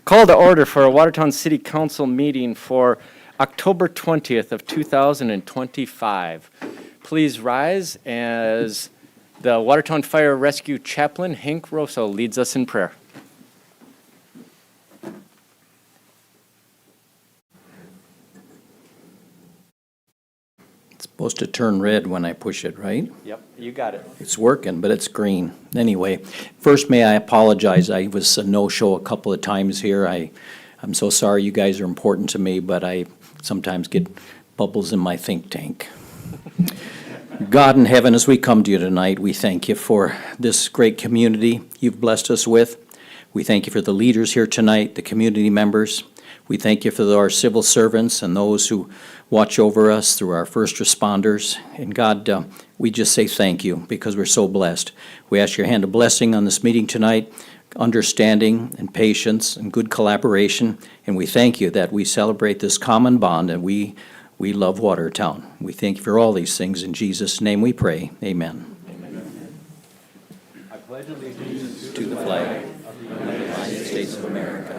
Call to order for a Watertown City Council meeting for October 20th of 2025. Please rise as the Watertown Fire Rescue Chaplain, Hank Rosso, leads us in prayer. It's supposed to turn red when I push it, right? Yep, you got it. It's working, but it's green. Anyway, first may I apologize. I was a no-show a couple of times here. I'm so sorry. You guys are important to me, but I sometimes get bubbles in my think tank. God in heaven, as we come to you tonight, we thank you for this great community you've blessed us with. We thank you for the leaders here tonight, the community members. We thank you for our civil servants and those who watch over us through our first responders. And God, we just say thank you because we're so blessed. We ask your hand of blessing on this meeting tonight, understanding and patience and good collaboration. And we thank you that we celebrate this common bond and we love Watertown. We thank you for all these things. In Jesus' name we pray. Amen. I pledge allegiance To the flag of the United States of America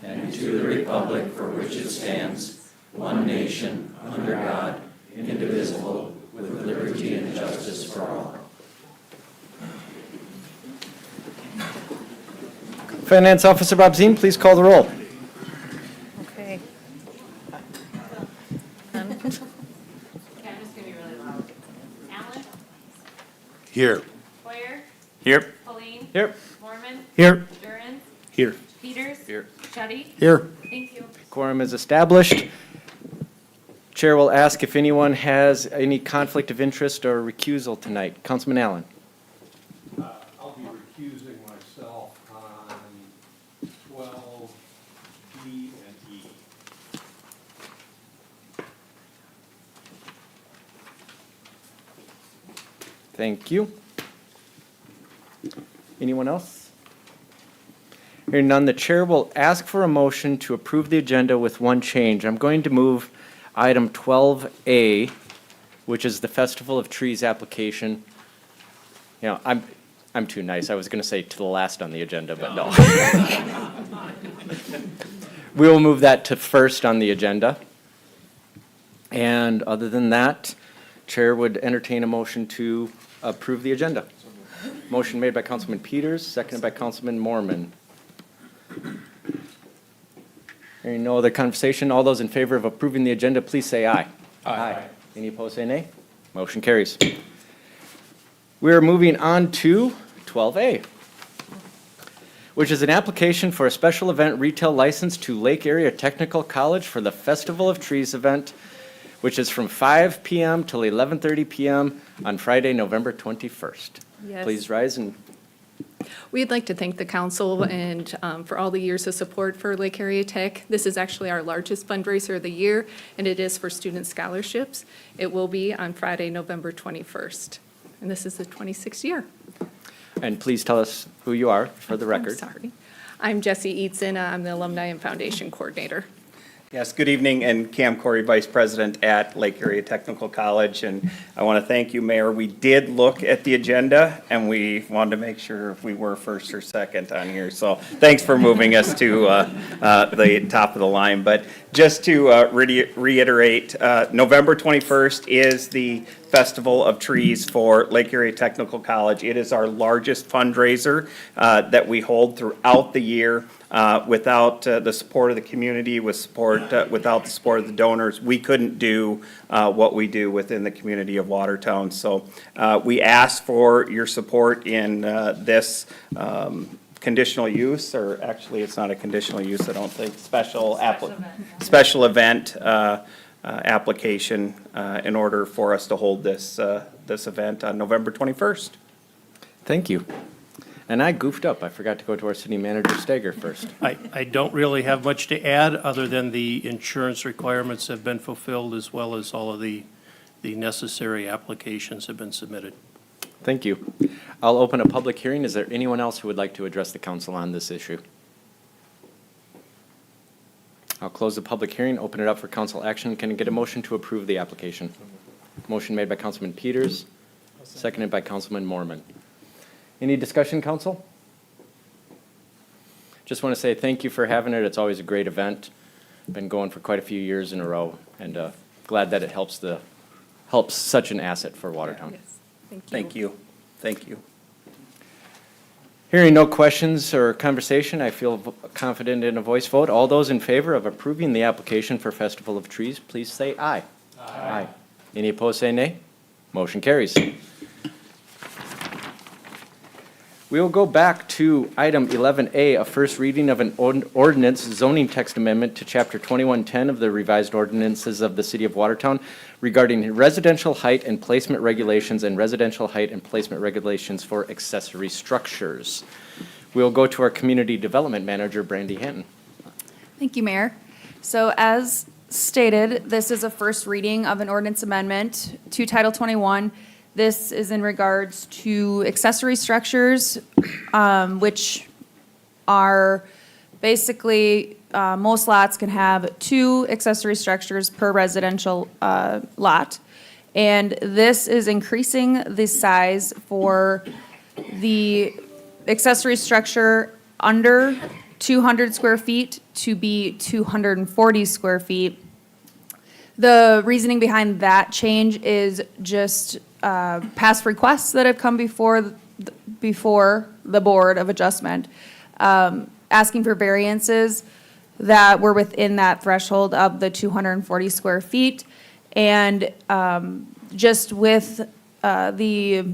and to the republic for which it stands, one nation, under God, indivisible, with liberty and justice for all. Finance Officer Bob Zine, please call the roll. Okay. Okay, I'm just gonna be really loud. Allen, Here. Hoyer, Here. Pauline, Here. Mormon, Here. Durin, Here. Peters. Here. Shetty. Here. Thank you. Quorum is established. Chair will ask if anyone has any conflict of interest or recusal tonight. Councilman Allen. I'll be recusing myself on 12B and E. Thank you. Anyone else? Hearing none, the chair will ask for a motion to approve the agenda with one change. I'm going to move item 12A, which is the Festival of Trees application. You know, I'm too nice. I was going to say to the last on the agenda, but no. We will move that to first on the agenda. And other than that, chair would entertain a motion to approve the agenda. Motion made by Councilman Peters, seconded by Councilman Mormon. Hearing no other conversation, all those in favor of approving the agenda, please say aye. Aye. Any opposed, say nay. Motion carries. We are moving on to 12A, which is an application for a special event retail license to Lake Area Technical College for the Festival of Trees event, which is from 5 p.m. till 11:30 p.m. on Friday, November 21st. Yes. Please rise and We'd like to thank the council and for all the years of support for Lake Area Tech. This is actually our largest fundraiser of the year, and it is for student scholarships. It will be on Friday, November 21st, and this is the 26th year. And please tell us who you are for the record. I'm sorry. I'm Jessie Eatson. I'm the Alumni and Foundation Coordinator. Yes, good evening, and Cam Corey, Vice President at Lake Area Technical College, and I want to thank you, Mayor. We did look at the agenda, and we wanted to make sure if we were first or second on here, so thanks for moving us to the top of the line. But just to reiterate, November 21st is the Festival of Trees for Lake Area Technical College. It is our largest fundraiser that we hold throughout the year. Without the support of the community, without the support of the donors, we couldn't do what we do within the community of Watertown. So we ask for your support in this conditional use, or actually it's not a conditional use, I don't think, special event application in order for us to hold this event on November 21st. Thank you. And I goofed up. I forgot to go to our city manager, Stager, first. I don't really have much to add, other than the insurance requirements have been fulfilled, as well as all of the necessary applications have been submitted. Thank you. I'll open a public hearing. Is there anyone else who would like to address the council on this issue? I'll close the public hearing, open it up for council action. Can I get a motion to approve the application? Motion made by Councilman Peters, seconded by Councilman Mormon. Any discussion, council? just want to say thank you for having it. It's always a great event. Been going for quite a few years in a row, and glad that it helps such an asset for Watertown. Yes, thank you. Thank you. Thank you. Hearing no questions or conversation, I feel confident in a voice vote. All those in favor of approving the application for Festival of Trees, please say aye. Aye. Any opposed, say nay. Motion carries. We will go back to item 11A, a first reading of an ordinance zoning text amendment to Chapter 2110 of the revised ordinances of the City of Watertown regarding residential height and placement regulations and residential height and placement regulations for accessory structures. We will go to our Community Development Manager, Brandy Hanton. Thank you, Mayor. So as stated, this is a first reading of an ordinance amendment to Title 21. This is in regards to accessory structures, which are basically, most lots can have 2 accessory structures per residential lot. And this is increasing the size for the accessory structure under 200 square feet to be 240 square feet. The reasoning behind that change is just past requests that have come before the Board of Adjustment, asking for variances that were within that threshold of the 240 square feet. And just with the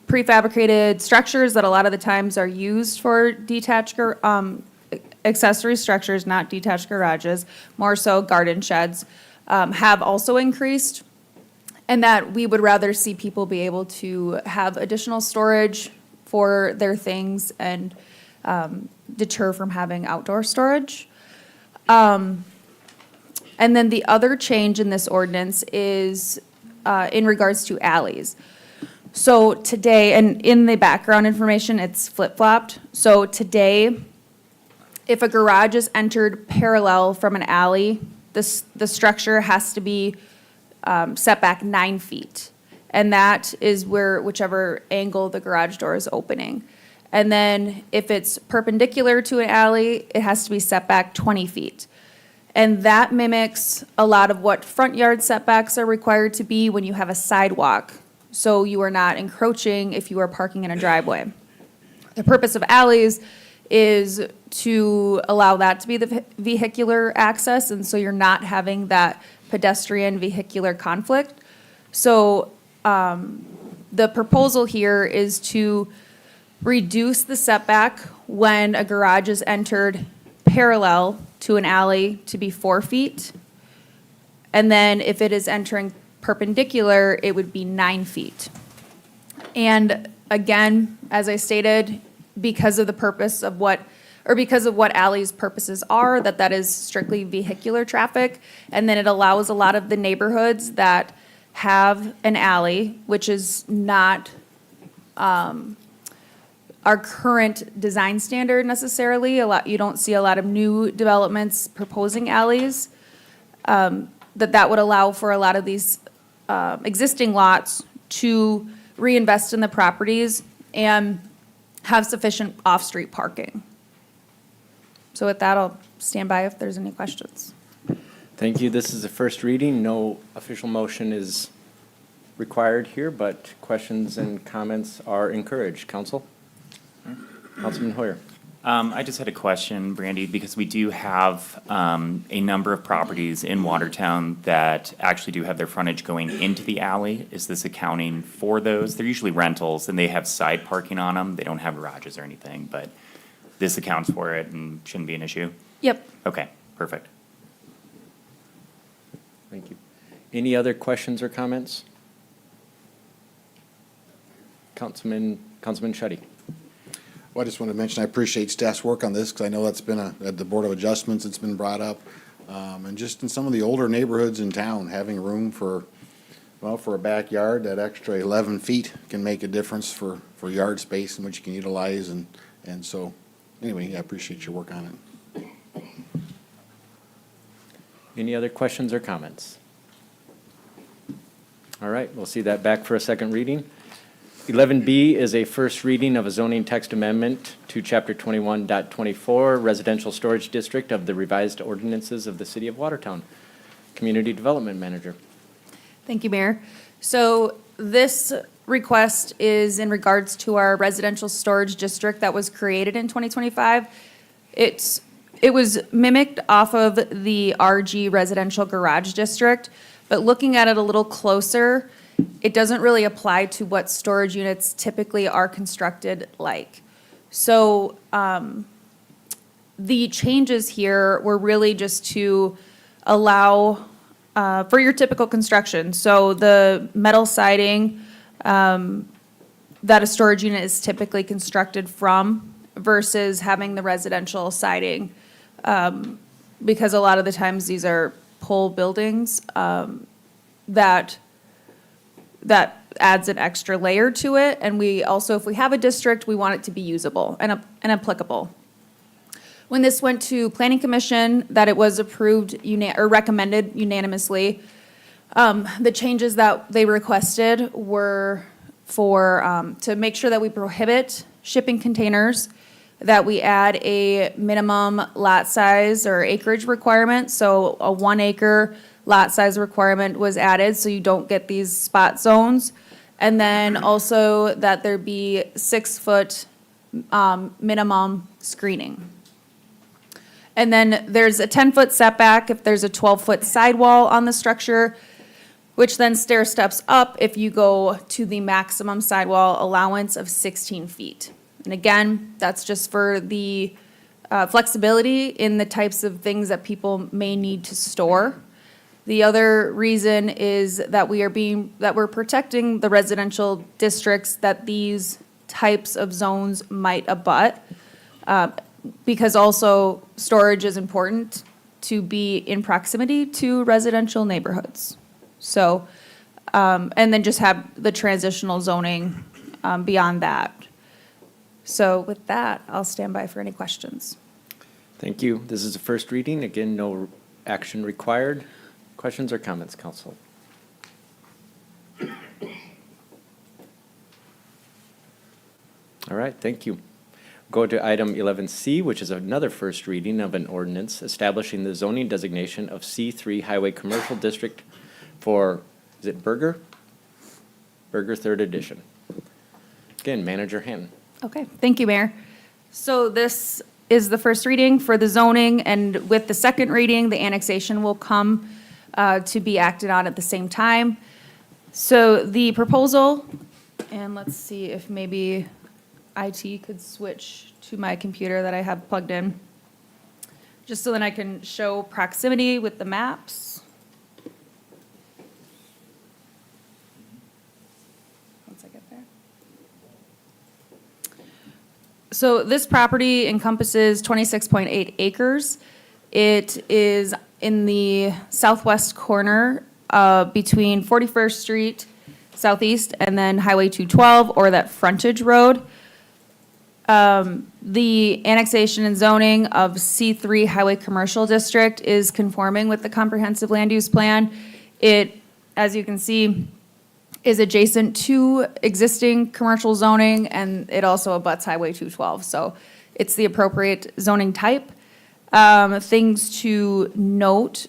prefabricated structures that a lot of the times are used for detached accessory structures, not detached garages, more so garden sheds, have also increased. And that we would rather see people be able to have additional storage for their things and deter from having outdoor storage. And then the other change in this ordinance is in regards to alleys. So today, and in the background information, it's flip-flopped. So today, if a garage is entered parallel from an alley, the structure has to be set back 9 feet. And that is whichever angle the garage door is opening. And then if it's perpendicular to an alley, it has to be set back 20 feet. And that mimics a lot of what front yard setbacks are required to be when you have a sidewalk. So you are not encroaching if you are parking in a driveway. The purpose of alleys is to allow that to be the vehicular access, and so you're not having that pedestrian vehicular conflict. So the proposal here is to reduce the setback when a garage is entered parallel to an alley to be 4 feet. And then if it is entering perpendicular, it would be 9 feet. And again, as I stated, because of the purpose of because of what alleys' purposes are, that is strictly vehicular traffic. And then it allows a lot of the neighborhoods that have an alley, which is not our current design standard necessarily. You don't see a lot of new developments proposing alleys. That would allow for a lot of these existing lots to reinvest in the properties and have sufficient off-street parking. So with that, I'll stand by if there's any questions. Thank you. This is the first reading. No official motion is required here, but questions and comments are encouraged. Council? Councilman Hoyer. I just had a question, Brandy, because we do have a number of properties in Watertown that actually do have their frontage going into the alley. Is this accounting for those? They're usually rentals, and they have side parking on them. They don't have garages or anything, but this accounts for it and shouldn't be an issue? Yep. Okay, perfect. Thank you. Any other questions or comments? Councilman Shetty. Well, I just wanted to mention, I appreciate staff's work on this, because I know that's been at the Board of Adjustments, it's been brought up. And just in some of the older neighborhoods in town, having room for a backyard, that extra 11 feet can make a difference for yard space in which you can utilize. And so, anyway, I appreciate your work on it. Any other questions or comments? All right, we'll see that back for a second reading. 11B is a first reading of a zoning text amendment to Chapter 21.24 Residential Storage District of the revised ordinances of the City of Watertown. Community Development Manager. Thank you, Mayor. So this request is in regards to our residential storage district that was created in 2025. It was mimicked off of the RG Residential Garage District, but looking at it a little closer, it doesn't really apply to what storage units typically are constructed like. So the changes here were really just to allow for your typical construction. So the metal siding that a storage unit is typically constructed from versus having the residential siding. Because a lot of the times these are pole buildings that adds an extra layer to it. And we also, if we have a district, we want it to be usable and applicable. When this went to Planning Commission, that it was approved or recommended unanimously, the changes that they requested were for, to make sure that we prohibit shipping containers, that we add a minimum lot size or acreage requirement. So a 1 acre lot size requirement was added, so you don't get these spot zones. And then also that there be 6 foot minimum screening. And then there's a 10-foot setback if there's a 12-foot sidewall on the structure, which then stair steps up if you go to the maximum sidewall allowance of 16 feet. And again, that's just for the flexibility in the types of things that people may need to store. The other reason is that we're protecting the residential districts that these types of zones might abut. Because also storage is important to be in proximity to residential neighborhoods. So, and then just have the transitional zoning beyond that. So with that, I'll stand by for any questions. Thank you. This is the first reading. Again, no action required. Questions or comments, council? All right, thank you. Go to item 11C, which is another first reading of an ordinance establishing the zoning designation of C3 Highway Commercial District for, is it Burger? Burger 3rd Edition. Again, Manager Hannon. Okay, thank you, Mayor. So this is the first reading for the zoning, and with the second reading, the annexation will come to be acted on at the same time. So the proposal, and let's see if maybe IT could switch to my computer that I have plugged in, just so that I can show proximity with the maps. Once I get there. So this property encompasses 26.8 acres. It is in the southwest corner between 41st Street Southeast and then Highway 212, or that frontage road. The annexation and zoning of C3 Highway Commercial District is conforming with the comprehensive land use plan. It, as you can see, is adjacent to existing commercial zoning, and it also abuts Highway 212. So it's the appropriate zoning type. Things to note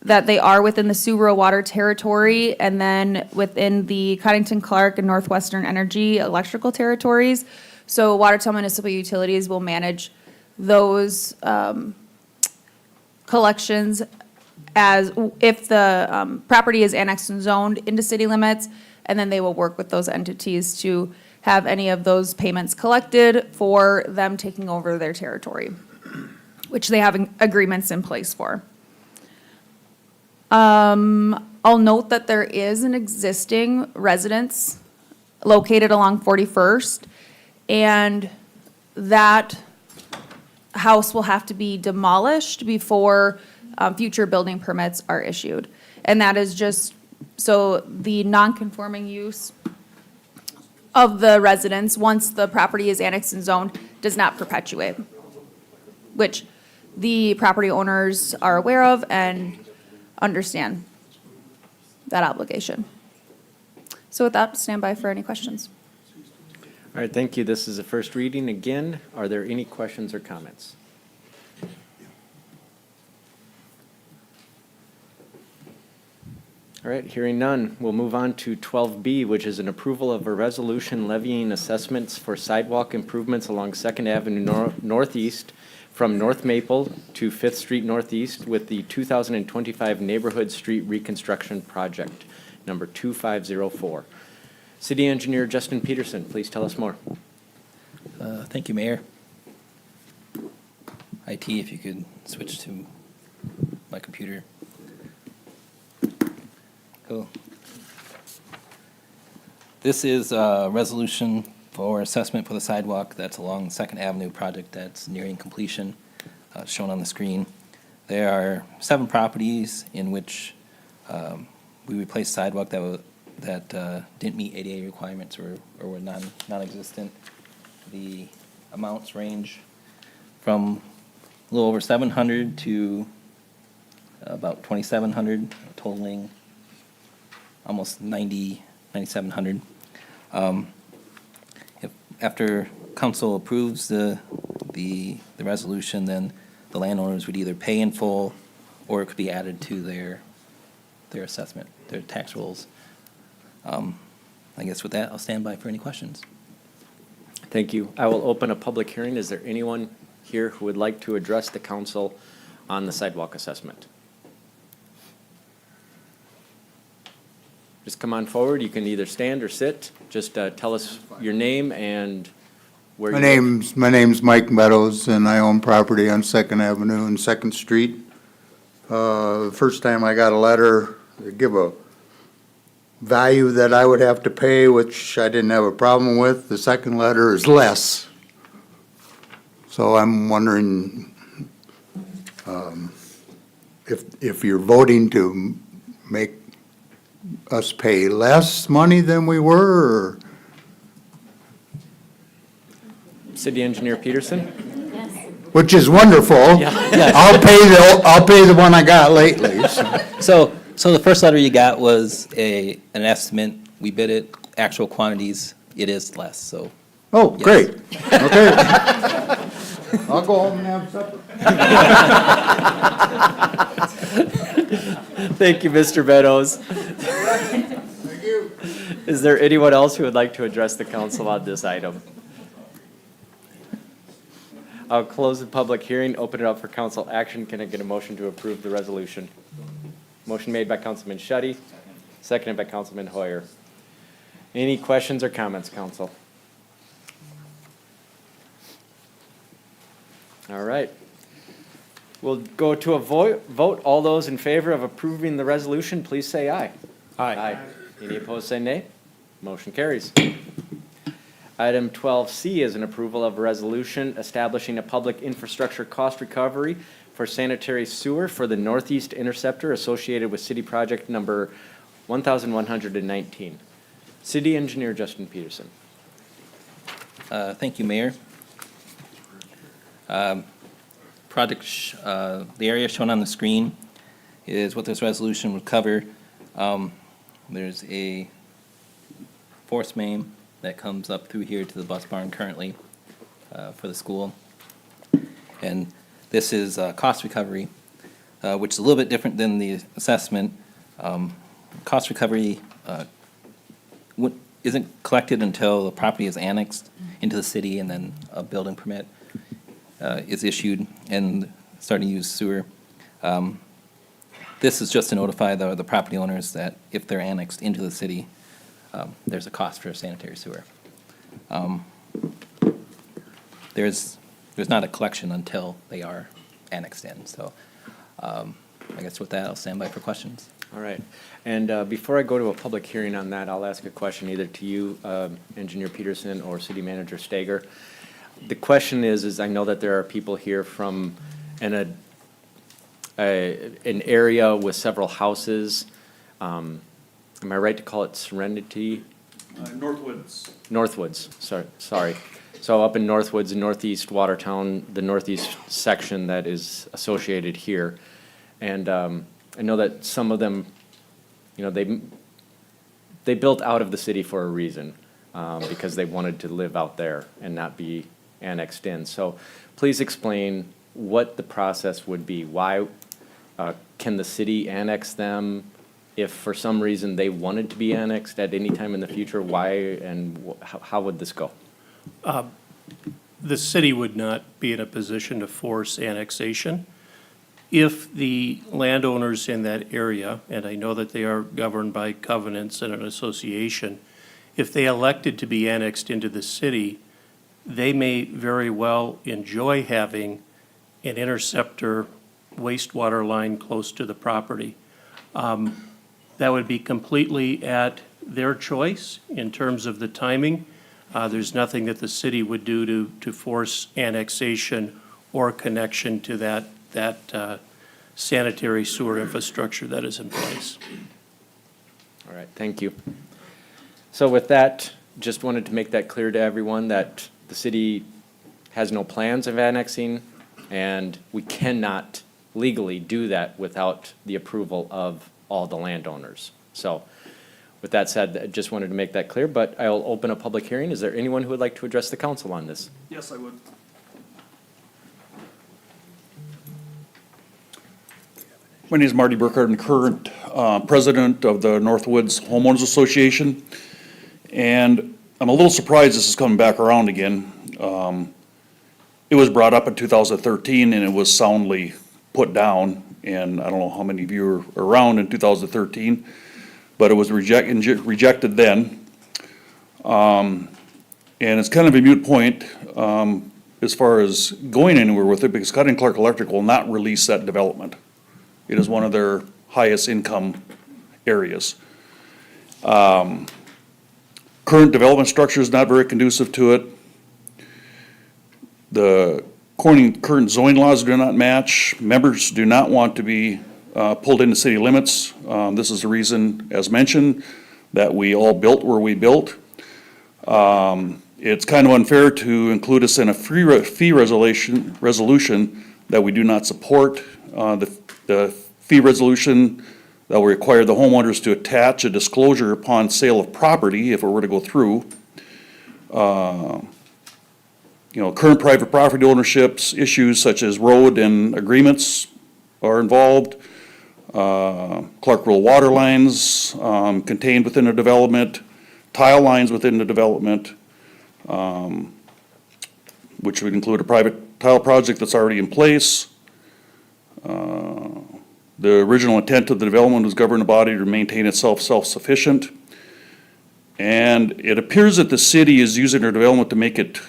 that they are within the Sioux Rural Water Territory and then within the Cottington Clark and Northwestern Energy electrical territories. So Watertown Municipal Utilities will manage those collections as if the property is annexed and zoned into city limits, and then they will work with those entities to have any of those payments collected for them taking over their territory, which they have agreements in place for. I'll note that there is an existing residence located along 41st, and that house will have to be demolished before future building permits are issued. And that is just, so the non-conforming use of the residence, once the property is annexed and zoned, does not perpetuate, which the property owners are aware of and understand that obligation. So with that, stand by for any questions. All right, thank you. This is a first reading. Again, are there any questions or comments? All right, hearing none, we'll move on to 12B, which is an approval of a resolution levying assessments for sidewalk improvements along Second Avenue Northeast from North Maple to Fifth Street Northeast with the 2025 Neighborhood Street Reconstruction Project, number 2504. City Engineer Justin Peterson, please tell us more. Thank you, Mayor. IT, if you could switch to my computer. Cool. This is a resolution for assessment for the sidewalk that's along Second Avenue project that's nearing completion, shown on the screen. There are 7 properties in which we replaced sidewalk that didn't meet ADA requirements or were non-existent. The amounts range from a little over 700 to about 2,700, totaling almost 9,700. After council approves the resolution, then the landowners would either pay in full or it could be added to their assessment, their tax rolls. I guess with that, I'll stand by for any questions. Thank you. I will open a public hearing. Is there anyone here who would like to address the council on the sidewalk assessment? Just come on forward. You can either stand or sit. Just tell us your name and where you live. My name's Mike Meadows, and I own property on Second Avenue and Second Street. The first time I got a letter, they give a value that I would have to pay, which I didn't have a problem with. The second letter is less. So I'm wondering if you're voting to make us pay less money than we were, or? City Engineer Peterson? Which is wonderful. Yeah. I'll pay the one I got lately. So the first letter you got was an estimate. We bid it, actual quantities, it is less, so. Oh, Yes. great. Okay. I'll go home and have supper. Thank you, Mr. Meadows. Thank you. Is there anyone else who would like to address the council on this item? I'll close the public hearing, open it up for council action. Can I get a motion to approve the resolution? Motion made by Councilman Shetty, seconded by Councilman Hoyer. Any questions or comments, council? All right. We'll go to a vote. All those in favor of approving the resolution, please say aye. Aye. Any opposed, say nay. Motion carries. Item 12C is an approval of a resolution establishing a public infrastructure cost recovery for sanitary sewer for the Northeast Interceptor associated with city project number 1119. City Engineer Justin Peterson. Thank you, Mayor. The area shown on the screen is what this resolution would cover. There's a force main that comes up through here to the bus barn currently for the school. And this is cost recovery, which is a little bit different than the assessment. Cost recovery isn't collected until the property is annexed into the city and then a building permit is issued and starting to use sewer. This is just to notify the property owners that if they're annexed into the city, there's a cost for sanitary sewer. There's not a collection until they are annexed in. So I guess with that, I'll stand by for questions. All right. And before I go to a public hearing on that, I'll ask a question either to you, Engineer Peterson, or City Manager Stager. The question is I know that there are people here from an area with several houses. Am I right to call it Serenity? Northwoods. Northwoods, sorry. So up in Northwoods and Northeast Watertown, the northeast section that is associated here. And I know that some of them, you know, they built out of the city for a reason. because they wanted to live out there and not be annexed in. So please explain what the process would be. Why can the city annex them? If for some reason they wanted to be annexed at any time in the future, why and how would this go? The city would not be in a position to force annexation. If the landowners in that area, and I know that they are governed by covenants and an association, if they elected to be annexed into the city, they may very well enjoy having an interceptor wastewater line close to the property. That would be completely at their choice in terms of the timing. There's nothing that the city would do to force annexation or connection to that sanitary sewer infrastructure that is in place. All right, thank you. So with that, just wanted to make that clear to everyone that the city has no plans of annexing, and we cannot legally do that without the approval of all the landowners. So with that said, I just wanted to make that clear, but I'll open a public hearing. Is there anyone who would like to address the council on this? Yes, I would. My name is Marty Burkhardt. I'm current president of the Northwoods Homeowners Association. And I'm a little surprised this is coming back around again. It was brought up in 2013 and it was soundly put down. And I don't know how many of you were around in 2013, but it was rejected then. And it's kind of a moot point as far as going anywhere with it, because Cutting Clark Electric will not release that development. It is one of their highest income areas. Current development structure is not very conducive to it. The current zoning laws do not match. Members do not want to be pulled into city limits. This is the reason, as mentioned, that we all built where we built. It's kind of unfair to include us in a fee resolution that we do not support. The fee resolution that will require the homeowners to attach a disclosure upon sale of property if it were to go through. Current private property ownerships, issues such as road and agreements are involved. Clark Rural water lines contained within the development, tile lines within the development, which would include a private tile project that's already in place. The original intent of the development was govern the body to maintain itself self-sufficient. And it appears that the city is using their development to make it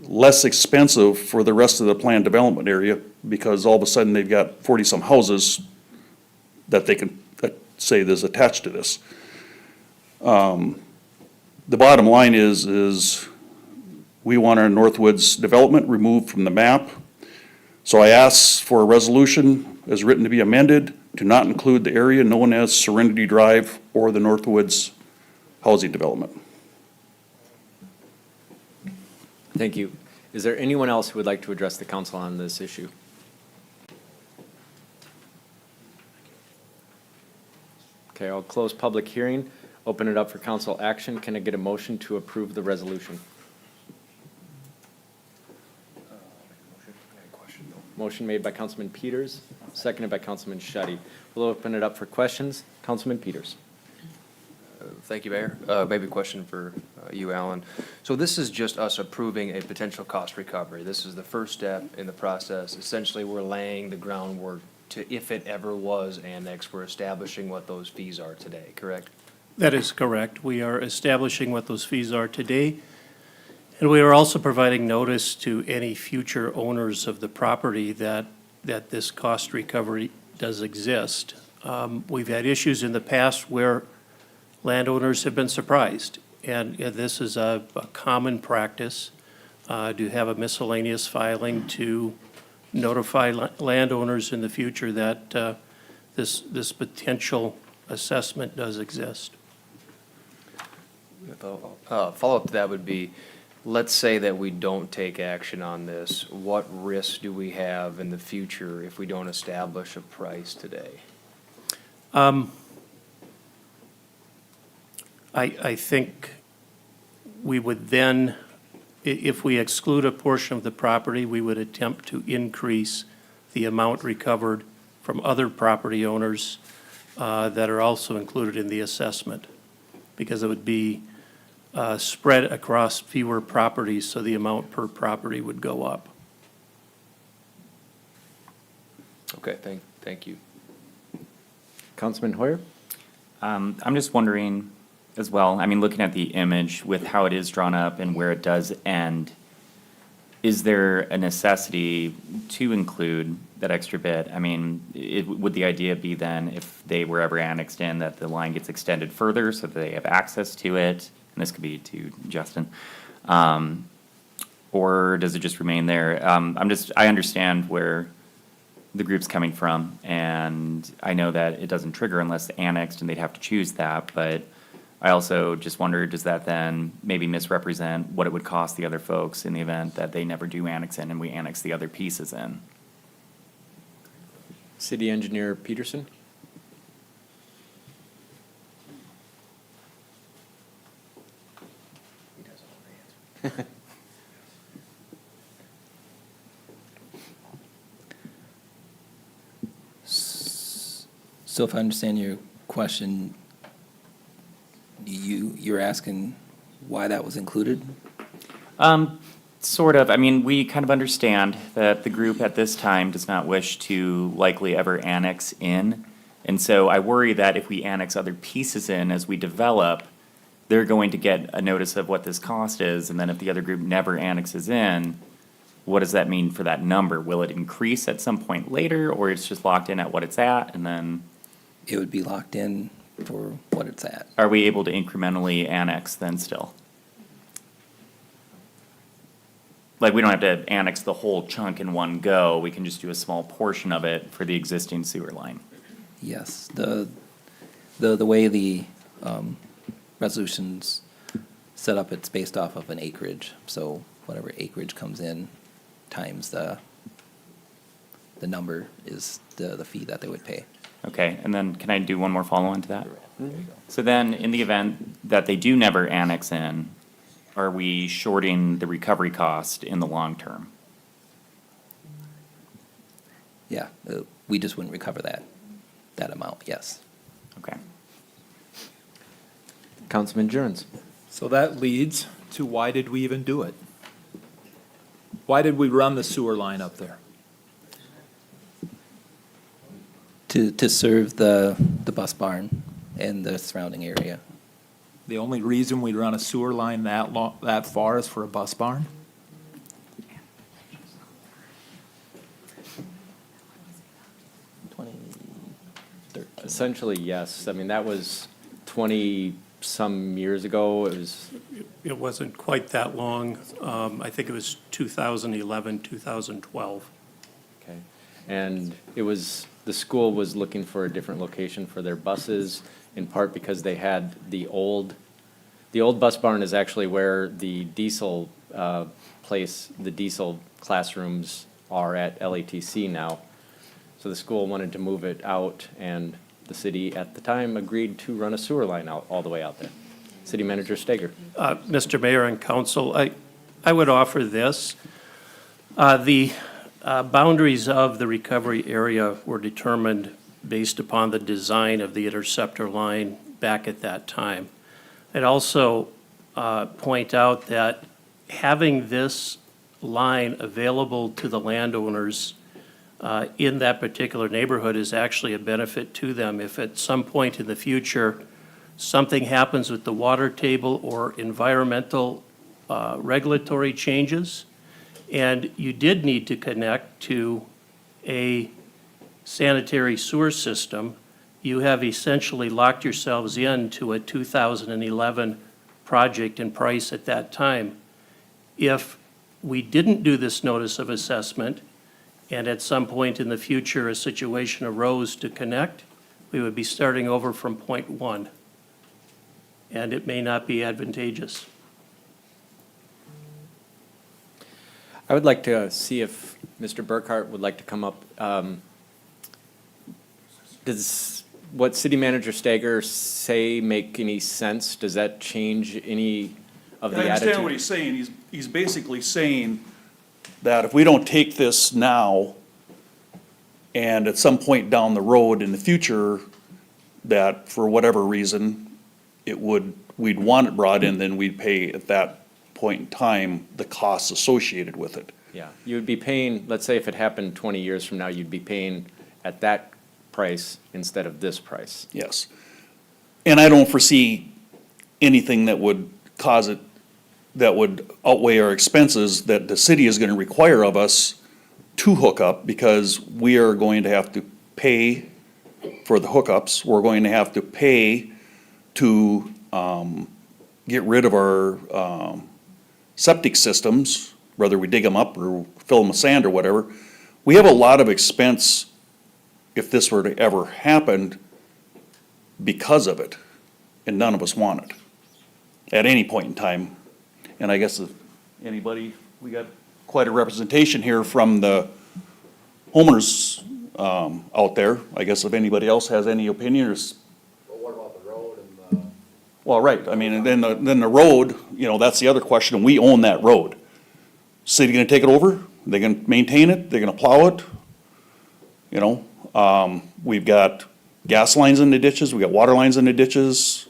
less expensive for the rest of the planned development area, because all of a sudden they've got 40-some houses that they can say is attached to this. The bottom line is we want our Northwoods development removed from the map. So I ask for a resolution as written to be amended to not include the area known as Serenity Drive or the Northwoods housing development. Thank you. Is there anyone else who would like to address the council on this issue? Okay, I'll close public hearing, open it up for council action. Can I get a motion to approve the resolution? Motion made by Councilman Peters, seconded by Councilman Shetty. We'll open it up for questions. Councilman Peters. Thank you, Mayor. Maybe a question for you, Alan. So this is just us approving a potential cost recovery. This is the first step in the process. Essentially, we're laying the groundwork to, if it ever was annexed, we're establishing what those fees are today, correct? That is correct. We are establishing what those fees are today. And we are also providing notice to any future owners of the property that this cost recovery does exist. We've had issues in the past where landowners have been surprised, and this is a common practice to have a miscellaneous filing to notify landowners in the future that this potential assessment does exist. Follow-up to that would be, let's say that we don't take action on this. What risks do we have in the future if we don't establish a price today? I think we would then, if we exclude a portion of the property, we would attempt to increase the amount recovered from other property owners that are also included in the assessment, because it would be spread across fewer properties, so the amount per property would go up. Okay, thank you. Councilman Hoyer? I'm just wondering as well, I mean, looking at the image with how it is drawn up and where it does end, is there a necessity to include that extra bit? I mean, would the idea be then, if they were ever annexed in, that the line gets extended further so that they have access to it? And this could be to Justin. Or does it just remain there? I understand where the group's coming from, and I know that it doesn't trigger unless annexed and they'd have to choose that, but I also just wonder, does that then maybe misrepresent what it would cost the other folks in the event that they never do annex in and we annex the other pieces in? City Engineer Peterson? So if I understand your question, you're asking why that was included? Sort of. I mean, we kind of understand that the group at this time does not wish to likely ever annex in. And so I worry that if we annex other pieces in as we develop, they're going to get a notice of what this cost is. And then if the other group never annexes in, what does that mean for that number? Will it increase at some point later, or it's just locked in at what it's at, and then It would be locked in for what it's at. are we able to incrementally annex then still? Like, we don't have to annex the whole chunk in one go, we can just do a small portion of it for the existing sewer line. Yes, the way the resolution's set up, it's based off of an acreage. So whatever acreage comes in times the number is the fee that they would pay. Okay, and then can I do one more follow-on to that? So then, in the event that they do never annex in, are we shorting the recovery cost in the long term? Yeah, we just wouldn't recover that amount, yes. Okay. Councilman Jurens? So that leads to, why did we even do it? Why did we run the sewer line up there? To serve the bus barn and the surrounding area. The only reason we'd run a sewer line that far is for a bus barn? Essentially, yes. I mean, that was 20-some years ago. It was, It wasn't quite that long. I think it was 2011, 2012. okay. And it was, the school was looking for a different location for their buses, in part because they had the old bus barn is actually where the diesel the diesel classrooms are at LATC now. So the school wanted to move it out, and the city at the time agreed to run a sewer line out, all the way out there. City Manager Steger. Mr. Mayor and Council, I would offer this. The boundaries of the recovery area were determined based upon the design of the interceptor line back at that time. I'd also point out that having this line available to the landowners in that particular neighborhood is actually a benefit to them. If at some point in the future, something happens with the water table or environmental regulatory changes, and you did need to connect to a sanitary sewer system, you have essentially locked yourselves into a 2011 project and price at that time. If we didn't do this notice of assessment, and at some point in the future a situation arose to connect, we would be starting over from point one, and it may not be advantageous. I would like to see if Mr. Burkhart would like to come up. Does what City Manager Steger say make any sense? Does that change any of I the understand what attitude. he's saying. He's basically saying that if we don't take this now, and at some point down the road in the future, that for whatever reason, we'd want it brought in, then we'd pay at that point in time the costs associated with it. Yeah, you would be paying, let's say if it happened 20 years from now, you'd be paying at that price instead of this price. Yes. And I don't foresee anything that would cause it, that would outweigh our expenses that the city is gonna require of us to hook up, because we are going to have to pay for the hookups. We're going to have to pay to, get rid of our, septic systems, whether we dig them up or fill them with sand or whatever. We have a lot of expense if this were to ever happen because of it, and none of us want it at any point in time. And I guess if anybody, we got quite a representation here from the homeowners, out there. I guess if anybody else has any opinions. But what about the road and the? Well, right, I mean, and then the road, you know, that's the other question, we own that road. City gonna take it over? They gonna maintain it? They gonna plow it? You know, we've got gas lines in the ditches, we got water lines in the ditches.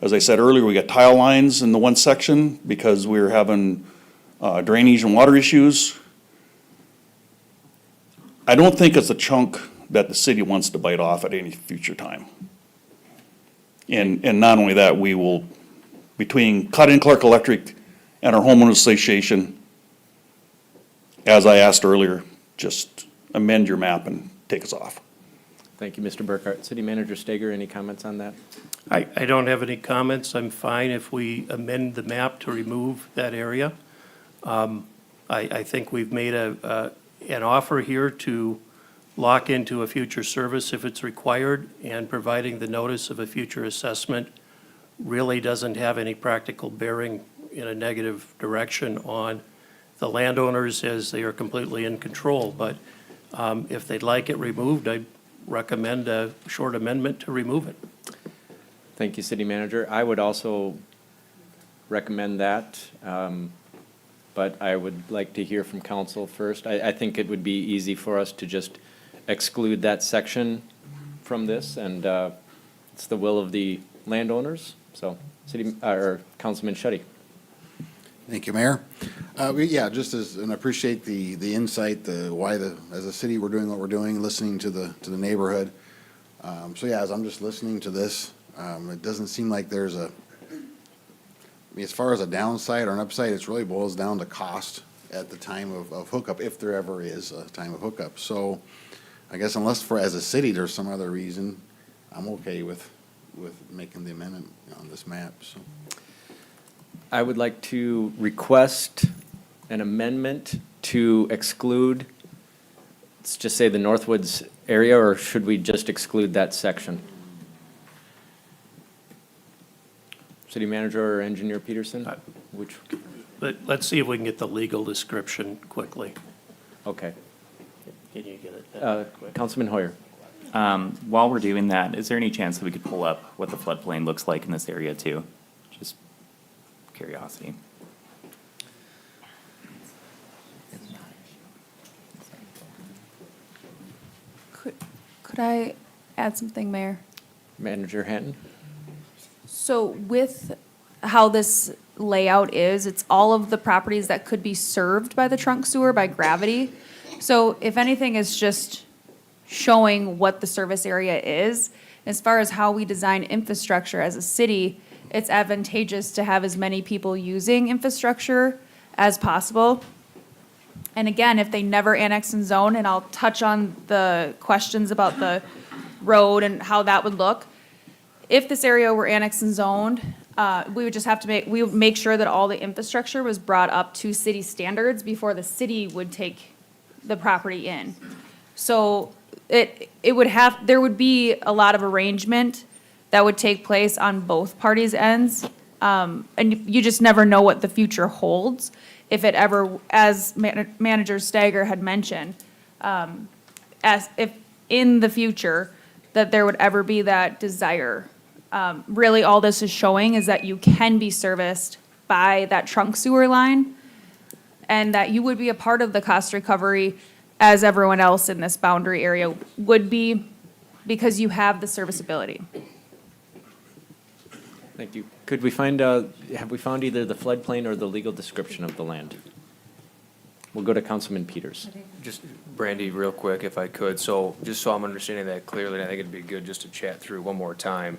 As I said earlier, we got tile lines in the one section because we're having, drainage and water issues. I don't think it's a chunk that the city wants to bite off at any future time. And not only that, we will, between Cut and Clark Electric and our homeowners association, as I asked earlier, just amend your map and take us off. Thank you, Mr. Burkhart. City Manager Stager, any comments on that? I don't have any comments. I'm fine if we amend the map to remove that area. I think we've made an offer here to lock into a future service if it's required, and providing the notice of a future assessment really doesn't have any practical bearing in a negative direction on the landowners, as they are completely in control. But if they'd like it removed, I recommend a short amendment to remove it. Thank you, City Manager. I would also recommend that, but I would like to hear from council first. I think it would be easy for us to just exclude that section from this, and it's the will of the landowners. So, or Councilman Shetty. Thank you, Mayor. And I appreciate the insight, as a city, we're doing what we're doing, listening to the neighborhood. As I'm just listening to this, it doesn't seem like there's as far as a downside or an upside, it really boils down to cost at the time of hookup, if there ever is a time of hookup. So I guess unless as a city, there's some other reason, I'm okay with making the amendment on this map, so. I would like to request an amendment to exclude, let's just say the Northwoods area, or should we just exclude that section? City Manager or Engineer Peterson? Which, Let's see if we can get the legal description quickly. okay. Can you get it? Councilman Hoyer. While we're doing that, is there any chance that we could pull up what the floodplain looks like in this area too? Just curiosity. Could I add something, Mayor? Manager Hanton? So with how this layout is, it's all of the properties that could be served by the trunk sewer by gravity. So if anything, it's just showing what the service area is. As far as how we design infrastructure as a city, it's advantageous to have as many people using infrastructure as possible. And again, if they never annex and zone, and I'll touch on the questions about the road and how that would look. If this area were annexed and zoned, we would just have to we would make sure that all the infrastructure was brought up to city standards before the city would take the property in. So it would there would be a lot of arrangement that would take place on both parties' ends. And you just never know what the future holds. If it ever, as Manager Stager had mentioned, as if in the future that there would ever be that desire. Really, all this is showing is that you can be serviced by that trunk sewer line, and that you would be a part of the cost recovery as everyone else in this boundary area would be, because you have the serviceability. Thank you. Could we find, have we found either the floodplain or the legal description of the land? We'll go to Councilman Peters. Just, Brandy, real quick, if I could, so, just so I'm understanding that clearly, and I think it'd be good just to chat through one more time.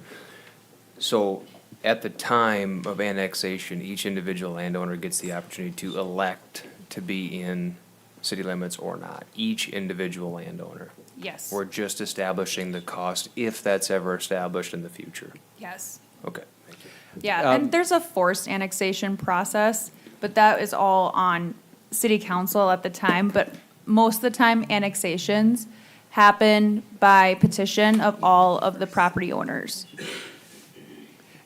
So, at the time of annexation, each individual landowner gets the opportunity to elect to be in city limits or not, each individual landowner. Yes. We're just establishing the cost if that's ever established in the future. Yes. Okay, thank you. Yeah, and there's a forced annexation process, but that is all on city council at the time. But most of the time, annexations happen by petition of all of the property owners.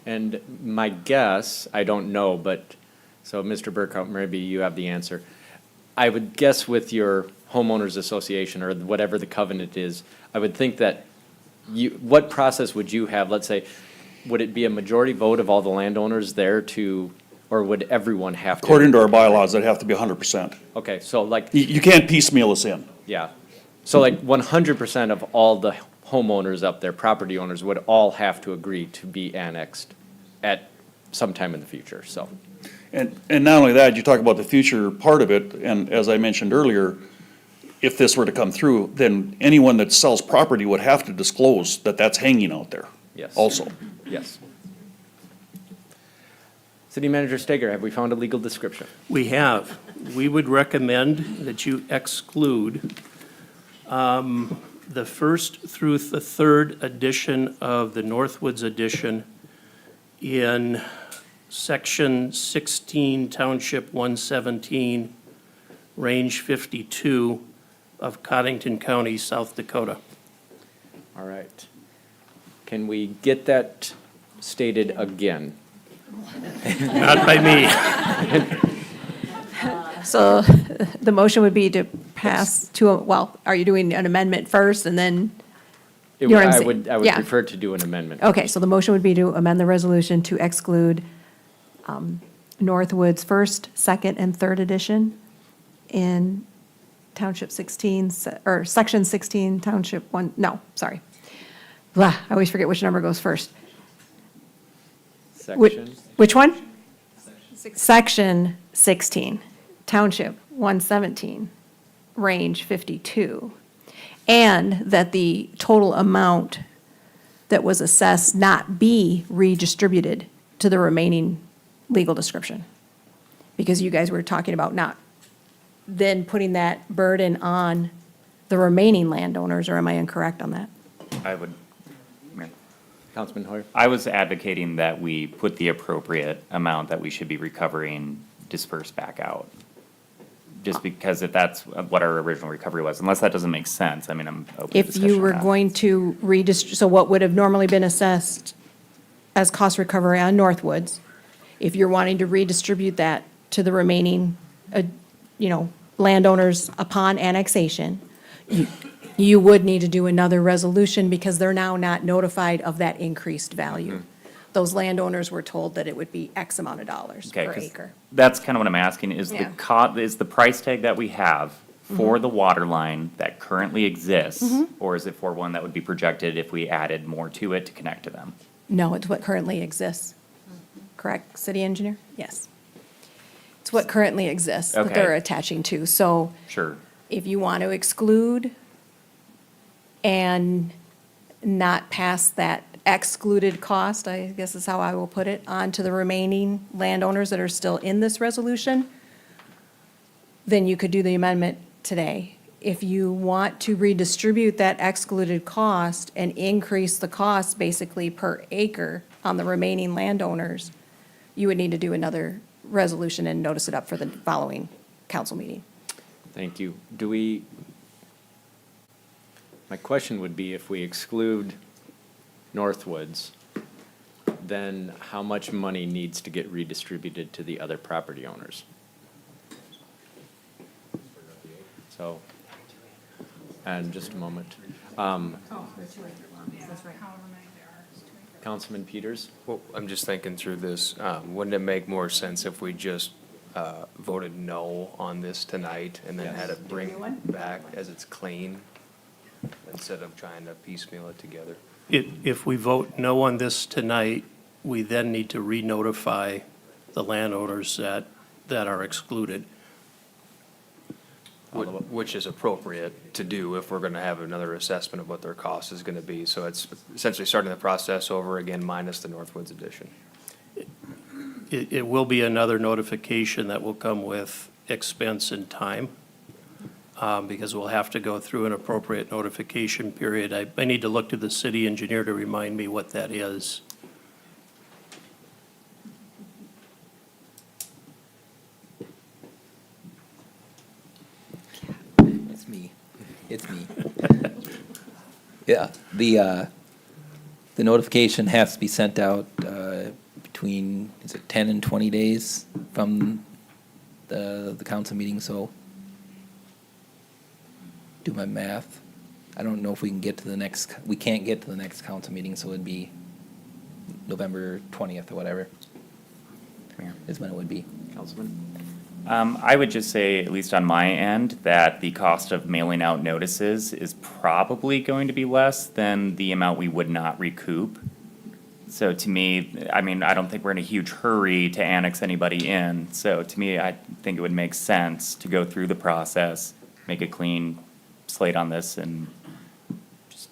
And my guess, I don't know, but, so Mr. Burkhout, maybe you have the answer. I would guess with your homeowners association or whatever the covenant is, I would think that you, what process would you have? Let's say, would it be a majority vote of all the landowners there to, or would everyone have to? According to our bylaws, that'd have to be 100%. Okay, so like, You can't piecemeal us in. yeah. So like 100% of all the homeowners up there, property owners, would all have to agree to be annexed at some time in the future, so. And not only that, you talk about the future part of it, and as I mentioned earlier, if this were to come through, then anyone that sells property would have to disclose that that's hanging out there. Yes. Also. Yes. City Manager Steger, have we found a legal description? We have. We would recommend that you exclude the first through the third edition of the Northwoods edition in Section 16, Township 117, Range 52 of Cottington County, South Dakota. All right. Can we get that stated again? Not by me. So the motion would be to pass to, well, are you doing an amendment first and then? It You know would- what I'm I saying? would, I would Yeah. prefer to do an amendment. Okay, so the motion would be to amend the resolution to exclude Northwoods first, second, and third edition in Township 16, or Section 16, Township 1, no, sorry. Blah, I always forget which number goes first. Section, Which one? Section 16, Township 117, Range 52. And that the total amount that was assessed not be redistributed to the remaining legal description. Because you guys were talking about not then putting that burden on the remaining landowners, or am I incorrect on that? I would, Mayor. Councilman Hoyer? I was advocating that we put the appropriate amount that we should be recovering dispersed back out. Just because if that's what our original recovery was, unless that doesn't make sense, I mean, I'm open to If discussion you on were that. going to so what would have normally been assessed as cost recovery on Northwoods, if you're wanting to redistribute that to the remaining, landowners upon annexation, you would need to do another resolution because they're now not notified of that increased value. Those landowners were told that it would be X amount of dollars Okay, per 'cause acre. that's kind of what I'm asking, is the Yeah. is the price tag that we have for the water line that currently exists, or is it for one that would be projected if we added more to it to connect to them? No, it's what currently exists. Correct, city engineer? Yes. It's what currently exists that they're Okay. attaching to. So Sure. if you want to exclude and not pass that excluded cost, I guess is how I will put it, on to the remaining landowners that are still in this resolution, then you could do the amendment today. If you want to redistribute that excluded cost and increase the cost basically per acre on the remaining landowners, you would need to do another resolution and notice it up for the following council meeting. Thank you. My question would be, if we exclude Northwoods, then how much money needs to get redistributed to the other property owners? So, and just a moment. Councilman Peters? Well, I'm just thinking through this. Wouldn't it make more sense if we just voted no on this tonight and then had it bring back as it's clean instead of trying to piecemeal it together? If we vote no on this tonight, we then need to re-notify the landowners that are excluded. Which is appropriate to do if we're going to have another assessment of what their cost is going to be. So it's essentially starting the process over again minus the Northwoods addition. It will be another notification that will come with expense and time, because we'll have to go through an appropriate notification period. I need to look to the city engineer to remind me what that is. It's me. It's me. Yeah, the notification has to be sent out between, is it 10 and 20 days from the council meeting, so do my math. I don't know if we can get to the next, we can't get to the next council meeting, so it'd be November 20th or whatever is when it would be. Councilman? I would just say, at least on my end, that the cost of mailing out notices is probably going to be less than the amount we would not recoup. So to me, I mean, I don't think we're in a huge hurry to annex anybody in. So to me, I think it would make sense to go through the process, make a clean slate on this, and just,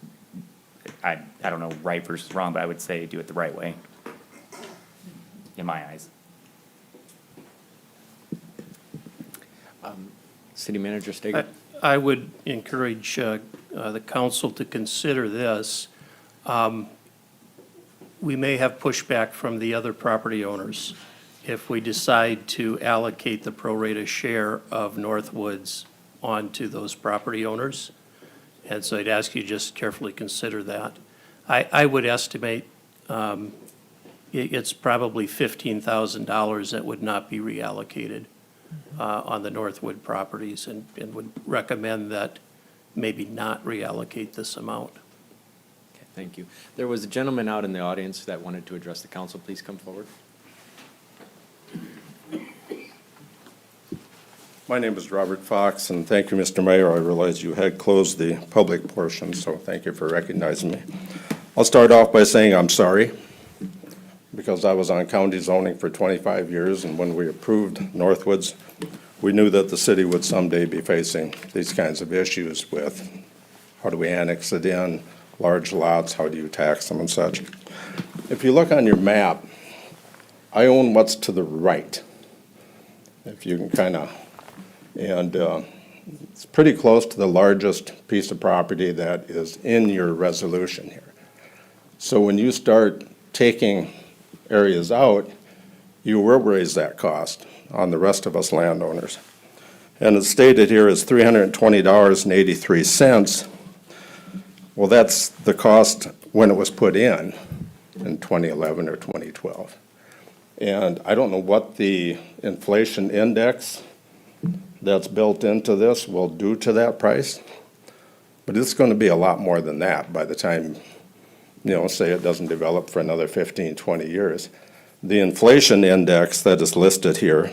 I don't know right versus wrong, but I would say do it the right way, in my eyes. City Manager Steger? I would encourage the council to consider this. We may have pushback from the other property owners if we decide to allocate the pro rata share of Northwoods onto those property owners. And so I'd ask you just carefully consider that. I would estimate it's probably $15,000 that would not be reallocated on the Northwood properties, and would recommend that maybe not reallocate this amount. Okay, thank you. There was a gentleman out in the audience that wanted to address the council. Please come forward. My name is Robert Fox, and thank you, Mr. Mayor. I realize you had closed the public portion, so thank you for recognizing me. I'll start off by saying I'm sorry, because I was on county zoning for 25 years, and when we approved Northwoods, we knew that the city would someday be facing these kinds of issues with how do we annex it in, large lots, how do you tax them and such. If you look on your map, I own what's to the right. If you can kind of, and it's pretty close to the largest piece of property that is in your resolution here. So when you start taking areas out, you will raise that cost on the rest of us landowners. And it's stated here is $320.83. Well, that's the cost when it was put in 2011 or 2012. And I don't know what the inflation index that's built into this will do to that price, but it's going to be a lot more than that by the time, you know, say it doesn't develop for another 15, 20 years. The inflation index that is listed here,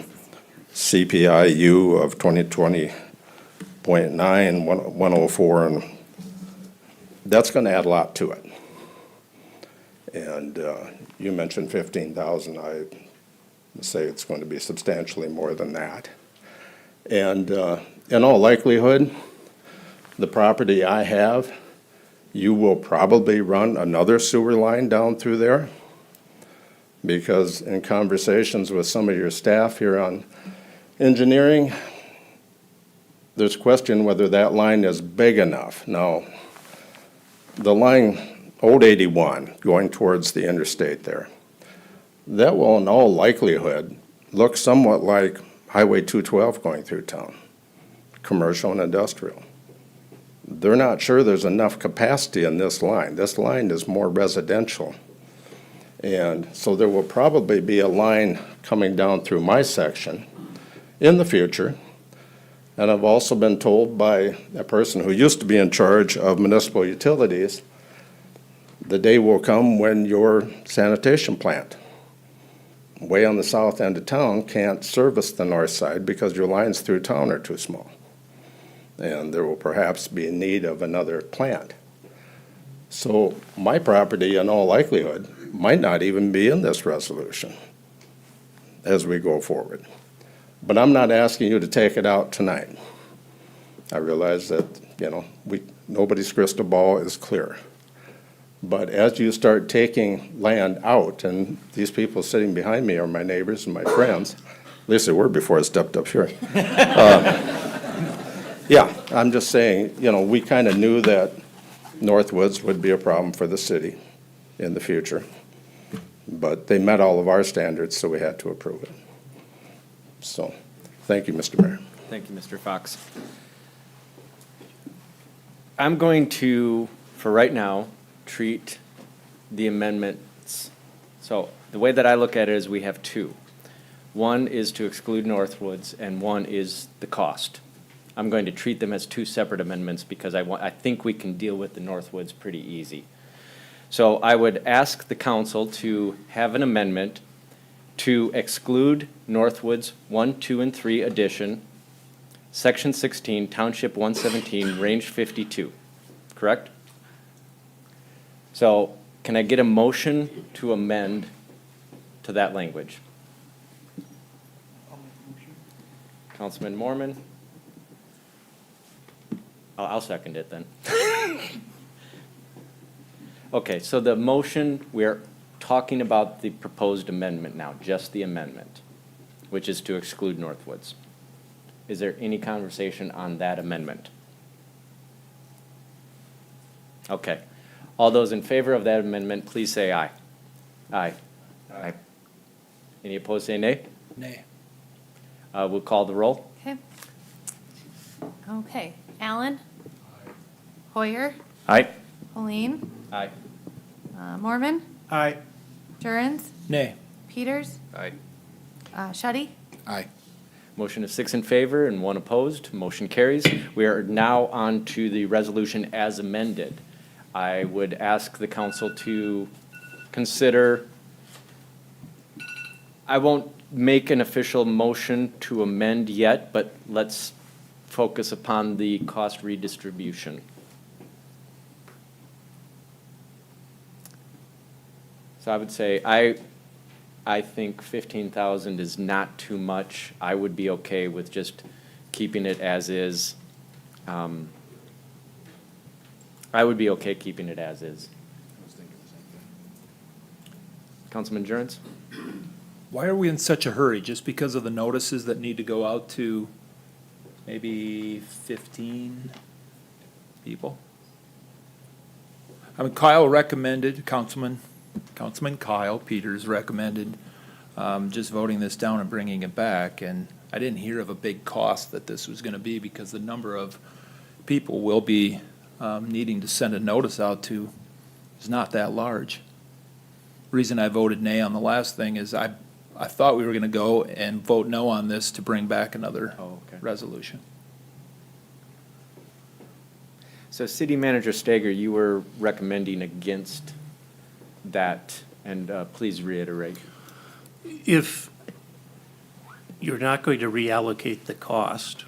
CPI-U of 2020.9, 104, and that's going to add a lot to it. And you mentioned 15,000. I say it's going to be substantially more than that. And in all likelihood, the property I have, you will probably run another sewer line down through there, because in conversations with some of your staff here on engineering, there's question whether that line is big enough. Now, the line, Old 81, going towards the interstate there, that will in all likelihood look somewhat like Highway 212 going through town, commercial and industrial. They're not sure there's enough capacity in this line. This line is more residential. And so there will probably be a line coming down through my section in the future. And I've also been told by a person who used to be in charge of municipal utilities the day will come when your sanitation plant, way on the south end of town, can't service the north side because your lines through town are too small. And there will perhaps be a need of another plant. So my property, in all likelihood, might not even be in this resolution as we go forward. But I'm not asking you to take it out tonight. I realize that, nobody's crystal ball is clear. But as you start taking land out, and these people sitting behind me are my neighbors and my friends, at least they were before I stepped up here. Yeah, I'm just saying, we kind of knew that Northwoods would be a problem for the city in the future. But they met all of our standards, so we had to approve it. So, thank you, Mr. Mayor. Thank you, Mr. Fox. I'm going to, for right now, treat the amendments. So the way that I look at it is we have two. One is to exclude Northwoods, and one is the cost. I'm going to treat them as two separate amendments because I think we can deal with the Northwoods pretty easy. So I would ask the council to have an amendment to exclude Northwoods 1, 2, and 3 addition, Section 16, Township 117, Range 52, correct? So can I get a motion to amend to that language? Councilman Mormon? I'll second it then. Okay, so the motion, we're talking about the proposed amendment now, just the amendment, which is to exclude Northwoods. Is there any conversation on that amendment? Okay. All those in favor of that amendment, please say aye. Aye. Aye. Any opposed, say nay. Nay. We'll call the roll. Okay. Okay. Allen? Hoyer? Aye. Colleen? Aye. Mormon? Aye. Jurens? Nay. Peters? Aye. Shetty? Aye. Motion of 6 in favor and 1 opposed. Motion carries. We are now on to the resolution as amended. I would ask the council to consider, I won't make an official motion to amend yet, but let's focus upon the cost redistribution. So I would say, I think 15,000 is not too much. I would be okay with just keeping it as is. I would be okay keeping it as is. Councilman Jurens? Why are we in such a hurry? Just because of the notices that need to go out to maybe 15 people? I mean, Kyle recommended, Councilman Kyle Peters recommended just voting this down and bringing it back, and I didn't hear of a big cost that this was gonna be because the number of people will be needing to send a notice out to is not that large. Reason I voted nay on the last thing is I thought we were gonna go and vote no on this to bring back another resolution. So City Manager Stager, you were recommending against that, and please reiterate. If you're not going to reallocate the cost,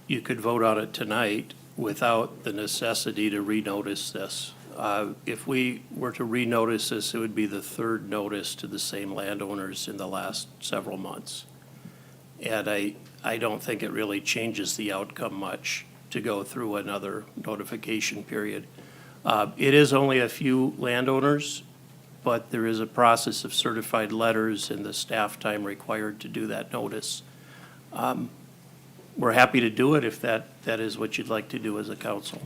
you could vote on it tonight without the necessity to renotice this. If we were to renotice this, it would be the third notice to the same landowners in the last several months. And I don't think it really changes the outcome much to go through another notification period. It is only a few landowners, but there is a process of certified letters and the staff time required to do that notice. We're happy to do it if that is what you'd like to do as a council.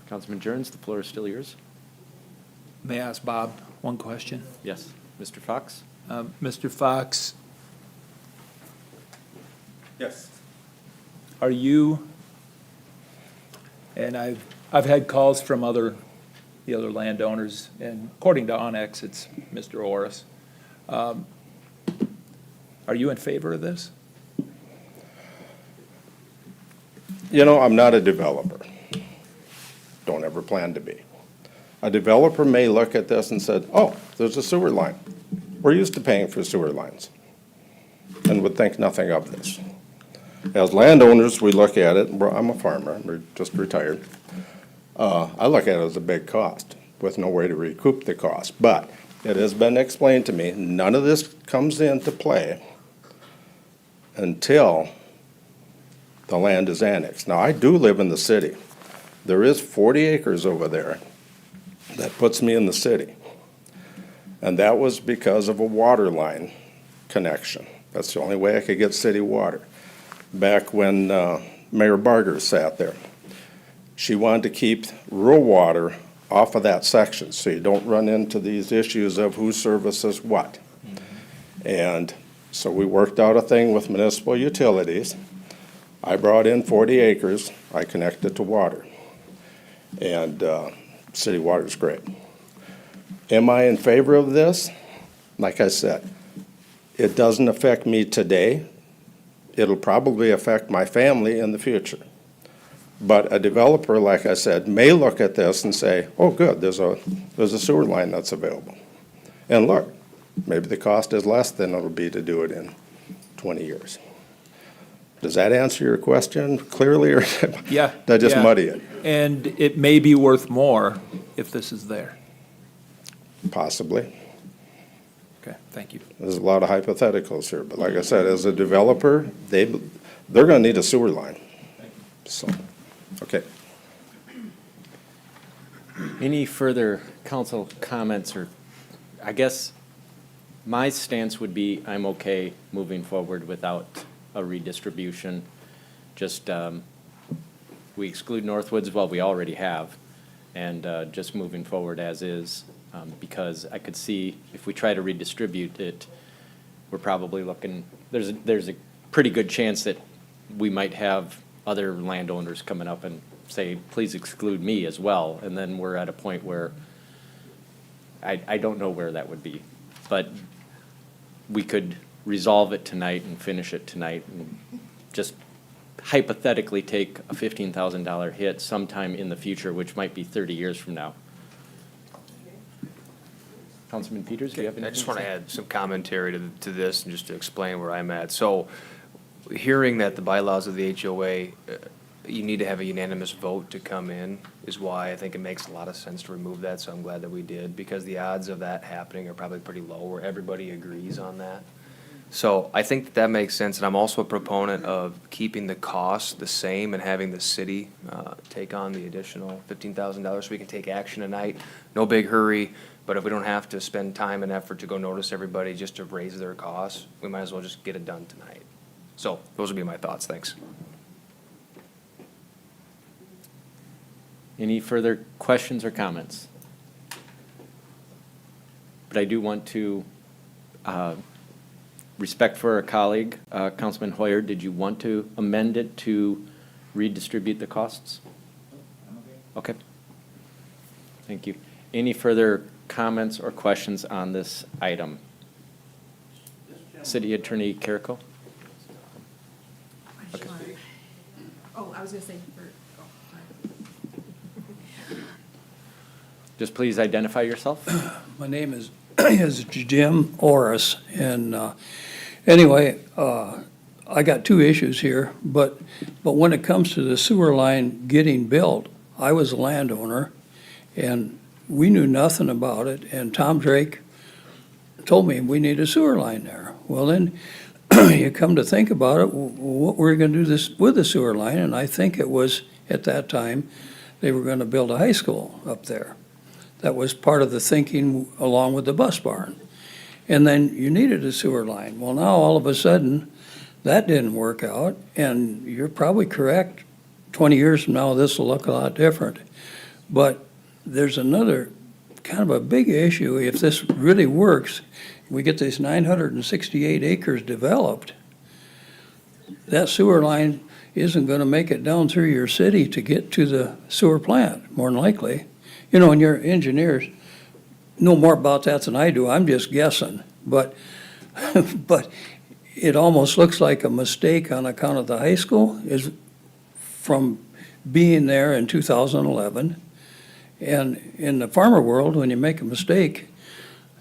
Councilman Jurens, the floor is still yours. May I ask Bob one question? Yes. Mr. Fox? Mr. Fox, Yes. are you, and I've had calls from the other landowners, and according to Onyx, it's Mr. Orris. Are you in favor of this? I'm not a developer. Don't never planned to be. A developer may look at this and said, oh, there's a sewer line. We're used to paying for sewer lines, and would think nothing of this. As landowners, we look at it, I'm a farmer, we're just retired. I look at it as a big cost with no way to recoup the cost. But it has been explained to me, none of this comes into play until the land is annexed. Now, I do live in the city. There is 40 acres over there that puts me in the city. And that was because of a water line connection. That's the only way I could get city water. Back when Mayor Barger sat there, she wanted to keep rural water off of that section so you don't run into these issues of who services what. And so we worked out a thing with municipal utilities. I brought in 40 acres, I connected to water. And city water is great. Am I in favor of this? Like I said, it doesn't affect me today. It'll probably affect my family in the future. But a developer, like I said, may look at this and say, oh, good, there's a sewer line that's available. And look, maybe the cost is less than it'll be to do it in 20 years. Does that answer your question clearly, or Yeah. did I just yeah. muddy it? And it may be worth more if this is there. Possibly. Okay, thank you. There's a lot of hypotheticals here, but like I said, as a developer, they're gonna need a sewer line. So, okay. Any further council comments, or, I guess, my stance would be, I'm okay moving forward without a redistribution. Just, we exclude Northwoods, well, we already have, and just moving forward as is, because I could see if we try to redistribute it, we're probably looking, there's a pretty good chance that we might have other landowners coming up and say, please exclude me as well, and then we're at a point where I don't know where that would be, but we could resolve it tonight and finish it tonight and just hypothetically take a $15,000 hit sometime in the future, which might be 30 years from now. Councilman Peters, do you have anything? I just want to say? add some commentary to this and just to explain where I'm at. So, hearing that the bylaws of the HOA, you need to have a unanimous vote to come in is why I think it makes a lot of sense to remove that, so I'm glad that we did, because the odds of that happening are probably pretty low where everybody agrees on that. So I think that makes sense, and I'm also a proponent of keeping the cost the same and having the city take on the additional $15,000 so we can take action tonight. No big hurry, but if we don't have to spend time and effort to go notice everybody just to raise their costs, we might as well just get it done tonight. So those would be my thoughts. Thanks. Any further questions or comments? But I do want to, respect for our colleague, Councilman Hoyer, did you want to amend it to redistribute the costs? Okay. Thank you. Any further comments or questions on this item? City Attorney Carrico? Okay. Oh, I was gonna say Just please identify yourself. My name is Jim Orris, and anyway, I got two issues here, but when it comes to the sewer line getting built, I was a landowner, and we knew nothing about it, and Tom Drake told me we need a sewer line there. Well, then, you come to think about it, what were we gonna do this with the sewer line? And I think it was, at that time, they were gonna build a high school up there. That was part of the thinking along with the bus barn. And then you needed a sewer line. Well, now all of a sudden, that didn't work out, and you're probably correct. 20 years from now, this will look a lot different. But there's another kind of a big issue. If this really works, we get these 968 acres developed, that sewer line isn't gonna make it down through your city to get to the sewer plant, more than likely. You know, and your engineers know more about that than I do. I'm just guessing. But, but it almost looks like a mistake on account of the high school is from being there in 2011. And in the farmer world, when you make a mistake,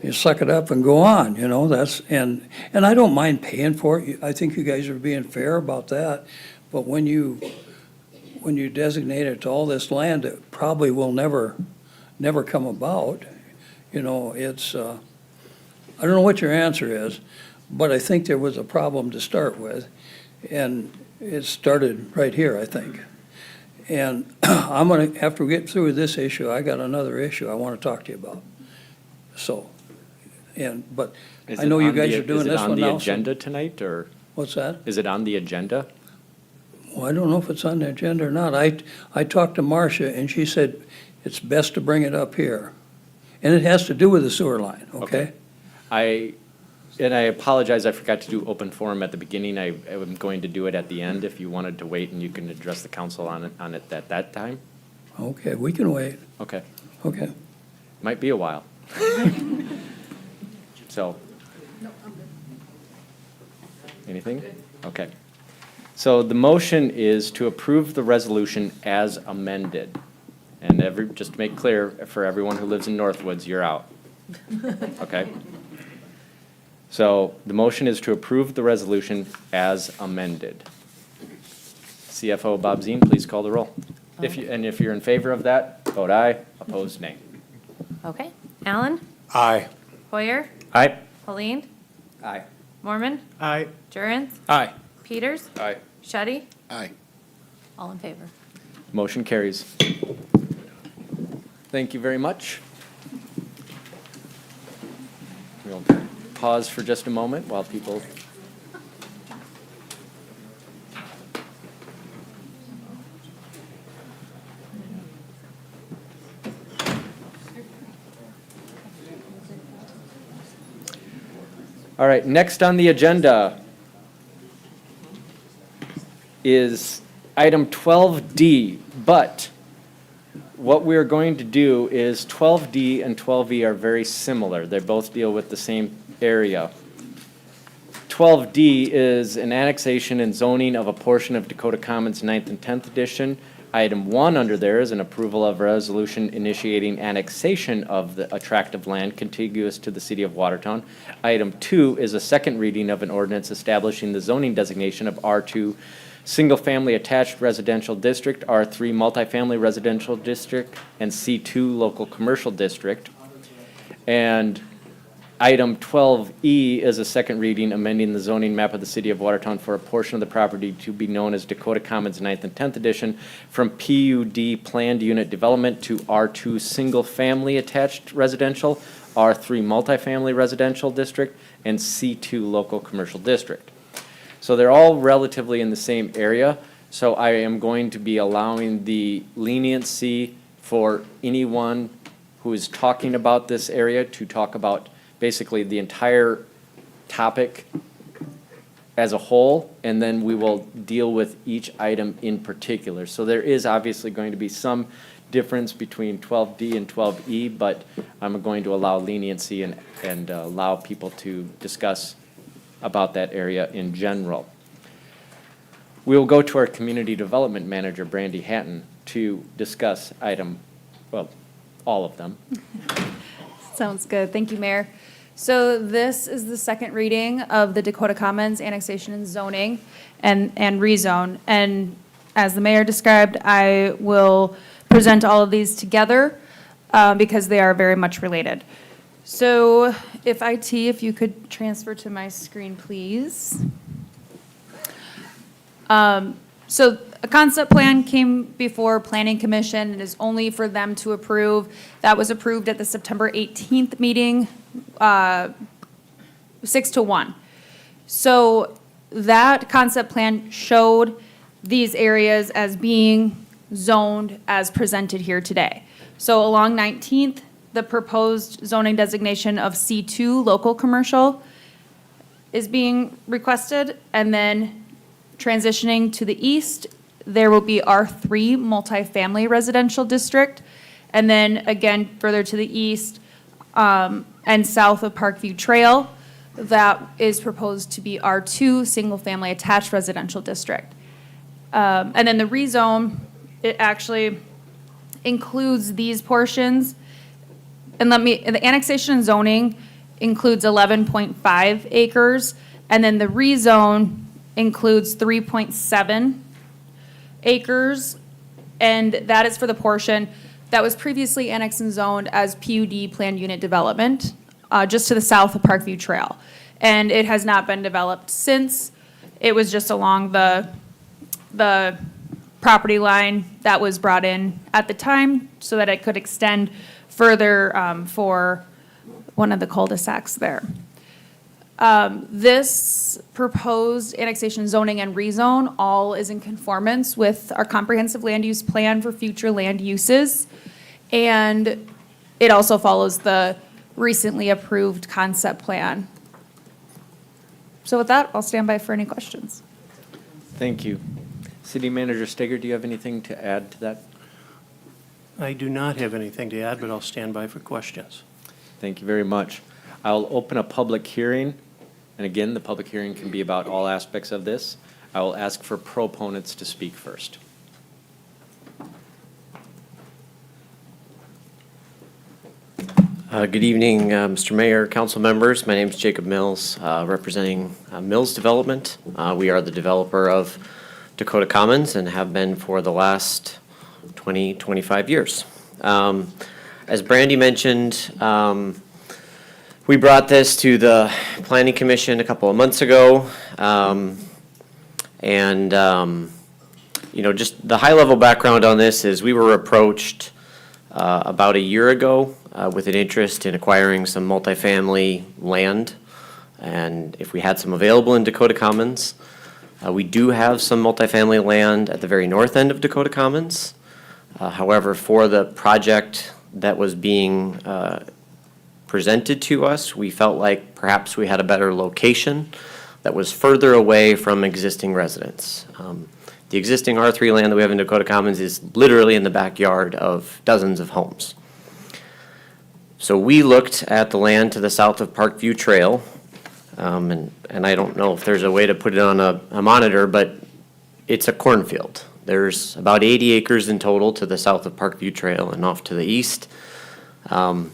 you suck it up and go on, you know, and I don't mind paying for it. I think you guys are being fair about that. But when you designate it to all this land that probably will never come about, you know, it's, I don't know what your answer is, but I think there was a problem to start with. And it started right here, I think. And after we get through this issue, I got another issue I want to talk to you about. So, but Is I it know you on the- guys are doing this one Is it on now. the so- agenda tonight, or What's that? is it on the agenda? Well, I don't know if it's on the agenda or not. I talked to Marcia, and she said it's best to bring it up here. And it has to do with the sewer line, okay? And I apologize, I forgot to do open forum at the beginning. I am going to do it at the end if you wanted to wait, and you can address the council on it at that time. Okay, we can wait. Okay, Okay. might be a while. So. Anything? Okay. So the motion is to approve the resolution as amended. And just to make clear, for everyone who lives in Northwoods, you're out. Okay? So the motion is to approve the resolution as amended. CFO Bob Zine, please call the roll. If you're in favor of that, vote aye. Opposed, nay. Okay. Allen? Aye. Hoyer? Aye. Pauline? Aye. Mormon? Aye. Jurens? Aye. Peters? Aye. Shetty? Aye. All in favor. Motion carries. Thank you very much. We'll pause for just a moment while people. All right, next on the agenda is item 12D, but what we're going to do is 12D and 12E are very similar. They both deal with the same area. 12D is an annexation and zoning of a portion of Dakota Commons 9th and 10th edition. Item 1 under there is an approval of resolution initiating annexation of the attractive land contiguous to the city of Watertown. Item 2 is a second reading of an ordinance establishing the zoning designation of R2 Single-Family Attached Residential District, R3 Multifamily Residential District, and C2 Local Commercial District. And item 12E is a second reading amending the zoning map of the city of Watertown for a portion of the property to be known as Dakota Commons 9th and 10th edition from PUD Planned Unit Development to R2 Single Family Attached Residential, R3 Multifamily Residential District, and C2 Local Commercial District. So they're all relatively in the same area, so I am going to be allowing the leniency for anyone who is talking about this area to talk about basically the entire topic as a whole, and then we will deal with each item in particular. So there is obviously going to be some difference between 12D and 12E, but I'm going to allow leniency and allow people to discuss about that area in general. We will go to our Community Development Manager, Brandy Hatton, to discuss all of them. Sounds good. Thank you, Mayor. So this is the second reading of the Dakota Commons annexation and zoning and rezone. And as the mayor described, I will present all of these together because they are very much related. So if you could transfer to my screen, please. So a concept plan came before Planning Commission and is only for them to approve. That was approved at the September 18th meeting, 6-1. So that concept plan showed these areas as being zoned as presented here today. So along 19th, the proposed zoning designation of C2 local commercial is being requested, and then transitioning to the east, there will be R3 multifamily residential district, and then again further to the east and south of Parkview Trail, that is proposed to be R2 single family attached residential district. And then the rezone, it actually includes these portions. And the annexation and zoning includes 11.5 acres, and then the rezone includes 3.7 acres, and that is for the portion that was previously annexed and zoned as PUD planned unit development, just to the south of Parkview Trail. And it has not been developed since. It was just along the property line that was brought in at the time so that it could extend further for one of the cul-de-sacs there. This proposed annexation, zoning, and rezone all is in conformance with our comprehensive land use plan for future land uses. And it also follows the recently approved concept plan. So with that, I'll stand by for any questions. Thank you. City Manager Steger, do you have anything to add to that? I do not have anything to add, but I'll stand by for questions. Thank you very much. I'll open a public hearing, and again, the public hearing can be about all aspects of this. I will ask for proponents to speak first. Good evening, Mr. Mayor, council members. My name is Jacob Mills, representing Mills Development. We are the developer of Dakota Commons and have been for the last 25 years. As Brandy mentioned, we brought this to the Planning Commission a couple of months ago. Just the high-level background on this is we were approached about a year ago with an interest in acquiring some multifamily land, and if we had some available in Dakota Commons. We do have some multifamily land at the very north end of Dakota Commons. However, for the project that was being presented to us, we felt like perhaps we had a better location that was further away from existing residents. The existing R3 land that we have in Dakota Commons is literally in the backyard of dozens of homes. So we looked at the land to the south of Parkview Trail, and I don't know if there's a way to put it on a monitor, but it's a cornfield. There's about 80 acres in total to the south of Parkview Trail and off to the east. The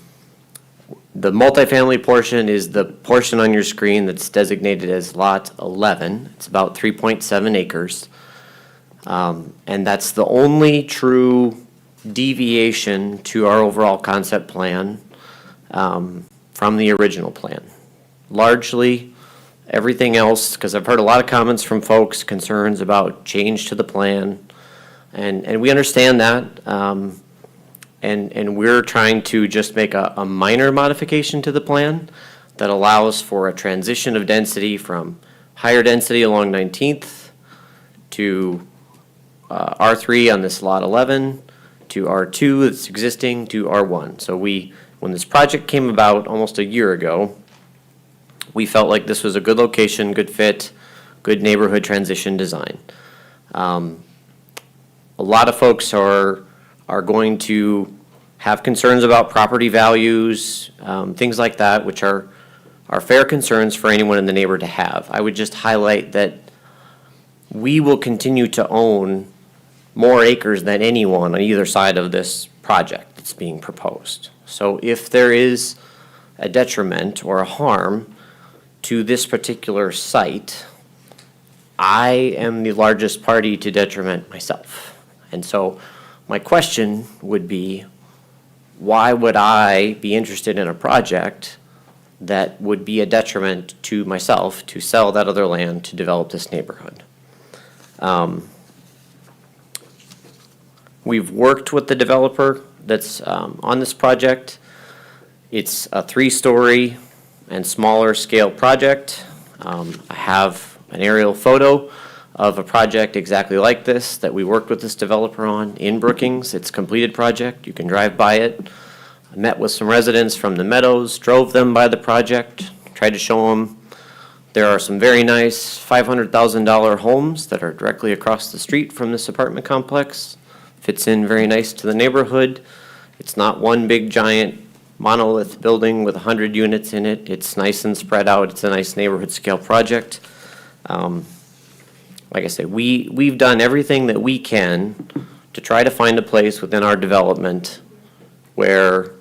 multifamily portion is the portion on your screen that's designated as Lot 11. It's about 3.7 acres. And that's the only true deviation to our overall concept plan from the original plan. Largely, everything else, because I've heard a lot of comments from folks, concerns about change to the plan, and we understand that, and we're trying to just make a minor modification to the plan that allows for a transition of density from higher density along 19th to R3 on this Lot 11, to R2 that's existing, to R1. So when this project came about almost a year ago, we felt like this was a good location, good fit, good neighborhood transition design. A lot of folks are going to have concerns about property values, things like that, which are fair concerns for anyone in the neighborhood to have. I would just highlight that we will continue to own more acres than anyone on either side of this project that's being proposed. So if there is a detriment or a harm to this particular site, I am the largest party to detriment myself. And so my question would be, why would I be interested in a project that would be a detriment to myself to sell that other land to develop this neighborhood? We've worked with the developer that's on this project. It's a 3-story and smaller scale project. I have an aerial photo of a project exactly like this that we worked with this developer on in Brookings. It's a completed project. You can drive by it. I met with some residents from the Meadows, drove them by the project, tried to show them there are some very nice $500,000 homes that are directly across the street from this apartment complex. Fits in very nice to the neighborhood. It's not one big giant monolith building with 100 units in it. It's nice and spread out. It's a nice neighborhood scale project. Like I said, we've done everything that we can to try to find a place within our development where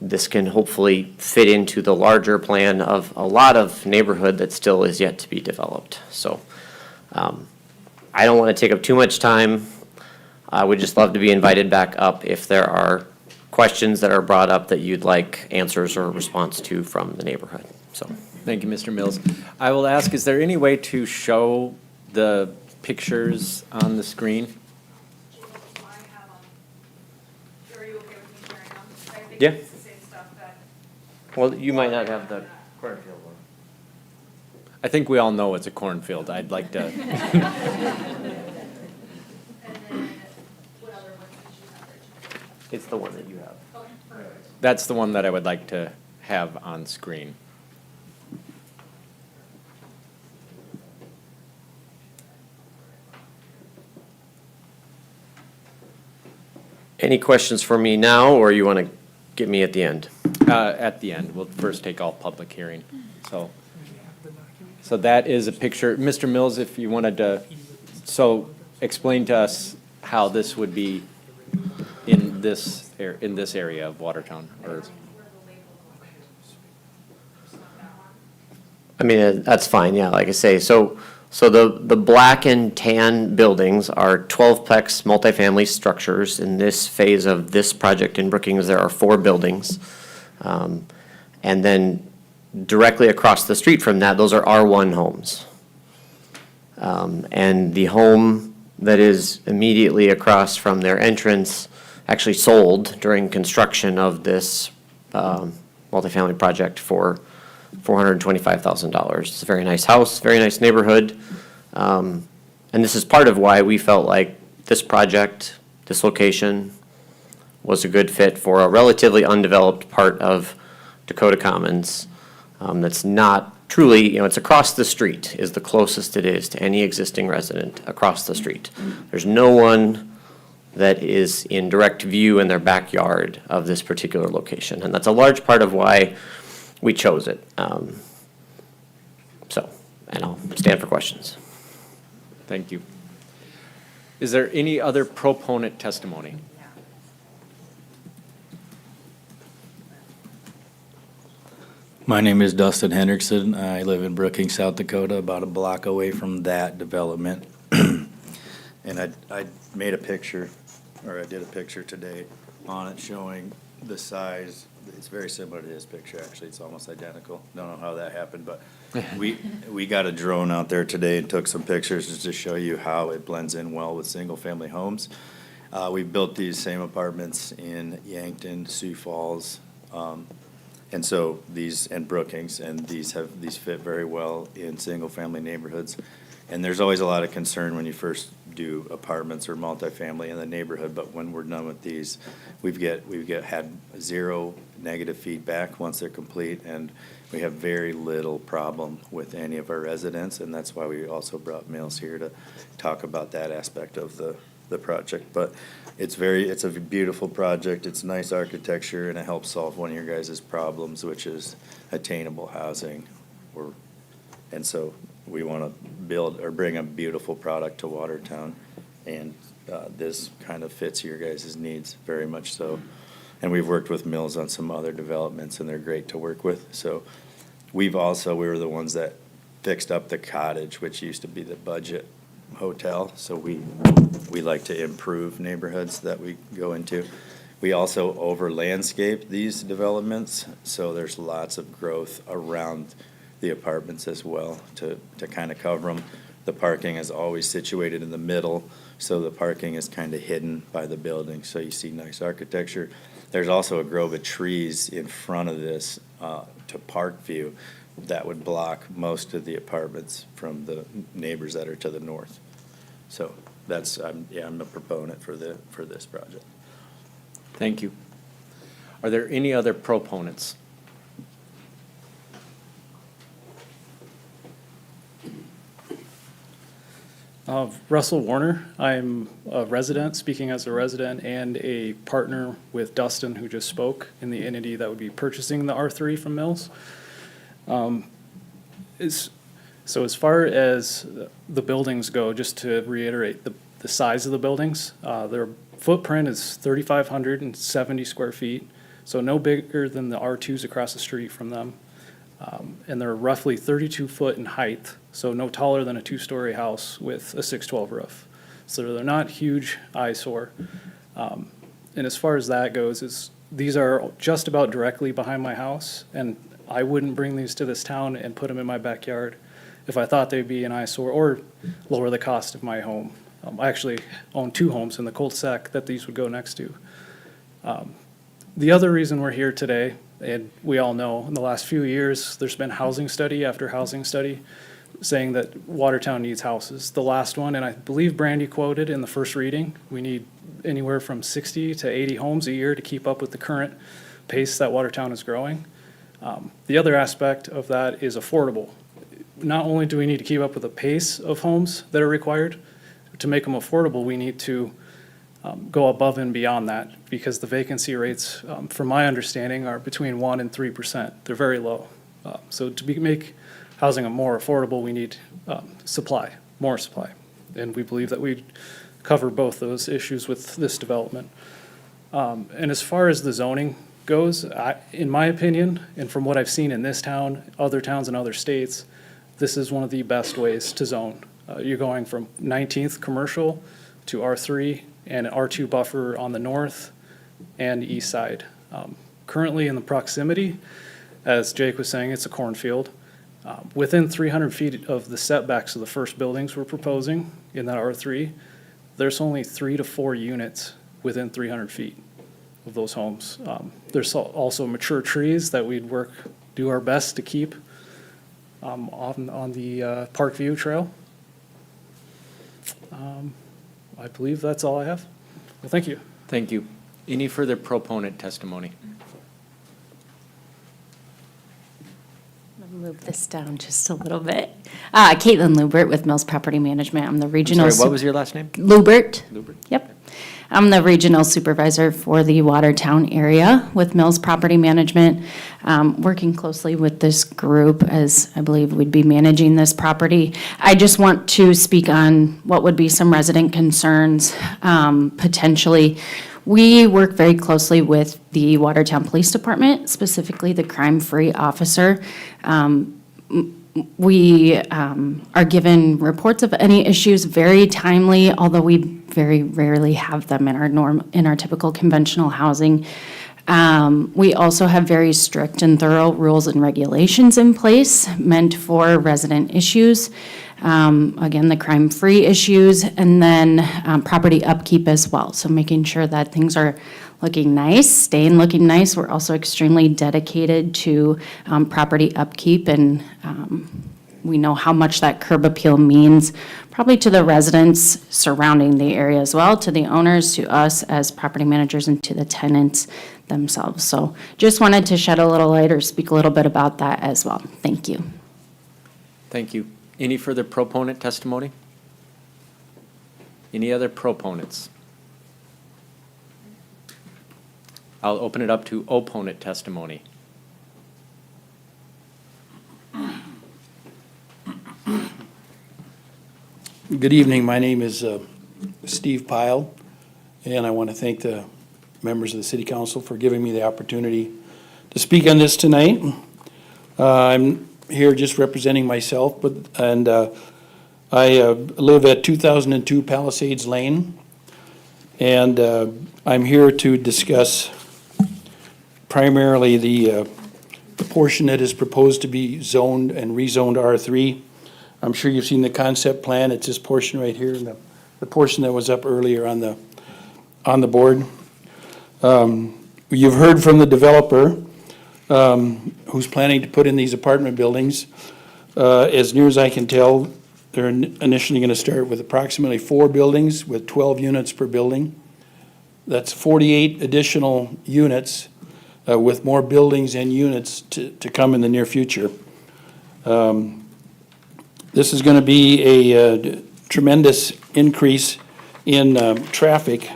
this can hopefully fit into the larger plan of a lot of neighborhood that still is yet to be developed. So I don't want to take up too much time. I would just love to be invited back up if there are questions that are brought up that you'd like answers or response to from the neighborhood. So Thank you, Mr. Mills. I will ask, is there any way to show the pictures on the screen? Yeah. Well, you might not have the cornfield one. I think we all know it's a cornfield. I'd like to. It's the one that you have. That's the one that I would like to have on screen. Any questions for me now, or you want to get me at the end? At the end, we'll first take all public hearing. So that is a picture. Mr. Mills, if you wanted to, so explain to us how this would be in this area of Watertown, or. I mean, that's fine, yeah, like I say, so the black and tan buildings are 12-plex multifamily structures. In this phase of this project in Brookings, there are 4 buildings. And then directly across the street from that, those are R1 homes. And the home that is immediately across from their entrance actually sold during construction of this multifamily project for $425,000. It's a very nice house, very nice neighborhood. And this is part of why we felt like this project, this location, was a good fit for a relatively undeveloped part of Dakota Commons that's not truly, it's across the street is the closest it is to any existing resident across the street. There's no one that is in direct view in their backyard of this particular location. And that's a large part of why we chose it. And I'll stand for questions. Thank you. Is there any other proponent testimony? My name is Dustin Hendrickson. I live in Brookings, South Dakota, about a block away from that development. And I made a picture, or I did a picture today on it showing the size. It's very similar to this picture, actually. It's almost identical. Don't know how that happened, but we got a drone out there today and took some pictures just to show you how it blends in well with single-family homes. We built these same apartments in Yankton, Sioux Falls, and so and Brookings, and these fit very well in single-family neighborhoods. And there's always a lot of concern when you first do apartments or multifamily in the neighborhood, but when we're done with these, we've had 0 negative feedback once they're complete, and we have very little problem with any of our residents, and that's why we also brought Mills here to talk about that aspect of the project. But it's a beautiful project, it's nice architecture, and it helps solve one of your guys' problems, which is attainable housing. And so we want to build or bring a beautiful product to Watertown, and this kind of fits your guys' needs very much so. And we've worked with Mills on some other developments, and they're great to work with. So we were the ones that fixed up the cottage, which used to be the budget hotel. So we like to improve neighborhoods that we go into. We also over landscape these developments, so there's lots of growth around the apartments as well to kind of cover them. The parking is always situated in the middle, so the parking is kind of hidden by the building, so you see nice architecture. There's also a grove of trees in front of this to park view that would block most of the apartments from the neighbors that are to the north. So I'm a proponent for this project. Thank you. Are there any other proponents? Russell Warner. I'm a resident, speaking as a resident, and a partner with Dustin, who just spoke, in the entity that would be purchasing the R3 from Mills. So as far as the buildings go, just to reiterate, the the size of the buildings. Their footprint is 3,570 square feet, so no bigger than the R2s across the street from them. And they're roughly 32 foot in height, so no taller than a two-story house with a 612 roof. So they're not huge eyesore. And as far as that goes, these are just about directly behind my house, and I wouldn't bring these to this town and put them in my backyard if I thought they'd be an eyesore or lower the cost of my home. I actually own 2 homes in the cul-de-sac that these would go next to. The other reason we're here today, and we all know in the last few years, there's been housing study after housing study saying that Watertown needs houses. The last one, and I believe Brandy quoted in the first reading, we need anywhere from 60 to 80 homes a year to keep up with the current pace that Watertown is growing. The other aspect of that is affordable. Not only do we need to keep up with the pace of homes that are required, to make them affordable, we need to go above and beyond that, because the vacancy rates, from my understanding, are between 1% and 3%. They're very low. So to make housing more affordable, we need more supply. And we believe that we cover both those issues with this development. And as far as the zoning goes, in my opinion, and from what I've seen in this town, other towns in other states, this is one of the best ways to zone. You're going from 19th commercial to R3 and R2 buffer on the north and east side. Currently in the proximity, as Jake was saying, it's a cornfield. Within 300 feet of the setbacks of the first buildings we're proposing in that R3, there's only 3 to 4 units within 300 feet of those homes. There's also mature trees that we'd do our best to keep on the Parkview Trail. I believe that's all I have. Well, thank you. Thank you. Any further proponent testimony? Move this down just a little bit. Caitlin Lubert with Mills Property Management. I'm the regional. Sorry, what was your last name? Lubert. Lubert. Yep. I'm the regional supervisor for the Watertown area with Mills Property Management, working closely with this group as I believe we'd be managing this property. I just want to speak on what would be some resident concerns, potentially. We work very closely with the Watertown Police Department, specifically the crime-free officer. We are given reports of any issues very timely, although we very rarely have them in our typical conventional housing. We also have very strict and thorough rules and regulations in place meant for resident issues. Again, the crime-free issues, and then property upkeep as well. So making sure that things are looking nice, staying looking nice. We're also extremely dedicated to property upkeep, and we know how much that curb appeal means, probably to the residents surrounding the area as well, to the owners, to us as property managers, and to the tenants themselves. So just wanted to shed a little light or speak a little bit about that as well. Thank you. Thank you. Any further proponent testimony? Any other proponents? I'll open it up to opponent testimony. Good evening. My name is Steve Pyle, and I want to thank the members of the City Council for giving me the opportunity to speak on this tonight. I'm here just representing myself, and I live at 2002 Palisades Lane, and I'm here to discuss primarily the portion that is proposed to be zoned and rezoned R3. I'm sure you've seen the concept plan. It's this portion right here, and the portion that was up earlier on the board. You've heard from the developer who's planning to put in these apartment buildings. As near as I can tell, they're initially going to start with approximately 4 buildings with 12 units per building. That's 48 additional units with more buildings and units to come in the near future. This is going to be a tremendous increase in traffic.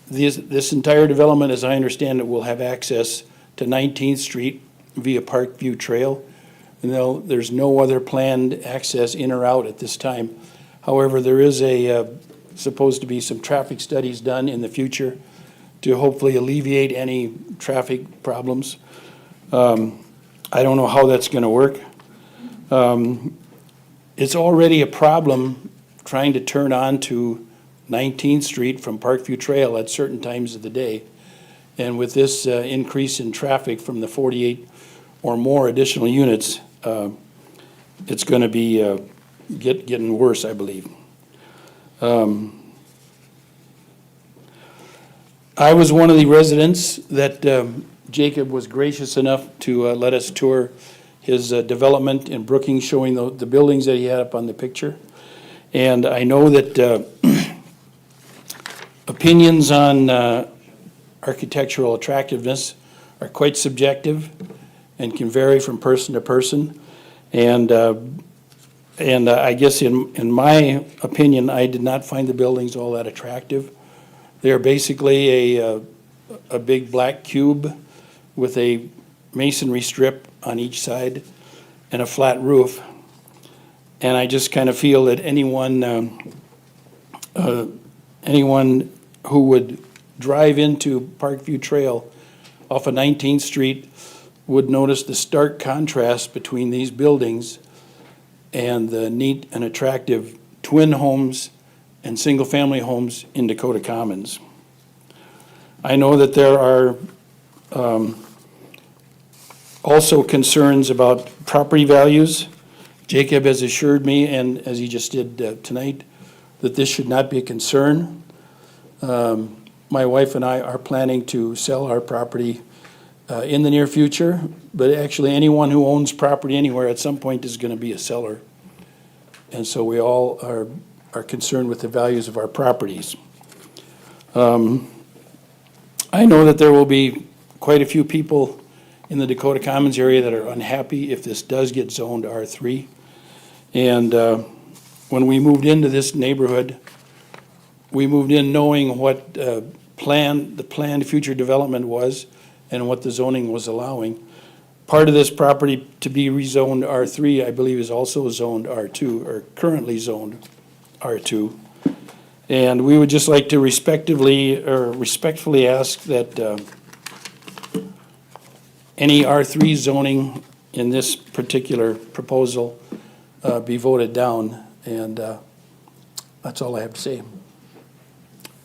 This entire development, as I understand it, will have access to 19th Street via Parkview Trail. And there's no other planned access in or out at this time. However, there is a supposed to be some traffic studies done in the future to hopefully alleviate any traffic problems. I don't know how that's going to work. It's already a problem trying to turn on to 19th Street from Parkview Trail at certain times of the day. And with this increase in traffic from the 48 or more additional units, it's going to be getting worse, I believe. I was one of the residents that Jacob was gracious enough to let us tour his development in Brookings, showing the buildings that he had up on the picture. And I know that opinions on architectural attractiveness are quite subjective and can vary from person to person. And I guess in my opinion, I did not find the buildings all that attractive. They are basically a big black cube with a masonry strip on each side and a flat roof. And I just kind of feel that anyone who would drive into Parkview Trail off of 19th Street would notice the stark contrast between these buildings and the neat and attractive twin homes and single-family homes in Dakota Commons. I know that there are also concerns about property values. Jacob has assured me, and as he just did tonight, that this should not be a concern. My wife and I are planning to sell our property in the near future, but actually anyone who owns property anywhere at some point is going to be a seller. And so we all are concerned with the values of our properties. I know that there will be quite a few people in the Dakota Commons area that are unhappy if this does get zoned R3. And when we moved into this neighborhood, we moved in knowing what the planned future development was and what the zoning was allowing. Part of this property to be rezoned R3, I believe, is also zoned R2, or currently zoned R2. And we would just like to respectfully ask that any R3 zoning in this particular proposal be voted down. And that's all I have to say.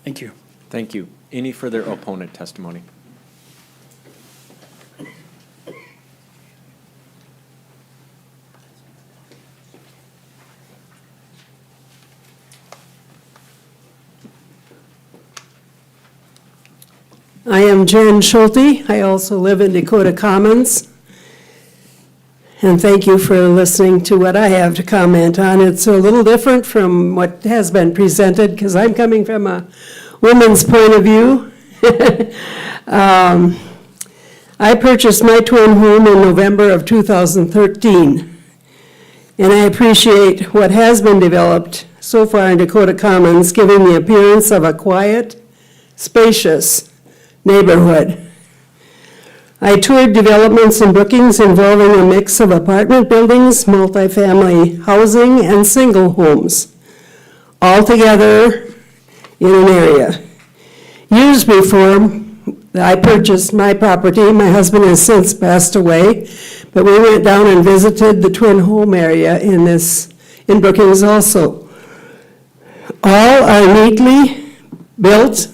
Thank you. Thank you. Any further opponent testimony? I am Jen Schulte. I also live in Dakota Commons. And thank you for listening to what I have to comment on. It's a little different from what has been presented because I'm coming from a woman's point of view. I purchased my twin home in November of 2013. And I appreciate what has been developed so far in Dakota Commons, giving the appearance of a quiet, spacious neighborhood. I toured developments in Brookings involving a mix of apartment buildings, multifamily housing, and single homes, all together in an area. Years before I purchased my property, my husband has since passed away, but we went down and visited the twin home area in Brookings also. All are neatly built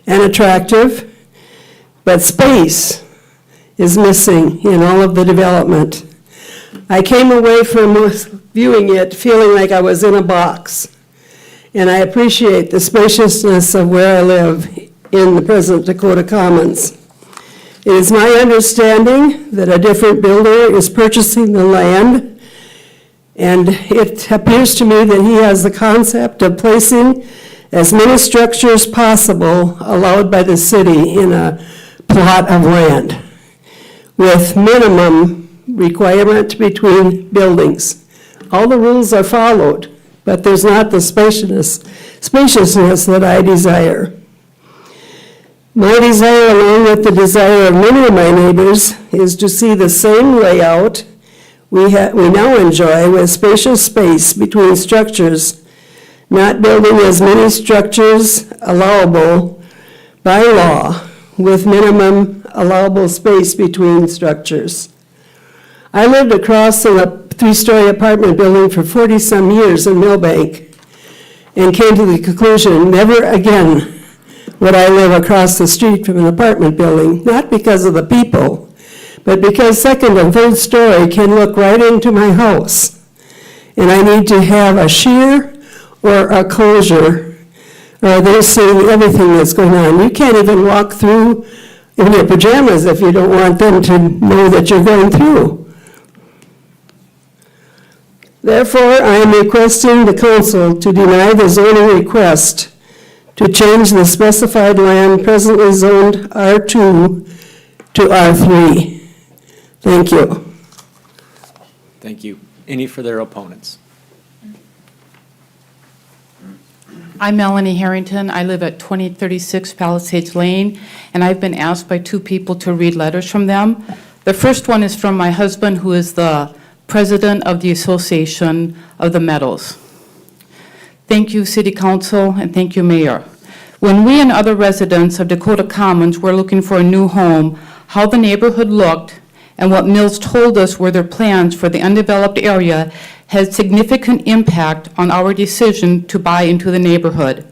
and attractive, but space is missing in all of the development. I came away from viewing it feeling like I was in a box, and I appreciate the spaciousness of where I live in the present Dakota Commons. It is my understanding that a different builder is purchasing the land, and it appears to me that he has the concept of placing as many structures possible allowed by the city in a plot of land with minimum requirement between buildings. All the rules are followed, but there's not the spaciousness that I desire. My desire, along with the desire of many of my neighbors, is to see the same layout we now enjoy with spacious space between structures not building as many structures allowable by law with minimum allowable space between structures. I lived across in a 3-story apartment building for 40-some years in Millbank and came to the conclusion, never again would I live across the street from an apartment building, not because of the people, but because second and third story can look right into my house. And I need to have a shear or a closure, or they're seeing everything that's going on. You can't even walk through in your pajamas if you don't want them to know that you're going through. Therefore, I am requesting the council to deny the zoning request to change the specified land presently zoned R2 to R3. Thank you. Thank you. Any further opponents? I'm Melanie Harrington. I live at 2036 Palisades Lane, and I've been asked by 2 people to read letters from them. The first one is from my husband, who is the president of the Association of the Meadows. Thank you, City Council, and thank you, Mayor. When we and other residents of Dakota Commons were looking for a new home, how the neighborhood looked and what Mills told us were their plans for the undeveloped area had significant impact on our decision to buy into the neighborhood.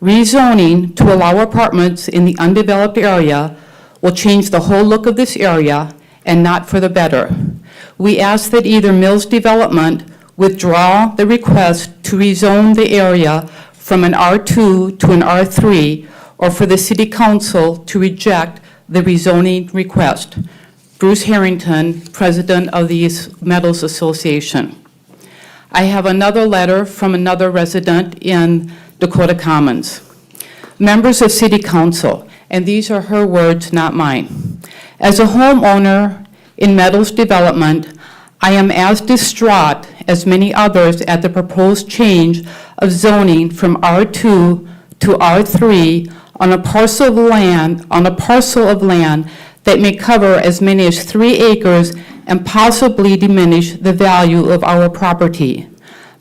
Rezoning to allow apartments in the undeveloped area will change the whole look of this area and not for the better. We ask that either Mills Development withdraw the request to rezone the area from an R2 to an R3, or for the City Council to reject the rezoning request. Bruce Harrington, President of the Meadows Association. I have another letter from another resident in Dakota Commons. Members of City Council, and these are her words, not mine. As a homeowner in Meadows Development, I am as distraught as many others at the proposed change of zoning from R2 to R3 on a parcel of land that may cover as many as 3 acres and possibly diminish the value of our property.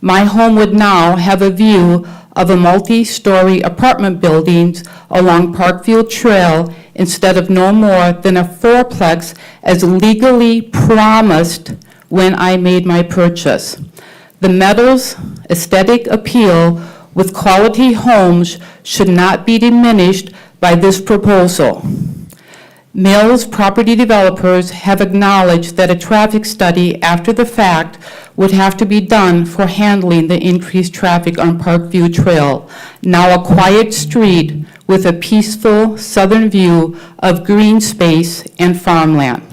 My home would now have a view of a multi-story apartment buildings along Parkview Trail instead of no more than a 4-plex as legally promised when I made my purchase. The Meadows aesthetic appeal with quality homes should not be diminished by this proposal. Mills property developers have acknowledged that a traffic study after the fact would have to be done for handling the increased traffic on Parkview Trail, now a quiet street with a peaceful southern view of green space and farmland.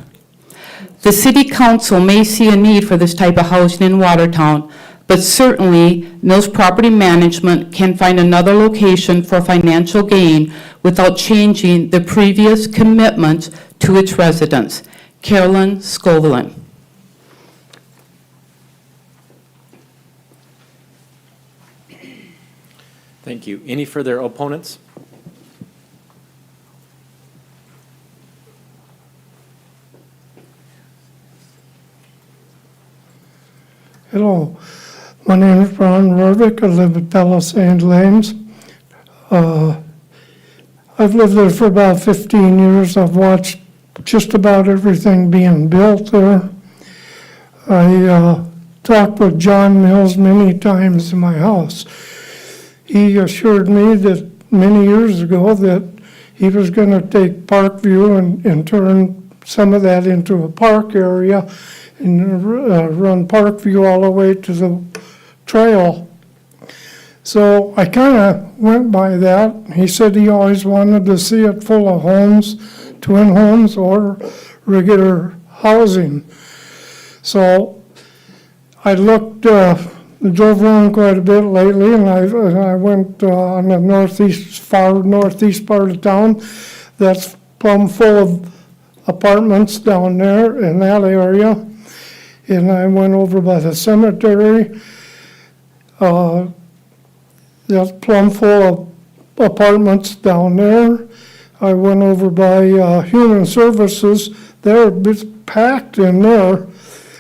The City Council may see a need for this type of housing in Watertown, but certainly Mills Property Management can find another location for financial gain without changing the previous commitments to its residents. Carolyn Scovelin. Thank you. Any further opponents? Hello, my name is Ron Rorvik. I live at Palisades Lanes. I've lived there for about 15 years. I've watched just about everything being built there. I talked with John Mills many times in my house. He assured me that many years ago that he was going to take Parkview and turn some of that into a park area and run Parkview all the way to the trail. So I kind of went by that. He said he always wanted to see it full of homes, twin homes or regular housing. So I looked, drove around quite a bit lately, and I went on the far northeast part of town. That's plumb full of apartments down there in that area. And I went over by the cemetery. That's plumb full of apartments down there. I went over by Human Services. It's packed in there.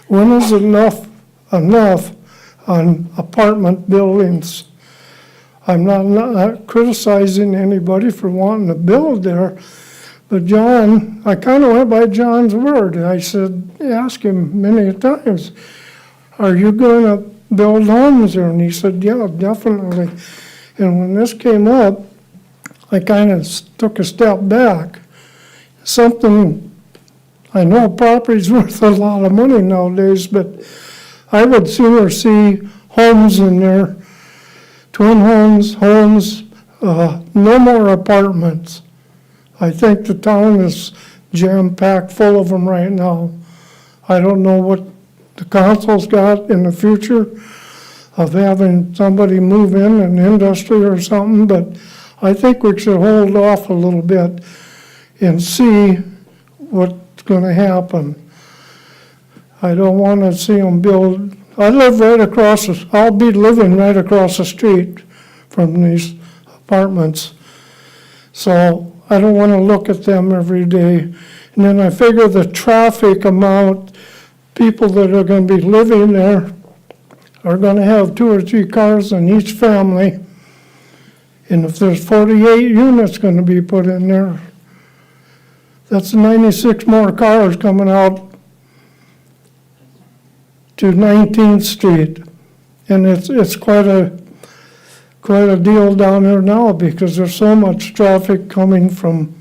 When is enough on apartment buildings? I'm not criticizing anybody for wanting to build there, but John, I kind of went by John's word. I said, ask him many times, are you going to build homes there? And he said, yeah, definitely. And when this came up, I kind of took a step back. Something, I know property's worth a lot of money nowadays, but I would sooner see homes in there, twin homes, no more apartments. I think the town is jam-packed full of them right now. I don't know what the council's got in the future of having somebody move in an industry or something, but I think we should hold off a little bit and see what's gonna happen. I don't wanna see them build, I live right across, I'll be living right across the street from these apartments. So I don't wanna look at them every day. And then I figure the traffic amount, people that are gonna be living there are gonna have 2 or 3 cars in each family. And if there's 48 units gonna be put in there, that's 96 more cars coming out to 19th Street. And it's quite a deal down there now because there's so much traffic coming from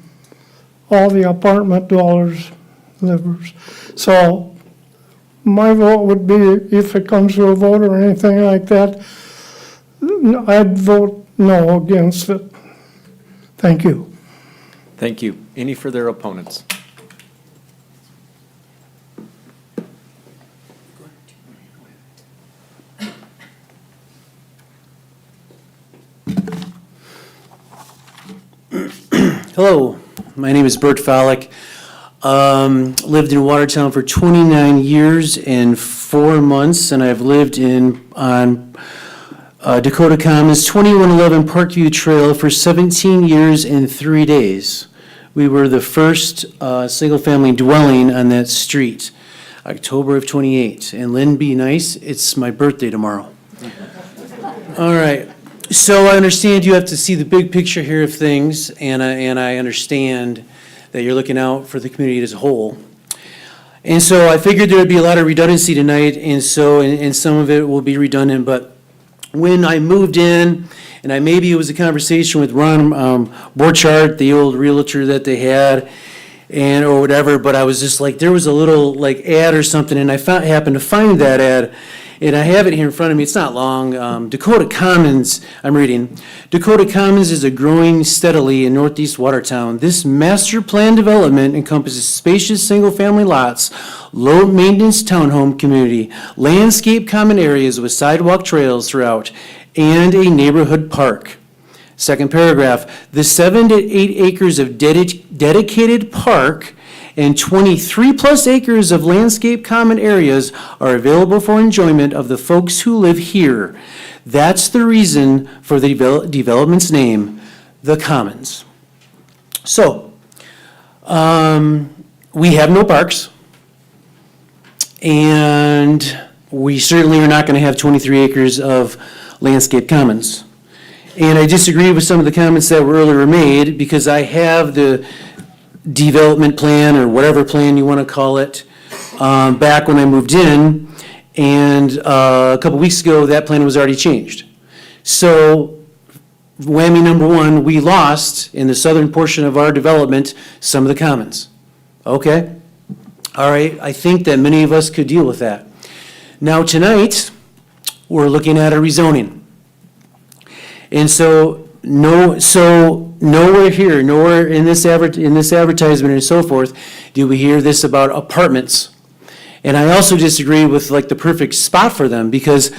all the apartment dwellers, livers. So my vote would be, if it comes to a vote or anything like that, I'd vote no against it. Thank you. Thank you. Any further opponents? Hello, my name is Bert Fowlick. Lived in Watertown for 29 years and 4 months, and I've lived on Dakota Commons, 2111 Parkview Trail for 17 years and 3 days. We were the first single-family dwelling on that street, October of 28. And Lynn, be nice, it's my birthday tomorrow. All right. So I understand you have to see the big picture here of things, and I understand that you're looking out for the community as a whole. And so I figured there would be a lot of redundancy tonight, and some of it will be redundant, but when I moved in, and maybe it was a conversation with Ron Borchardt, the old realtor that they had, or whatever, but I was just like, there was a little ad or something, and I happened to find that ad, and I have it here in front of me. It's not long. Dakota Commons, I'm reading. Dakota Commons is growing steadily in northeast Watertown. This master plan development encompasses spacious single-family lots, low-maintenance townhome community, landscape common areas with sidewalk trails throughout, and a neighborhood park. Second paragraph, the 7 to 8 acres of dedicated park and 23-plus acres of landscape common areas are available for enjoyment of the folks who live here. That's the reason for the development's name, the Commons. So, we have no parks, and we certainly are not going to have 23 acres of landscape commons. And I disagree with some of the comments that were earlier made, because I have the development plan, or whatever plan you want to call it, back when I moved in, and a couple weeks ago, that plan was already changed. So, whammy number one, we lost, in the southern portion of our development, some of the commons. Okay? All right, I think that many of us could deal with that. Now, tonight, we're looking at a rezoning. And so nowhere here, nowhere in this advertisement and so forth, do we hear this about apartments. And I also disagree with the perfect spot for them, because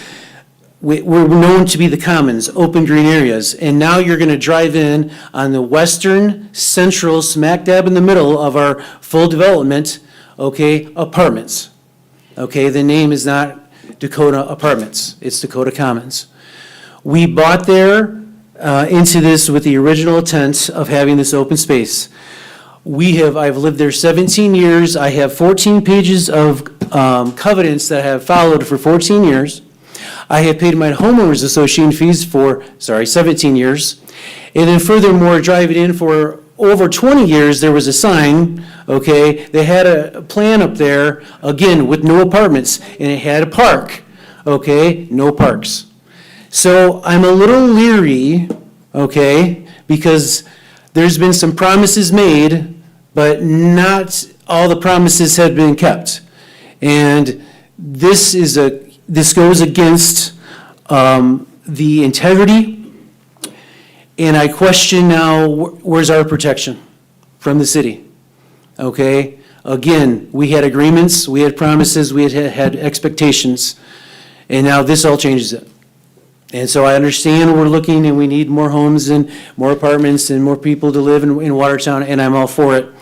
we're known to be the commons, open green areas. And now you're going to drive in on the western, central, smack dab in the middle of our full development, okay, apartments. Okay, the name is not Dakota Apartments, it's Dakota Commons. We bought there into this with the original intent of having this open space. I've lived there 17 years. I have 14 pages of covenants that I have followed for 14 years. I have paid my homeowners association fees for, 17 years. And then furthermore, driving in for over 20 years, there was a sign, okay? They had a plan up there, again, with no apartments, and it had a park, okay? No parks. So I'm a little leery, okay, because there's been some promises made, but not all the promises have been kept. And this goes against the integrity, and I question now, where's our protection from the city? Okay? Again, we had agreements, we had promises, we had expectations, and now this all changes it. And so I understand we're looking and we need more homes and more apartments and more people to live in Watertown, and I'm all for it.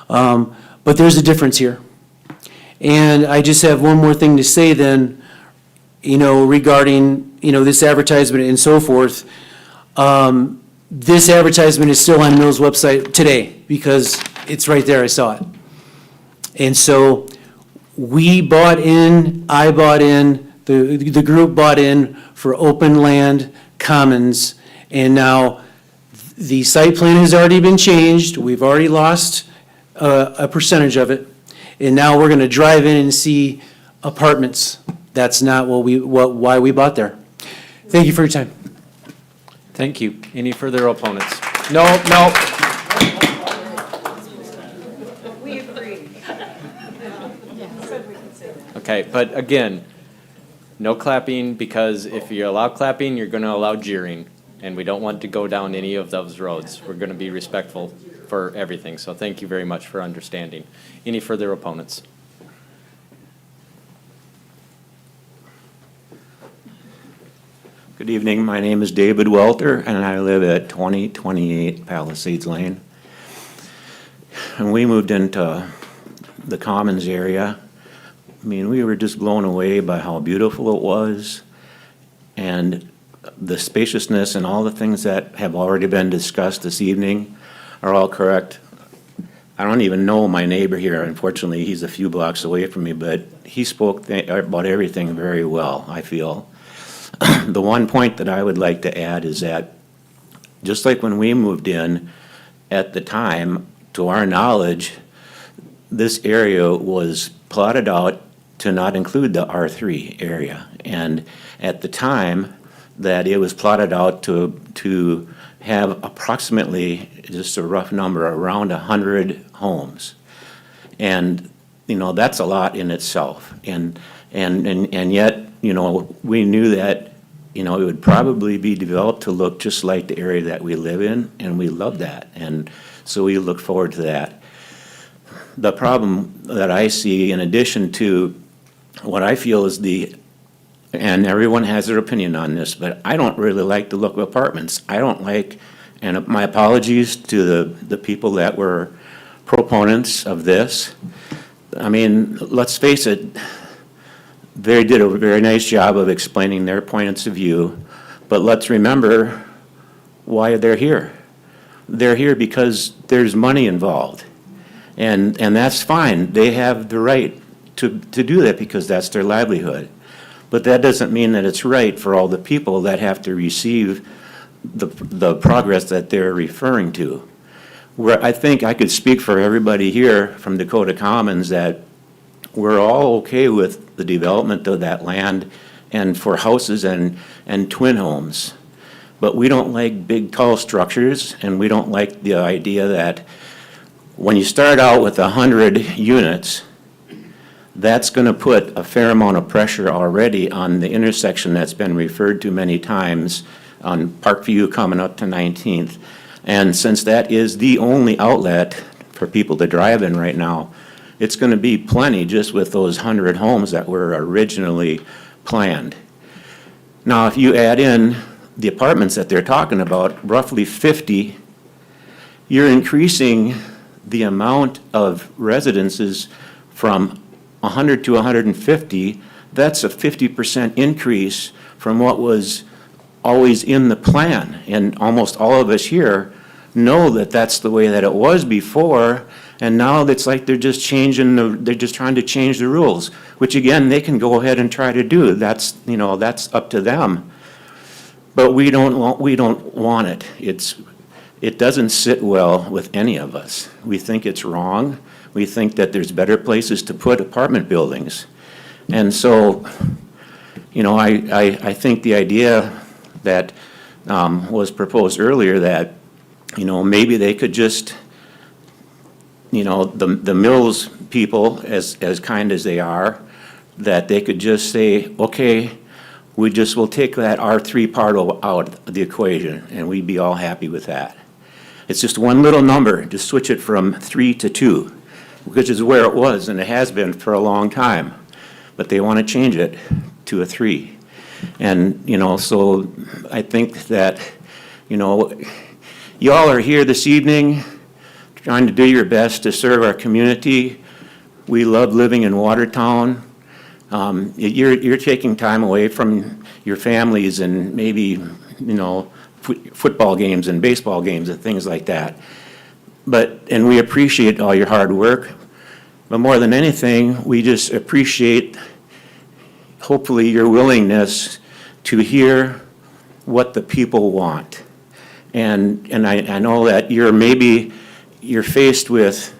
But there's a difference here. And I just have one more thing to say then, regarding, this advertisement and so forth. This advertisement is still on Mill's website today because it's right there, I saw it. And so we bought in, I bought in, the group bought in for open land commons, and now the site plan has already been changed, we've already lost a percentage of it, and now we're gonna drive in and see apartments. That's not why we bought there. Thank you for your time. Thank you. Any further opponents? No. We agree. Okay, but again, no clapping, because if you allow clapping, you're going to allow jeering, and we don't want to go down any of those roads. We're going to be respectful for everything, so thank you very much for understanding. Any further opponents? Good evening, my name is David Welter, and I live at 2028 Palisades Lane. And we moved into the Commons area. I mean, we were just blown away by how beautiful it was, and the spaciousness and all the things that have already been discussed this evening are all correct. I don't even know my neighbor here, unfortunately, he's a few blocks away from me, but he spoke about everything very well, I feel. The one point that I would like to add is that, just like when we moved in, at the time, to our knowledge, this area was plotted out to not include the R3 area. And at the time that it was plotted out to have approximately, just a rough number, around 100 homes. And, that's a lot in itself. And yet, we knew that, it would probably be developed to look just like the area that we live in, and we love that. And so we look forward to that. The problem that I see, in addition to what I feel is and everyone has their opinion on this, but I don't really like the look of apartments. I don't like, and my apologies to the people that were proponents of this. I mean, let's face it, they did a very nice job of explaining their points of view, but let's remember why they're here. They're here because there's money involved, and that's fine. They have the right to do that because that's their livelihood. But that doesn't mean that it's right for all the people that have to receive the progress that they're referring to. Where I think I could speak for everybody here from Dakota Commons that we're all okay with the development of that land and for houses and twin homes. But we don't like big, tall structures, and we don't like the idea that when you start out with 100 units, that's going to put a fair amount of pressure already on the intersection that's been referred to many times on Parkview coming up to 19th. And since that is the only outlet for people to drive in right now, it's going to be plenty just with those 100 homes that were originally planned. Now, if you add in the apartments that they're talking about, roughly 50, you're increasing the amount of residences from 100 to 150. That's a 50% increase from what was always in the plan. And almost all of us here know that that's the way that it was before, And now it's like they're just they're just trying to change the rules, which again, they can go ahead and try to do. That's, that's up to them. But we don't want it. It doesn't sit well with any of us. We think it's wrong. We think that there's better places to put apartment buildings. And so, I think the idea that was proposed earlier that, maybe they could just, the Mills people, as kind as they are, that they could just say, okay, we'll take that R3 part out of the equation, and we'd be all happy with that. It's just one little number, just switch it from 3 to 2, which is where it was, and it has been for a long time. But they want to change it to a 3. And, so I think that, y'all are here this evening trying to do your best to serve our community. We love living in Watertown. You're taking time away from your families and maybe, football games and baseball games and things like that. And we appreciate all your hard work. But more than anything, we just appreciate, hopefully, your willingness to hear what the people want. And I know that you're faced with,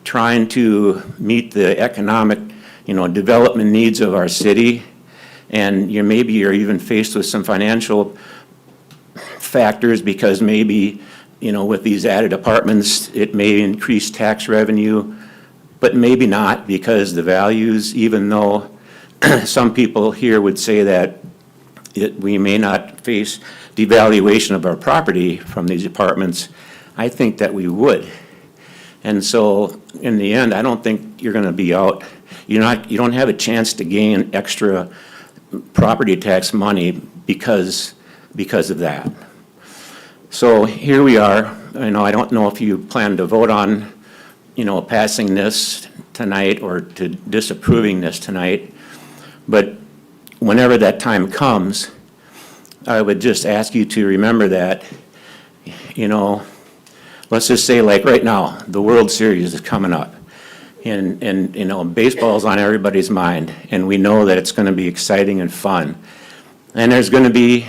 trying to meet the economic, development needs of our city. And you're even faced with some financial factors because maybe, with these added apartments, it may increase tax revenue, but maybe not, because the values, even though some people here would say that we may not face devaluation of our property from these apartments, I think that we would. And so, in the end, I don't think you're gonna be out, you don't have a chance to gain extra property tax money because of that. So here we are. I don't know if you plan to vote on, passing this tonight or to disapproving this tonight, but whenever that time comes, I would just ask you to remember that, let's just say like right now, the World Series is coming up. And baseball's on everybody's mind, and we know that it's gonna be exciting and fun. And there's gonna be,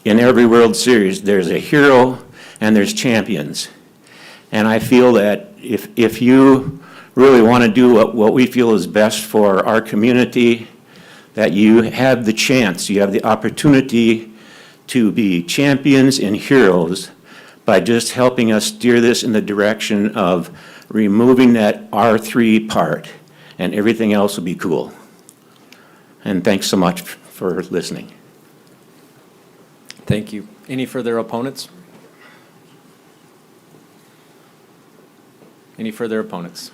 in every World Series, there's a hero and there's champions. And I feel that if you really want to do what we feel is best for our community, that you have the chance, you have the opportunity to be champions and heroes by just helping us steer this in the direction of removing that R3 part, and everything else will be cool. And thanks so much for listening. Thank you. Any further opponents? Any further opponents?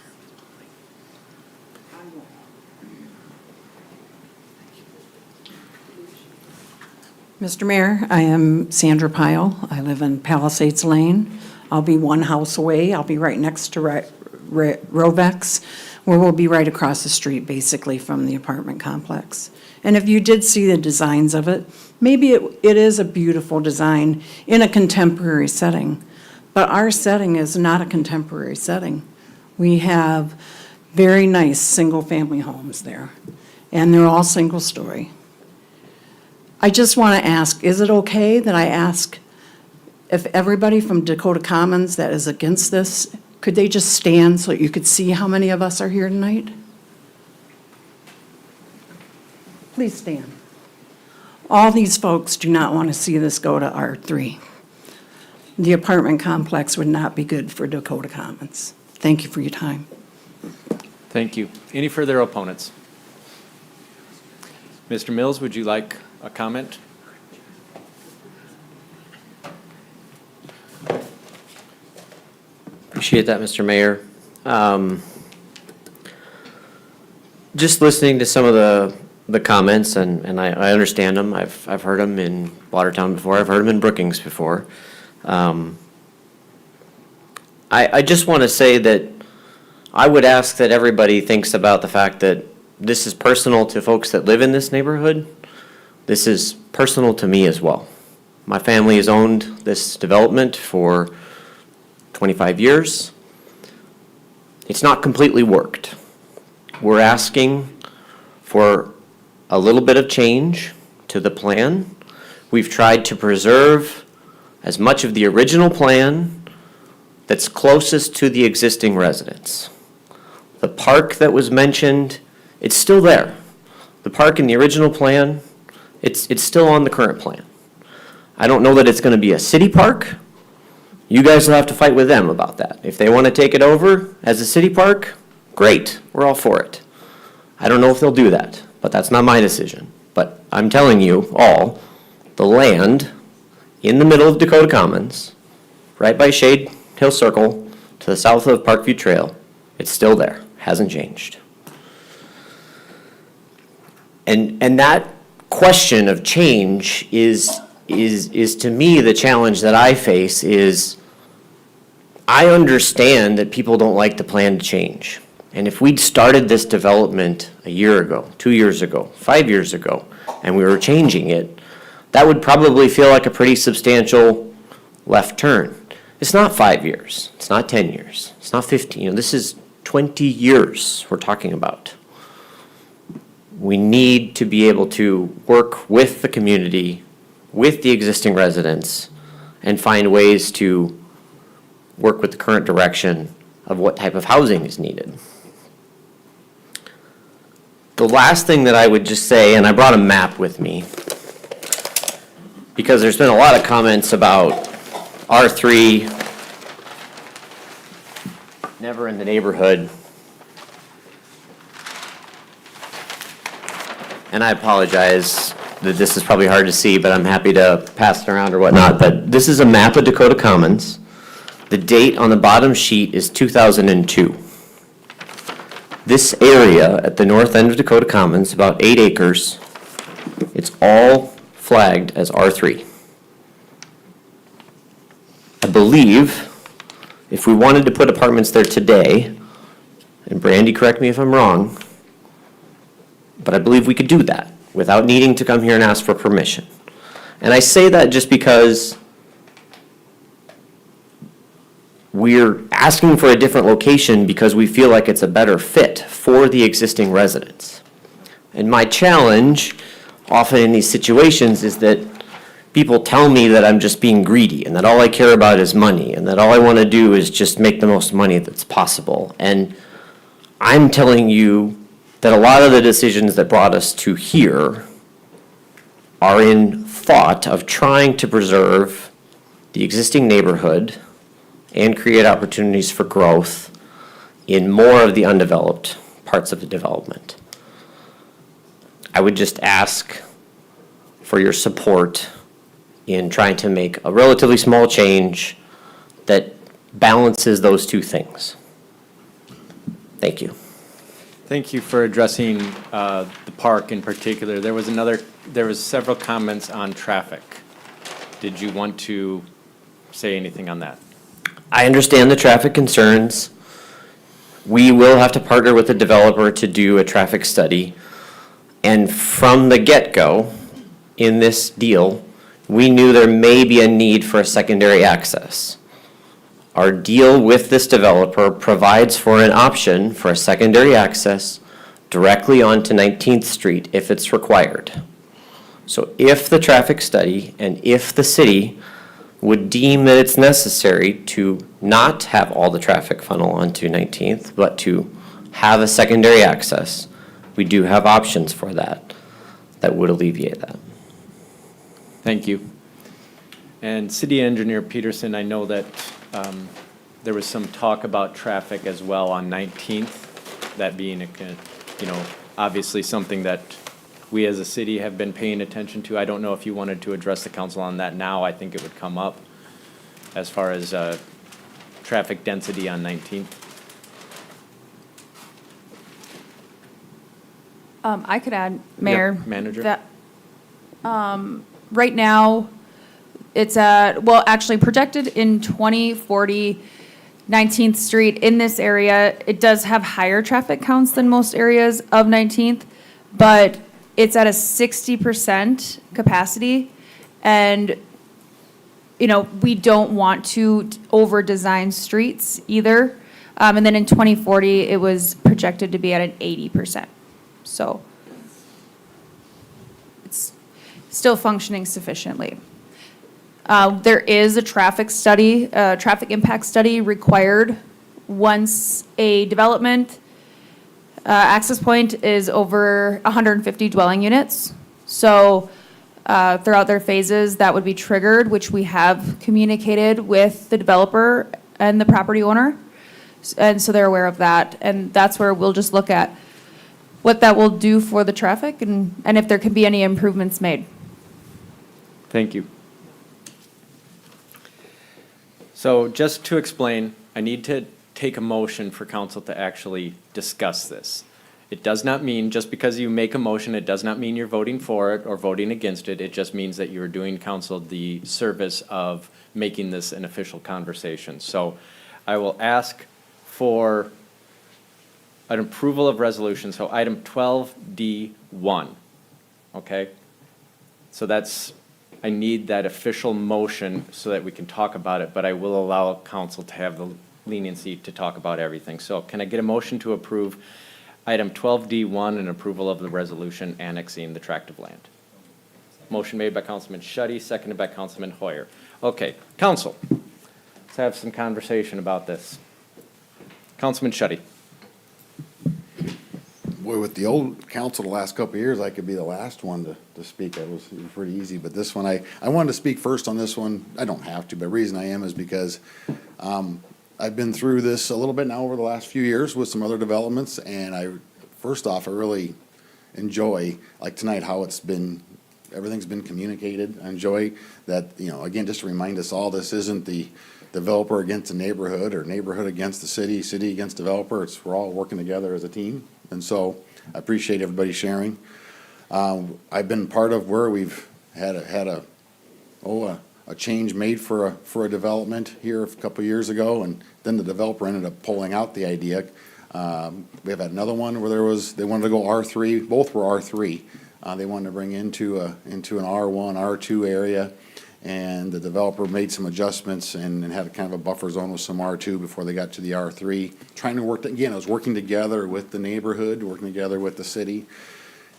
Mr. Mayor, I am Sandra Pyle. I live in Palisades Lane. I'll be one house away. I'll be right next to Rovex, where we'll be right across the street, basically, from the apartment complex. And if you did see the designs of it, maybe it is a beautiful design in a contemporary setting. But our setting is not a contemporary setting. We have very nice single-family homes there, and they're all single-story. I just want to ask, is it okay that I ask if everybody from Dakota Commons that is against this, could they just stand so you could see how many of us are here tonight? Please stand. All these folks do not want to see this go to R3. The apartment complex would not be good for Dakota Commons. Thank you for your time. Thank you. Any further opponents? Mr. Mills, would you like a comment? Appreciate that, Mr. Mayor. Just listening to some of the comments, and I understand them. I've heard them in Watertown before. I've heard them in Brookings before. I just want to say that I would ask that everybody thinks about the fact that this is personal to folks that live in this neighborhood. This is personal to me as well. My family has owned this development for 25 years. It's not completely worked. We're asking for a little bit of change to the plan. We've tried to preserve as much of the original plan that's closest to the existing residents. The park that was mentioned, it's still there. The park in the original plan, it's still on the current plan. I don't know that it's gonna be a city park. You guys will have to fight with them about that. If they wanna take it over as a city park, great, we're all for it. I don't know if they'll do that, but that's not my decision. But I'm telling you all, the land in the middle of Dakota Commons, right by Shade Hill Circle, to the south of Parkview Trail, it's still there, hasn't changed. And that question of change is to me the challenge that I face is I understand that people don't like the plan to change. And if we'd started this development a year ago, 2 years ago, 5 years ago, and we were changing it, that would probably feel like a pretty substantial left turn. It's not 5 years, it's not 10 years, it's not 15, this is 20 years we're talking about. We need to be able to work with the community, with the existing residents, and find ways to work with the current direction of what type of housing is needed. The last thing that I would just say, and I brought a map with me, because there's been a lot of comments about R3, never in the neighborhood. And I apologize that this is probably hard to see, but I'm happy to pass it around or whatnot. But this is a map of Dakota Commons. The date on the bottom sheet is 2002. This area at the north end of Dakota Commons, about 8 acres, it's all flagged as R3. I believe if we wanted to put apartments there today, and Brandy, correct me if I'm wrong, but I believe we could do that without needing to come here and ask for permission. And I say that just because we're asking for a different location because we feel like it's a better fit for the existing residents. And my challenge often in these situations is that people tell me that I'm just being greedy and that all I care about is money and that all I want to do is just make the most money that's possible. And I'm telling you that a lot of the decisions that brought us to here are in thought of trying to preserve the existing neighborhood and create opportunities for growth in more of the undeveloped parts of the development. I would just ask for your support in trying to make a relatively small change that balances those two things. Thank you. Thank you for addressing the park in particular. There was several comments on traffic. Did you want to say anything on that? I understand the traffic concerns. We will have to partner with the developer to do a traffic study. And from the get-go, in this deal, we knew there may be a need for a secondary access. Our deal with this developer provides for an option for a secondary access directly onto 19th Street if it's required. So if the traffic study and if the city would deem that it's necessary to not have all the traffic funnel onto 19th, but to have a secondary access, we do have options for that would alleviate that. Thank you. And City Engineer Peterson, I know that there was some talk about traffic as well on 19th, that being obviously something that we as a city have been paying attention to. I don't know if you wanted to address the council on that now. I think it would come up as far as traffic density on 19th. I could add, Mayor. Yep, Manager. That, right now, it's actually projected in 2040, 19th Street, in this area, it does have higher traffic counts than most areas of 19th, but it's at a 60% capacity. And, we don't want to over-design streets either. And then in 2040, it was projected to be at an 80%. So it's still functioning sufficiently. There is a traffic study, traffic impact study required once a development access point is over 150 dwelling units. So throughout their phases, that would be triggered, which we have communicated with the developer and the property owner. And so they're aware of that. And that's where we'll just look at what that will do for the traffic and if there can be any improvements made. Thank you. So just to explain, I need to take a motion for council to actually discuss this. It does not mean, just because you make a motion, it does not mean you're voting for it or voting against it. It just means that you're doing council the service of making this an official conversation. So I will ask for an approval of resolution, so item 12D1, okay? So that's, I need that official motion so that we can talk about it, but I will allow council to have the leniency to talk about everything. So can I get a motion to approve item 12D1 and approval of the resolution annexing the tract of land? Motion made by Councilman Shudy, seconded by Councilman Hoyer. Okay, council, let's have some conversation about this. Councilman Shudy. Boy, with the old council the last couple of years, I could be the last one to speak. It was pretty easy, but this one, I wanted to speak first on this one. I don't have to, but the reason I am is because I've been through this a little bit now over the last few years with some other developments, and first off, I really enjoy, like tonight, how everything's been communicated. I enjoy that, again, just to remind us all, this isn't the developer against the neighborhood or neighborhood against the city, city against developer. We're all working together as a team. And so I appreciate everybody sharing. I've been part of where we've had a change made for a development here a couple of years ago, and then the developer ended up pulling out the idea. We've had another one where they wanted to go R3, both were R3. They wanted to bring into an R1, R2 area, and the developer made some adjustments and had a kind of a buffer zone with some R2 before they got to the R3. Trying to work, again, I was working together with the neighborhood, working together with the city.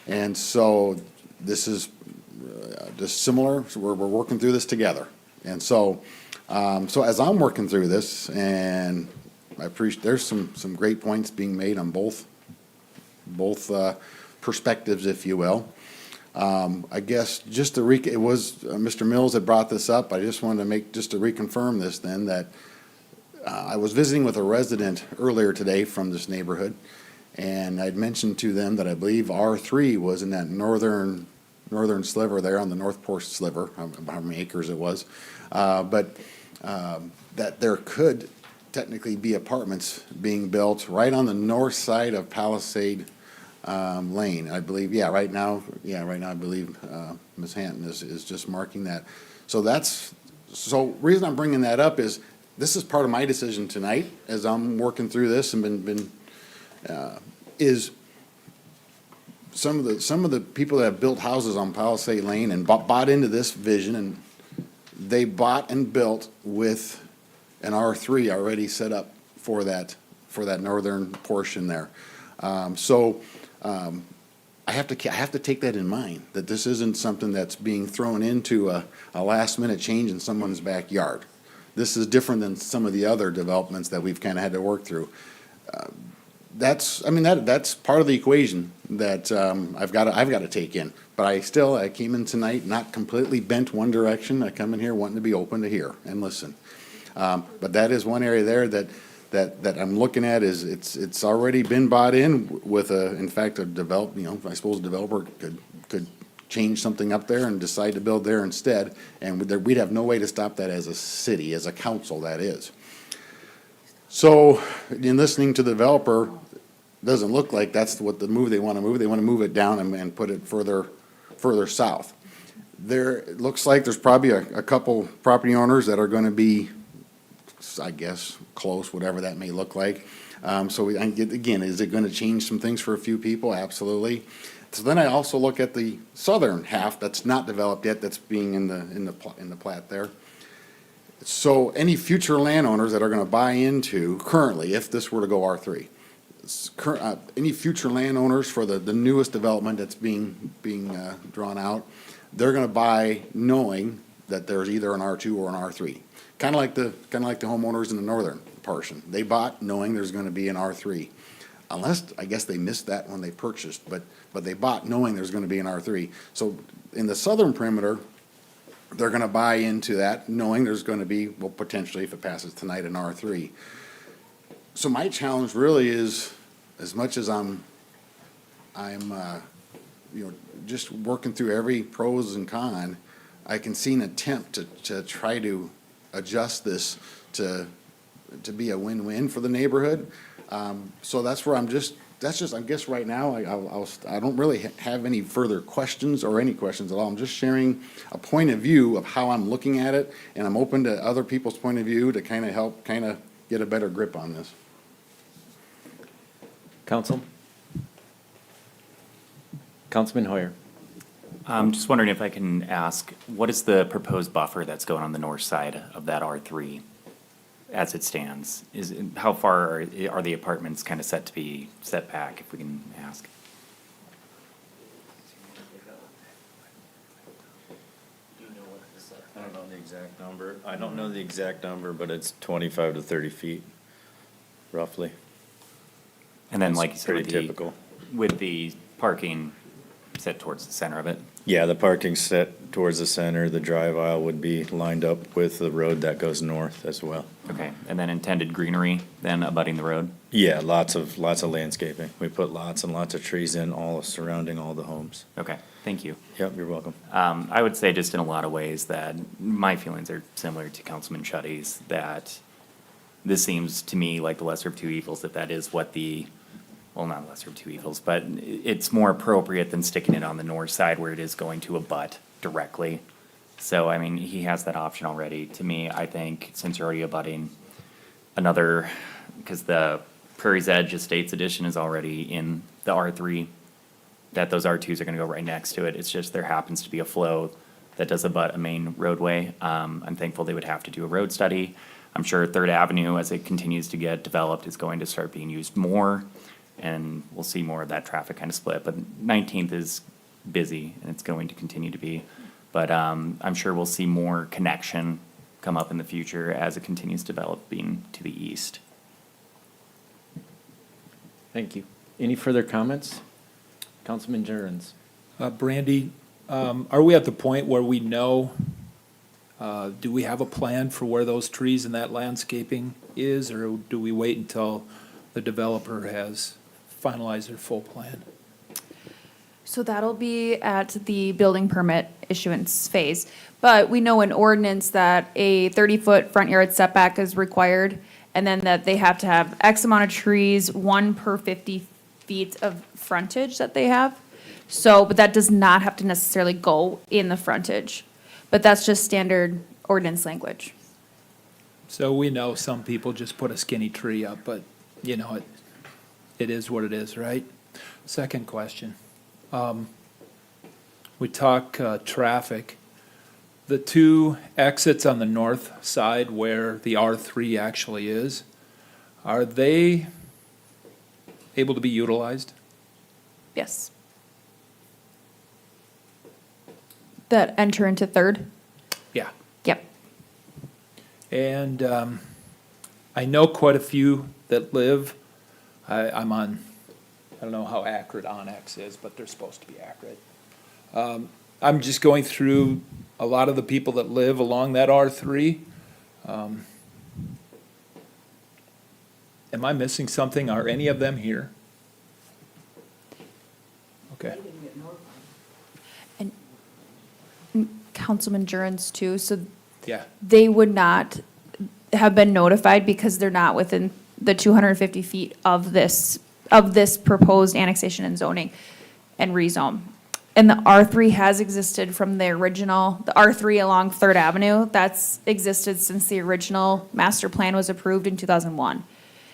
And so this is just similar, so we're working through this together. And so, as I'm working through this, and I appreciate, there's some great points being made on both perspectives, if you will. I guess just to it was Mr. Mills had brought this up. I just wanted to just to reconfirm this then, that I was visiting with a resident earlier today from this neighborhood, and I'd mentioned to them that I believe R3 was in that northern sliver there on the North Porch sliver, how many acres it was, but that there could technically be apartments being built right on the north side of Palisade Lane, I believe. Right now I believe Ms. Hanton is just marking that. So reason I'm bringing that up is this is part of my decision tonight as I'm working through this and is some of the people that have built houses on Palisade Lane and bought into this vision, and they bought and built with an R3 already set up for that northern portion there. I have to take that in mind, that this isn't something that's being thrown into a last minute change in someone's backyard. This is different than some of the other developments that we've kind of had to work through. That's part of the equation that I've got to take in. But I came in tonight not completely bent one direction. I come in here wanting to be open to hear and listen. But that is one area there that I'm looking at is it's already been bought in with in fact a I suppose a developer could change something up there and decide to build there instead, and we'd have no way to stop that as a city, as a council, that is. So in listening to the developer, doesn't look like that's what the move they want to move. They want to move it down and put it further south. It looks like there's probably a couple property owners that are going to be, I guess, close, whatever that may look like. Again, is it going to change some things for a few people? Absolutely. So then I also look at the southern half that's not developed yet, that's being in the plat there. So any future landowners that are gonna buy into currently, if this were to go R3, any future landowners for the newest development that's being drawn out, they're gonna buy knowing that there's either an R2 or an R3. Kinda like the homeowners in the northern portion. They bought knowing there's gonna be an R3. Unless, I guess they missed that when they purchased, but they bought knowing there's gonna be an R3. So in the southern perimeter, they're gonna buy into that, knowing there's gonna be, well, potentially, if it passes tonight, an R3. So my challenge really is, as much as I'm just working through every pros and con, I can see an attempt to try to adjust this to be a win-win for the neighborhood. So that's where I guess right now, I don't really have any further questions or any questions at all. I'm just sharing a point of view of how I'm looking at it, and I'm open to other people's point of view to kind of help get a better grip on this. Council? Councilman Hoyer. I'm just wondering if I can ask, what is the proposed buffer that's going on the north side of that R3 as it stands? How far are the apartments kind of set to be set back, if we can ask? I don't know the exact number. I don't know the exact number, but it's 25 to 30 feet, roughly. And then, That's like you said, pretty typical. with the parking set towards the center of it? Yeah, the parking's set towards the center. The drive aisle would be lined up with the road that goes north as well. Okay, and then intended greenery then abutting the road? Yeah, lots of landscaping. We put lots and lots of trees in, all surrounding all the homes. Okay, thank you. Yep, you're welcome. I would say just in a lot of ways that my feelings are similar to Councilman Chuddy's, that this seems to me like the lesser of two evils, if that is what well, not lesser of two evils, but it's more appropriate than sticking it on the north side where it is going to abut directly. So, I mean, he has that option already. To me, I think since you're already abutting another, because the Prairie's Edge Estates Edition is already in the R3, that those R2s are gonna go right next to it. It's just there happens to be a flow that does abut a main roadway. I'm thankful they would have to do a road study. I'm sure Third Avenue, as it continues to get developed, is going to start being used more, and we'll see more of that traffic kind of split. But 19th is busy, and it's going to continue to be. But I'm sure we'll see more connection come up in the future as it continues developing to the east. Thank you. Any further comments? Councilman Jurens. Brandy, are we at the point where we know, do we have a plan for where those trees and that landscaping is, or do we wait until the developer has finalized their full plan? So that'll be at the building permit issuance phase. But we know in ordinance that a 30-foot front yard setback is required, and then that they have to have X amount of trees, 1 per 50 feet of frontage that they have. So, but that does not have to necessarily go in the frontage. But that's just standard ordinance language. So we know some people just put a skinny tree up, but, you know, it is what it is, right? Second question. We talk traffic. The two exits on the north side where the R3 actually is, are they able to be utilized? Yes. That enter into Third? Yeah. Yep. And I know quite a few that live, I'm on, I don't know how accurate Onyx is, but they're supposed to be accurate. I'm just going through a lot of the people that live along that R3. Am I missing something? Are any of them here? Okay. And Councilman Jurens too, so Yeah. they would not have been notified because they're not within the 250 feet of this proposed annexation and zoning and rezone. And the R3 has existed from the original, the R3 along Third Avenue, that's existed since the original master plan was approved in 2001.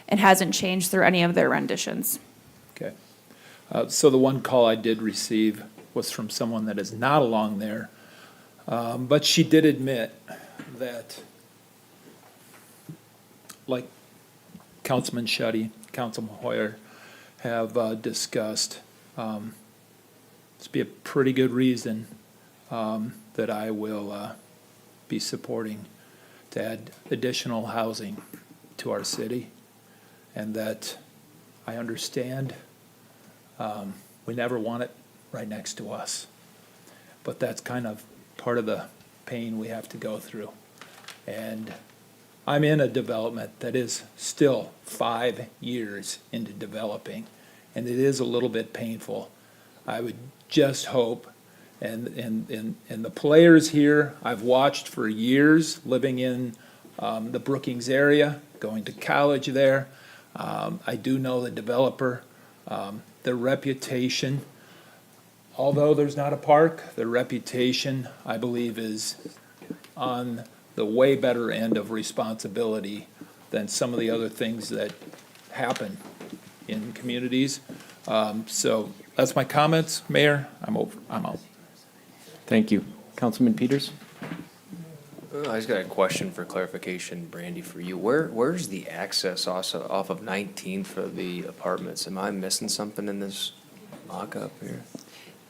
It hasn't changed through any of their renditions. Okay. So the one call I did receive was from someone that is not along there. But she did admit that like Councilman Shetty, Councilman Hoyer have discussed, this be a pretty good reason that I will be supporting to add additional housing to our city, and that I understand we never want it right next to us. But that's kind of part of the pain we have to go through. And I'm in a development that is still 5 years into developing, and it is a little bit painful. I would just hope, and the players here, I've watched for years, living in the Brookings area, going to college there. I do know the developer, their reputation, although there's not a park, their reputation, I believe, is on the way better end of responsibility than some of the other things that happen in communities. So that's my comments, Mayor. I'm out. Thank you. Councilman Peters? I just got a question for clarification, Brandy, for you. Where's the access also off of 19 for the apartments? Am I missing something in this mock-up here?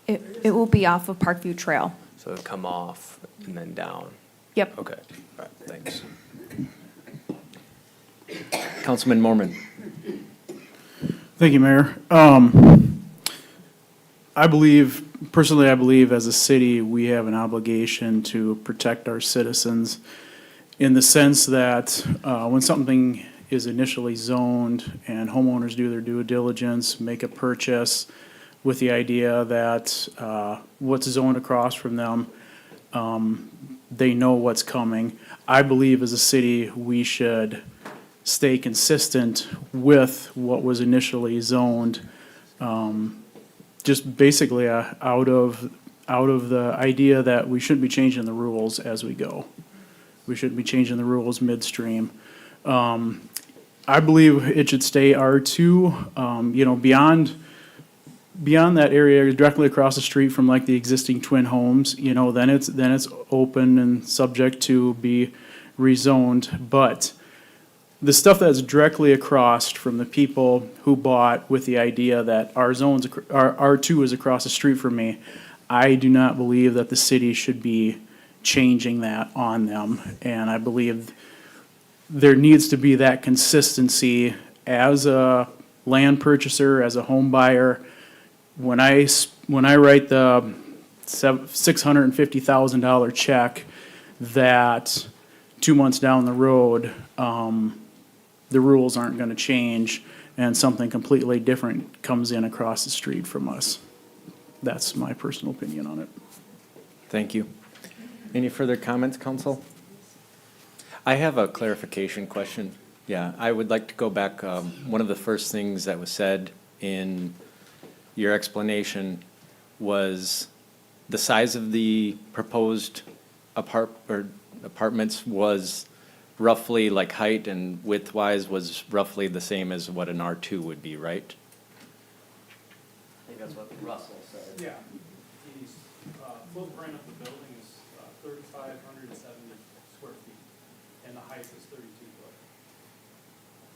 It will be off of Parkview Trail. So it'll come off and then down? Yep. Okay, all right, thanks. Councilman Mormon? Thank you, Mayor. Personally, I believe as a city, we have an obligation to protect our citizens in the sense that when something is initially zoned and homeowners do their due diligence, make a purchase with the idea that what's zoned across from them, they know what's coming. I believe as a city, we should stay consistent with what was initially zoned. Just basically out of the idea that we shouldn't be changing the rules as we go. We shouldn't be changing the rules midstream. I believe it should stay R2, beyond that area directly across the street from like the existing twin homes, then it's open and subject to be rezoned. But the stuff that's directly across from the people who bought with the idea that our R2 is across the street from me, I do not believe that the city should be changing that on them. And I believe there needs to be that consistency as a land purchaser, as a home buyer. When I write the $650,000 check, that 2 months down the road, the rules aren't going to change and something completely different comes in across the street from us. That's my personal opinion on it. Thank you. Any further comments, council? I have a clarification question. Yeah, I would like to go back. One of the first things that was said in your explanation was the size of the proposed apartments was roughly, like height and width-wise, was roughly the same as what an R2 would be, right? I think that's what Russell said. Yeah. The footprint of the building is 3,570 square feet, and the height is 32 foot.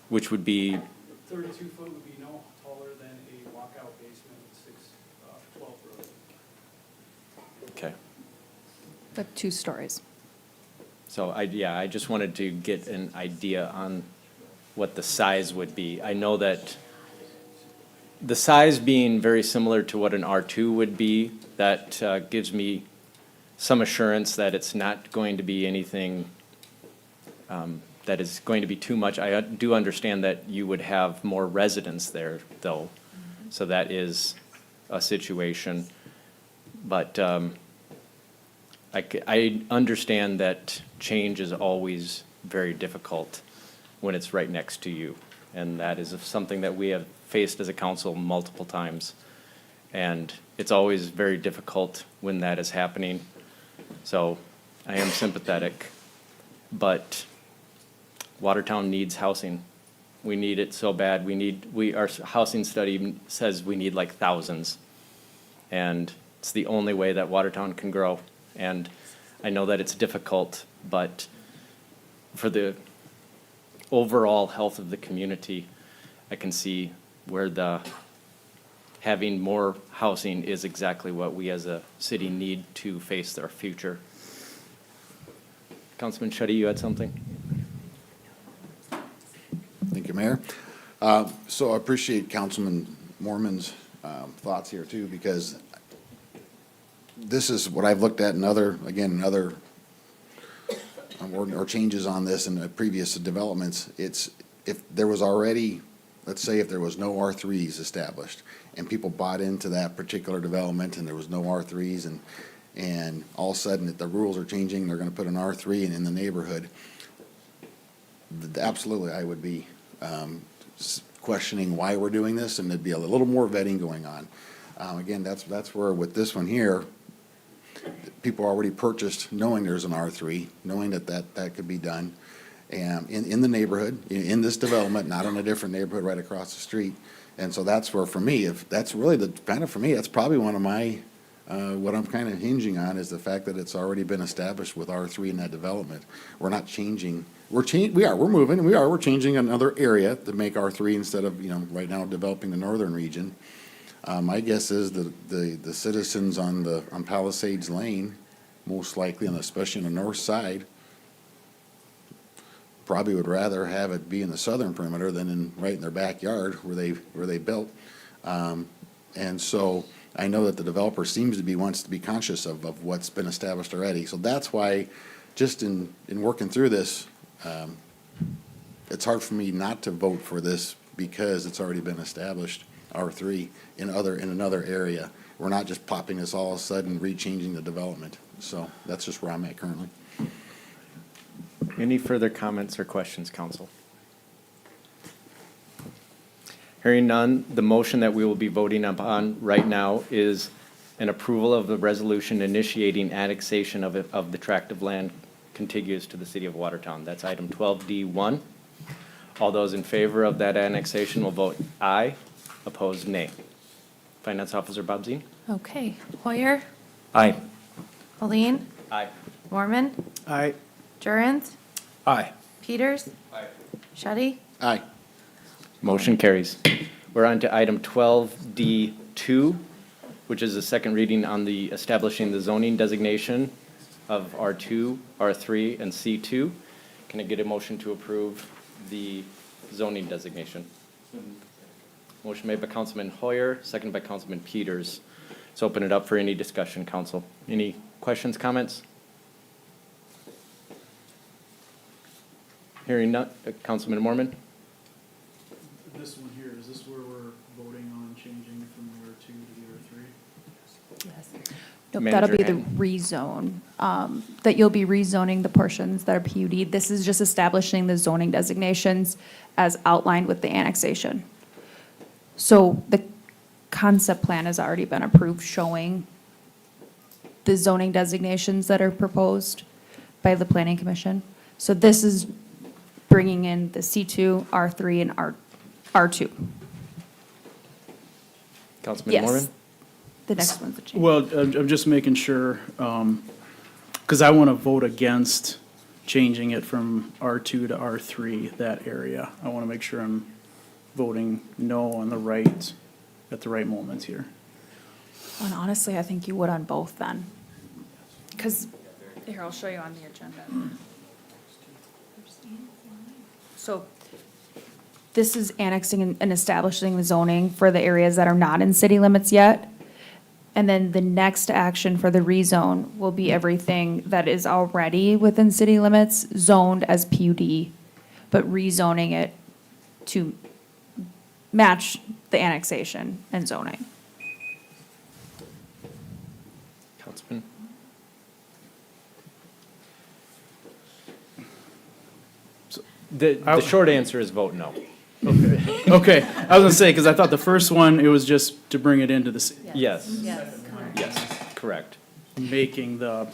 Which would be, 32 foot would be no taller than a walkout basement with 12 rows. okay. But 2 stories. So I just wanted to get an idea on what the size would be. I know that the size being very similar to what an R2 would be, that gives me some assurance that it's not going to be anything that is going to be too much. I do understand that you would have more residents there, though, so that is a situation. But I understand that change is always very difficult when it's right next to you. And that is something that we have faced as a council multiple times. And it's always very difficult when that is happening. So I am sympathetic. But Watertown needs housing. We need it so bad. Our housing study says we need like thousands. And it's the only way that Watertown can grow. And I know that it's difficult, but for the overall health of the community, I can see where having more housing is exactly what we as a city need to face our future. Councilman Shetty, you had something? Thank you, Mayor. So I appreciate Councilman Mormon's thoughts here too, because this is what I've looked at in other or changes on this in the previous developments. It's, if there was already, let's say if there was no R3s established and people bought into that particular development and there was no R3s and all of a sudden if the rules are changing, they're gonna put an R3 in the neighborhood, absolutely I would be questioning why we're doing this, and there'd be a little more vetting going on. Again, that's where with this one here, people already purchased knowing there's an R3, knowing that could be done, and in the neighborhood, in this development, not in a different neighborhood right across the street. And so that's where, for me, if that's really for me, that's probably one of my, what I'm kind of hinging on is the fact that it's already been established with R3 in that development. We're not changing, we're changing another area to make R3 instead of, right now developing the northern region. My guess is the citizens on Palisades Lane, most likely, and especially on the north side, probably would rather have it be in the southern perimeter than right in their backyard where they built. And so I know that the developer wants to be conscious of what's been established already. So that's why, just in working through this, it's hard for me not to vote for this because it's already been established, R3, in another area. We're not just popping this all of a sudden, rechanging the development. So that's just where I'm at currently. Any further comments or questions, council? Hearing none, the motion that we will be voting upon right now is an approval of the resolution initiating annexation of the tract of land contiguous to the city of Watertown. That's item 12D1. All those in favor of that annexation will vote aye. Opposed, nay. Finance Officer Bob Zine? Okay. Hoyer? Aye. Pauline? Aye. Mormon? Aye. Jurens? Aye. Peters? Aye. Shetty? Aye. Motion carries. We're on to item 12D2, which is the second reading on the establishing the zoning designation of R2, R3, and C2. Can I get a motion to approve the zoning designation? Motion made by Councilman Hoyer, seconded by Councilman Peters. Let's open it up for any discussion, council. Any questions, comments? Hearing none, Councilman Mormon? This one here, is this where we're voting on changing from the R2 to the R3? Yes. Nope, Manager that'll be the Hand. rezone, that you'll be rezoning the portions that are PUD. This is just establishing the zoning designations as outlined with the annexation. So the concept plan has already been approved showing the zoning designations that are proposed by the planning commission. So this is bringing in the C2, R3, and R2. Councilman Yes. Mormon? The next one's a change. Well, I'm just making sure, because I want to vote against changing it from R2 to R3, that area. I want to make sure I'm voting no on the right, at the right moments here. And honestly, I think you would on both then. Because, here, I'll show you on the agenda. So this is annexing and establishing the zoning for the areas that are not in city limits yet. And then the next action for the rezone will be everything that is already within city limits zoned as PUD, but rezoning it to match the annexation and zoning. Councilman? The short answer is vote no. Okay, okay. I was gonna say, because I thought the first one, it was just to bring it into the, Yes. Yes. Yes, correct. making the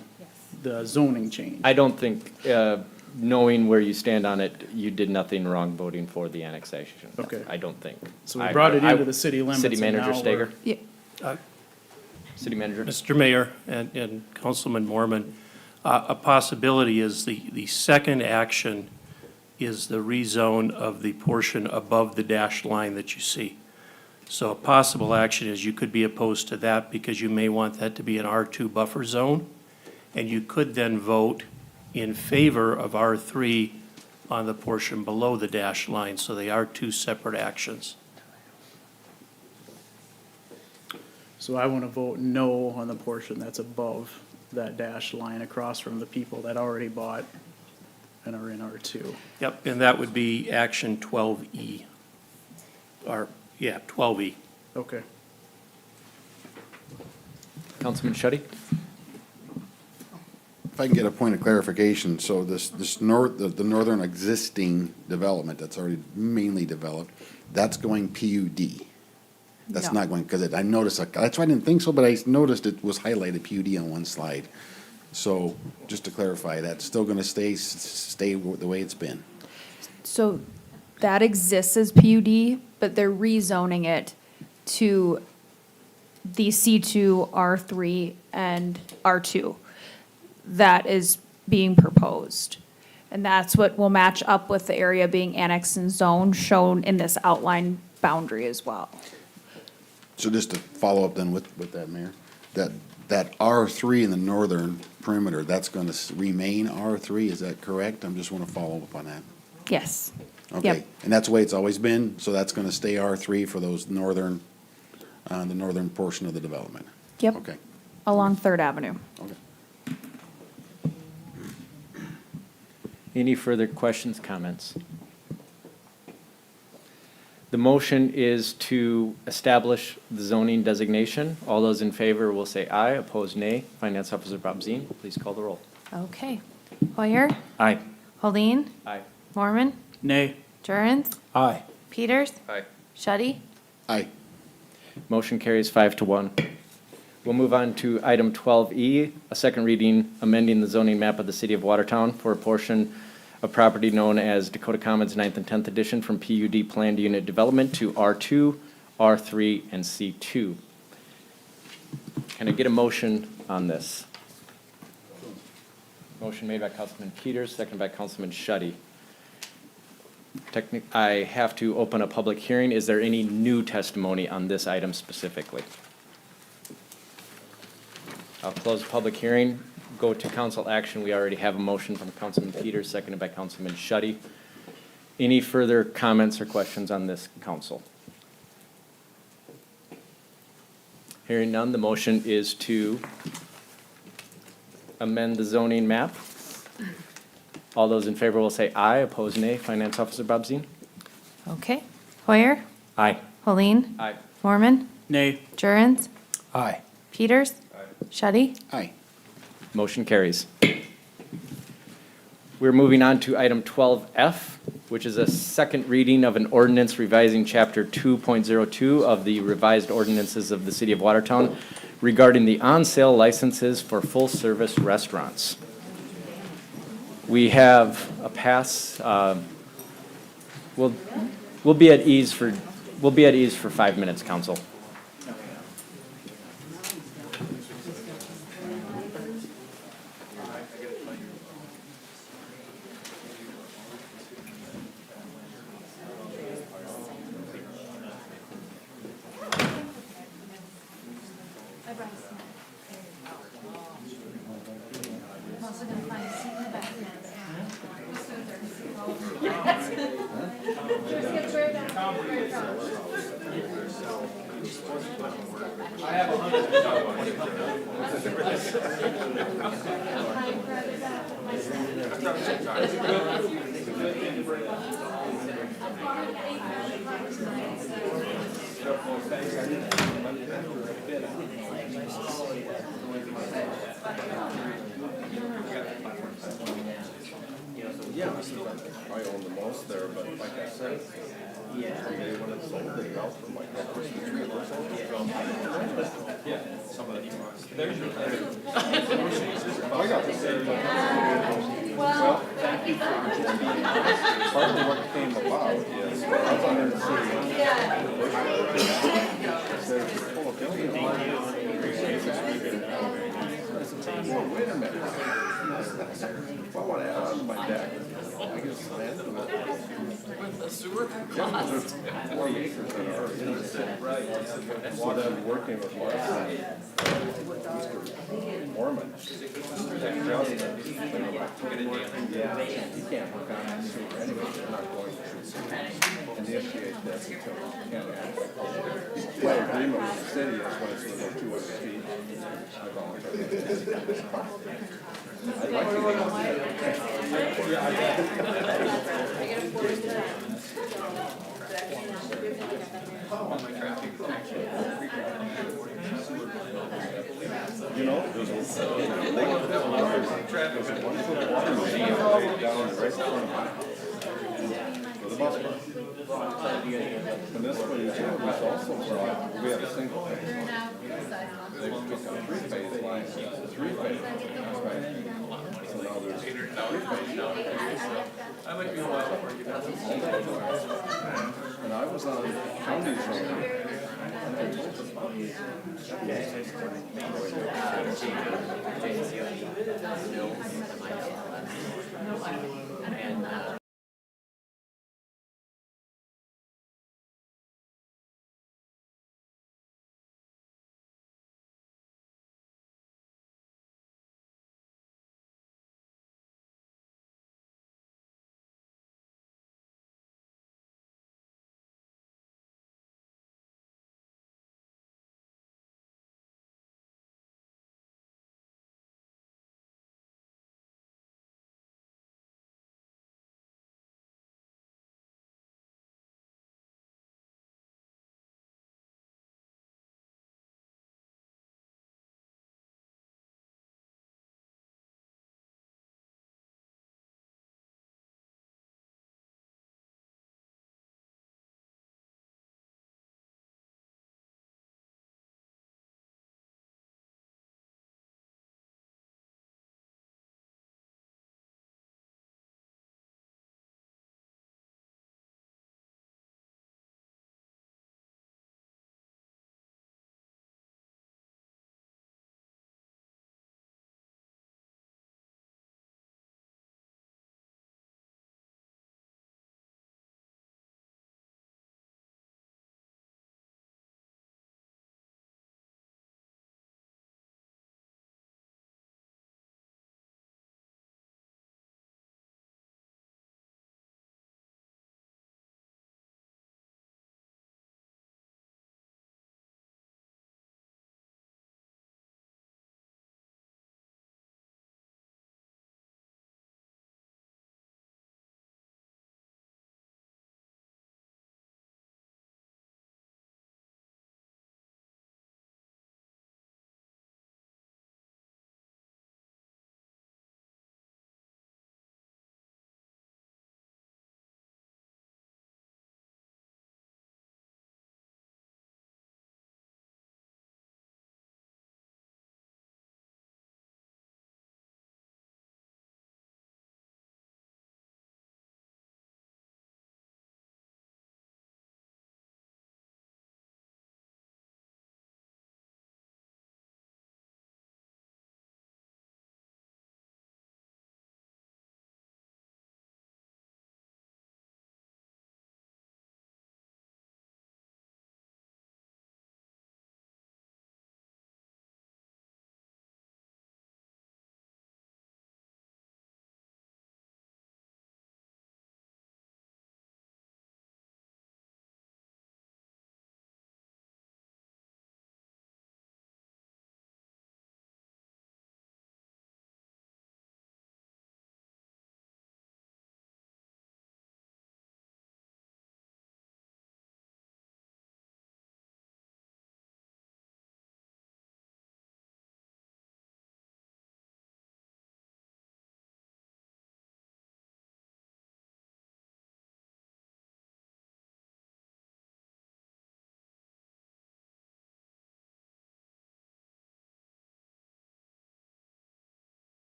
zoning change. I don't think, knowing where you stand on it, you did nothing wrong voting for the annexation. Okay. I don't think. So we brought it into the city limits. City and Manager now Stager? Yeah. City Manager? Mr. Mayor and Councilman Mormon, a possibility is the second action is the rezone of the portion above the dashed line that you see. So a possible action is you could be opposed to that because you may want that to be an R2 buffer zone. And you could then vote in favor of R3 on the portion below the dashed line. So they are two separate actions. So I want to vote no on the portion that's above that dashed line across from the people that already bought and are in R2. Yep, and that would be action 12E. Or, yeah, 12E. Okay. Councilman Shetty? If I can get a point of clarification, so this north, the northern existing development that's already mainly developed, that's going PUD? That's No. not going, because I noticed, that's why I didn't think so, but I noticed it was highlighted PUD on one slide. So, just to clarify, that's still gonna stay the way it's been? So that exists as PUD, but they're rezoning it to the C2, R3, and R2. That is being proposed. And that's what will match up with the area being annexed and zoned, shown in this outline boundary as well. So just to follow up then with that, Mayor, that R3 in the northern perimeter, that's gonna remain R3, is that correct? I just wanna follow up on that. Yes. Okay, Yep. and that's the way it's always been, so that's gonna stay R3 for those northern, the northern portion of the development? Yep. Okay, Along Third Avenue. okay. Any further questions, comments? The motion is to establish the zoning designation. All those in favor will say aye, opposed nay. Finance Officer Bob Zine, please call the roll. Okay. Hoyer, Aye. Holdine, Aye. Mormon, Nay. Jurens, Aye. Peters, Aye. Shuddy, Aye. Motion carries 5-1. We'll move on to item 12E, a second reading amending the zoning map of the city of Watertown for a portion of property known as Dakota Commons 9th and 10th Edition from PUD Planned Unit Development to R2, R3, and C2. Can I get a motion on this? Motion made by Councilman Peters, second by Councilman Shuddy. I have to open a public hearing. Is there any new testimony on this item specifically? I'll close the public hearing. Go to council action. We already have a motion from Councilman Peters, seconded by Councilman Shuddy. Any further comments or questions on this, council? Hearing none, the motion is to amend the zoning map. All those in favor will say aye, opposed nay. Finance Officer Bob Zine? okay. Hoyer, Aye. Holdine, Aye. Mormon, Nay. Jurens, Aye. Peters, Shuddy, Aye. Motion carries. We're moving on to item 12F, which is a second reading of an ordinance revising Chapter 2.02 of the revised ordinances of the City of Watertown regarding the on-sale licenses for full-service restaurants. We have a pass. We'll be at ease for 5 minutes, council. Wait a minute. I want to add on to my deck. I guess land in a minute. sewer cost. Working with Mormon. You can't work on that sewer anyway, they're not going to initiate this until my agreement with the city is when it's within 200 feet. I volunteer. I'd like to you know, there's a traffic, there's one foot of water main down right in front of my house. For the bus barn. And this one too was also brought, we have a single phase line. They took a three-phase line, three-phase. So now there's three-phase now. I might be a while before you get And I was on county zone.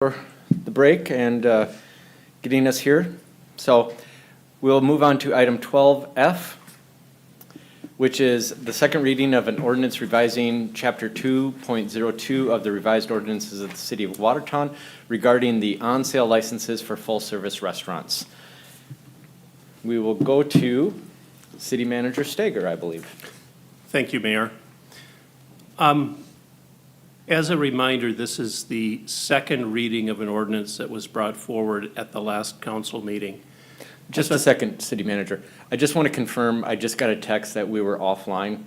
for the break and getting us here. So we'll move on to item 12F, which is the second reading of an ordinance revising Chapter 2.02 of the revised ordinances of the City of Watertown regarding the on-sale licenses for full-service restaurants. We will go to City Manager Stager, I believe. Thank you, Mayor. As a reminder, this is the second reading of an ordinance that was brought forward at the last council meeting. Just a second, City Manager. I just want to confirm, I just got a text that we were offline.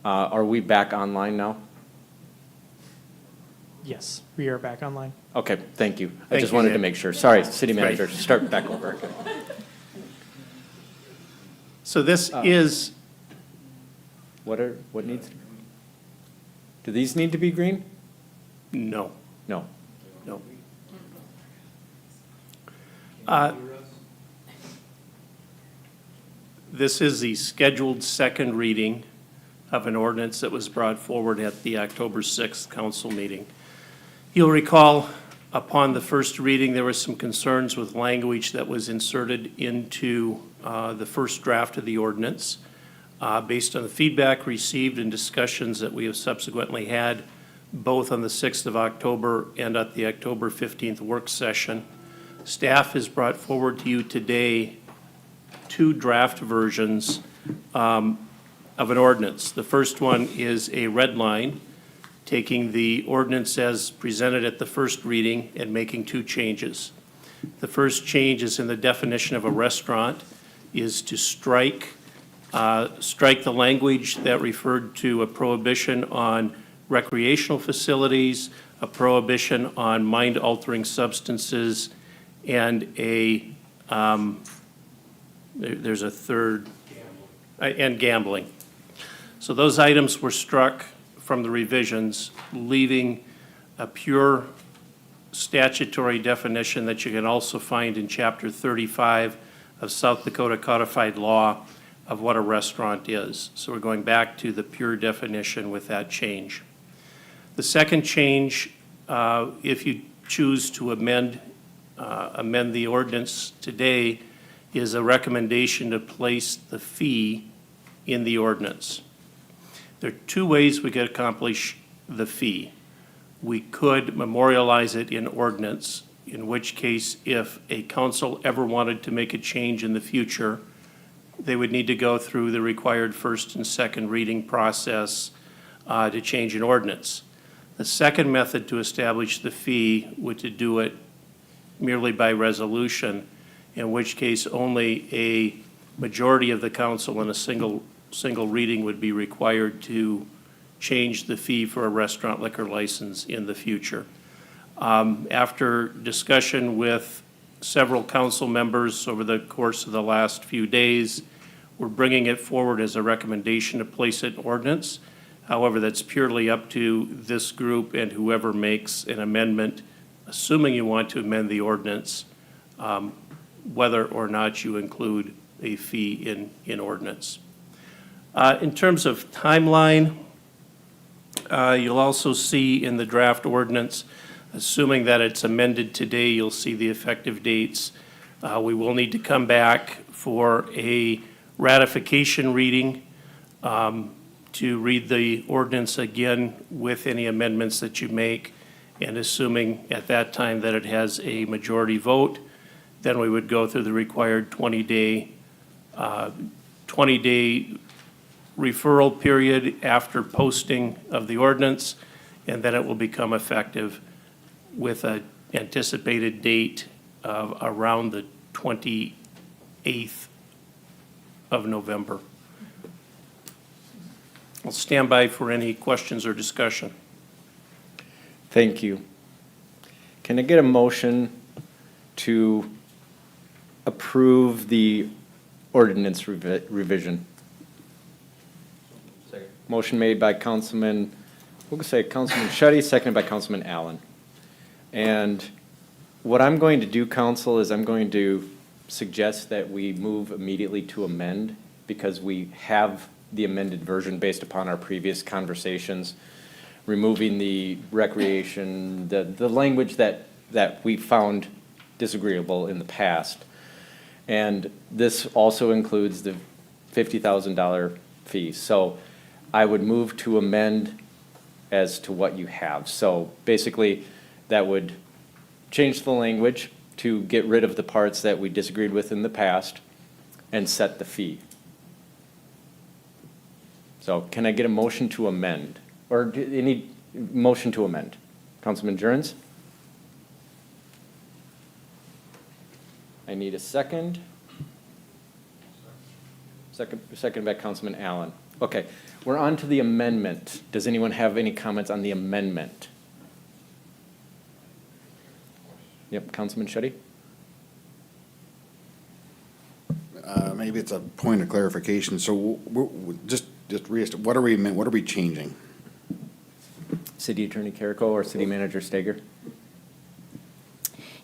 Are we back online now? Yes, we are back online. Okay, thank you. I Thank just you, wanted to Nick. make sure. Sorry, City Right. Manager, start back over. So this is, What needs? Do these need to be green? no, No. no. This is the scheduled second reading of an ordinance that was brought forward at the October 6th council meeting. You'll recall, upon the first reading, there were some concerns with language that was inserted into the first draft of the ordinance. Based on the feedback received and discussions that we have subsequently had, both on the 6th of October and at the October 15th work session, staff has brought forward to you today two draft versions of an ordinance. The first one is a red line, taking the ordinance as presented at the first reading and making two changes. The first change is in the definition of a restaurant, is to strike the language that referred to a prohibition on recreational facilities, a prohibition on mind-altering substances, and there's a third. And gambling. So those items were struck from the revisions, leaving a pure statutory definition that you can also find in Chapter 35 of South Dakota Codified Law of what a restaurant is. So we're going back to the pure definition with that change. The second change, if you choose to amend the ordinance today, is a recommendation to place the fee in the ordinance. There are two ways we could accomplish the fee. We could memorialize it in ordinance, in which case if a council ever wanted to make a change in the future, they would need to go through the required first and second reading process to change an ordinance. The second method to establish the fee would to do it merely by resolution, in which case only a majority of the council in a single reading would be required to change the fee for a restaurant liquor license in the future. After discussion with several council members over the course of the last few days, we're bringing it forward as a recommendation to place it in ordinance. However, that's purely up to this group and whoever makes an amendment, assuming you want to amend the ordinance, whether or not you include a fee in ordinance. In terms of timeline, you'll also see in the draft ordinance, assuming that it's amended today, you'll see the effective dates. We will need to come back for a ratification reading to read the ordinance again with any amendments that you make, and assuming at that time that it has a majority vote, then we would go through the required 20-day referral period after posting of the ordinance, and then it will become effective with an anticipated date of around the 28th of November. I'll stand by for any questions or discussion. Thank you. Can I get a motion to approve the ordinance revision? Second. Motion made by Councilman Shetty, seconded by Councilman Allen. And what I'm going to do, council, is I'm going to suggest that we move immediately to amend, because we have the amended version based upon our previous conversations, removing the recreation, the language that that we found disagreeable in the past. And this also includes the $50,000 fee. So I would move to amend as to what you have. So basically, that would change the language to get rid of the parts that we disagreed with in the past and set the fee. So can I get a motion to amend? Or any motion to amend? Councilman Jurens? I need a second. Second by Councilman Allen. Okay, we're on to the amendment. Does anyone have any comments on the amendment? Yep, Councilman Shetty? Maybe it's a point of clarification. So what are we changing? City Attorney Carrico or City Manager Stager?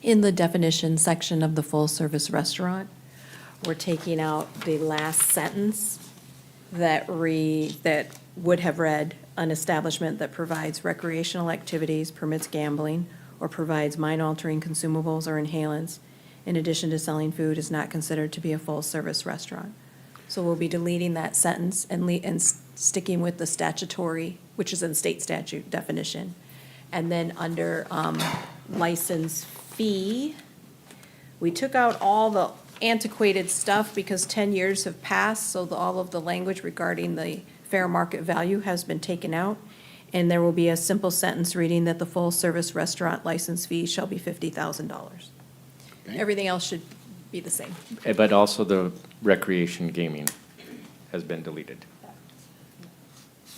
In the definition section of the full-service restaurant, we're taking out the last sentence that would have read, "An establishment that provides recreational activities, permits gambling, or provides mind-altering consumables or inhalants, in addition to selling food, is not considered to be a full-service restaurant." So we'll be deleting that sentence and sticking with the statutory, which is in state statute definition. And then under license fee, we took out all the antiquated stuff because 10 years have passed, so all of the language regarding the fair market value has been taken out. And there will be a simple sentence reading that the full-service restaurant license fee shall be $50,000. Okay. Everything else should be the same. But also the recreation gaming has been deleted.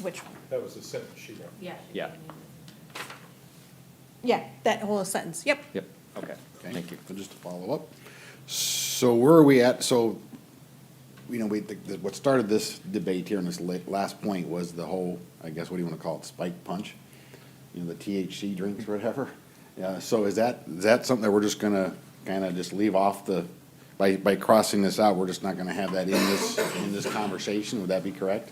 Which one? That was the sentence she wrote. Yeah. Yeah, Yeah, that whole sentence, yep. yep, okay, thank you. So just to follow up. So where are we at? So, what started this debate here in this last point was the whole, I guess, what do you want to call it, spike punch? The THC drinks or whatever. Yeah, so is that something that we're just gonna kind of just leave off by crossing this out, we're just not gonna have that in this conversation? Would that be correct?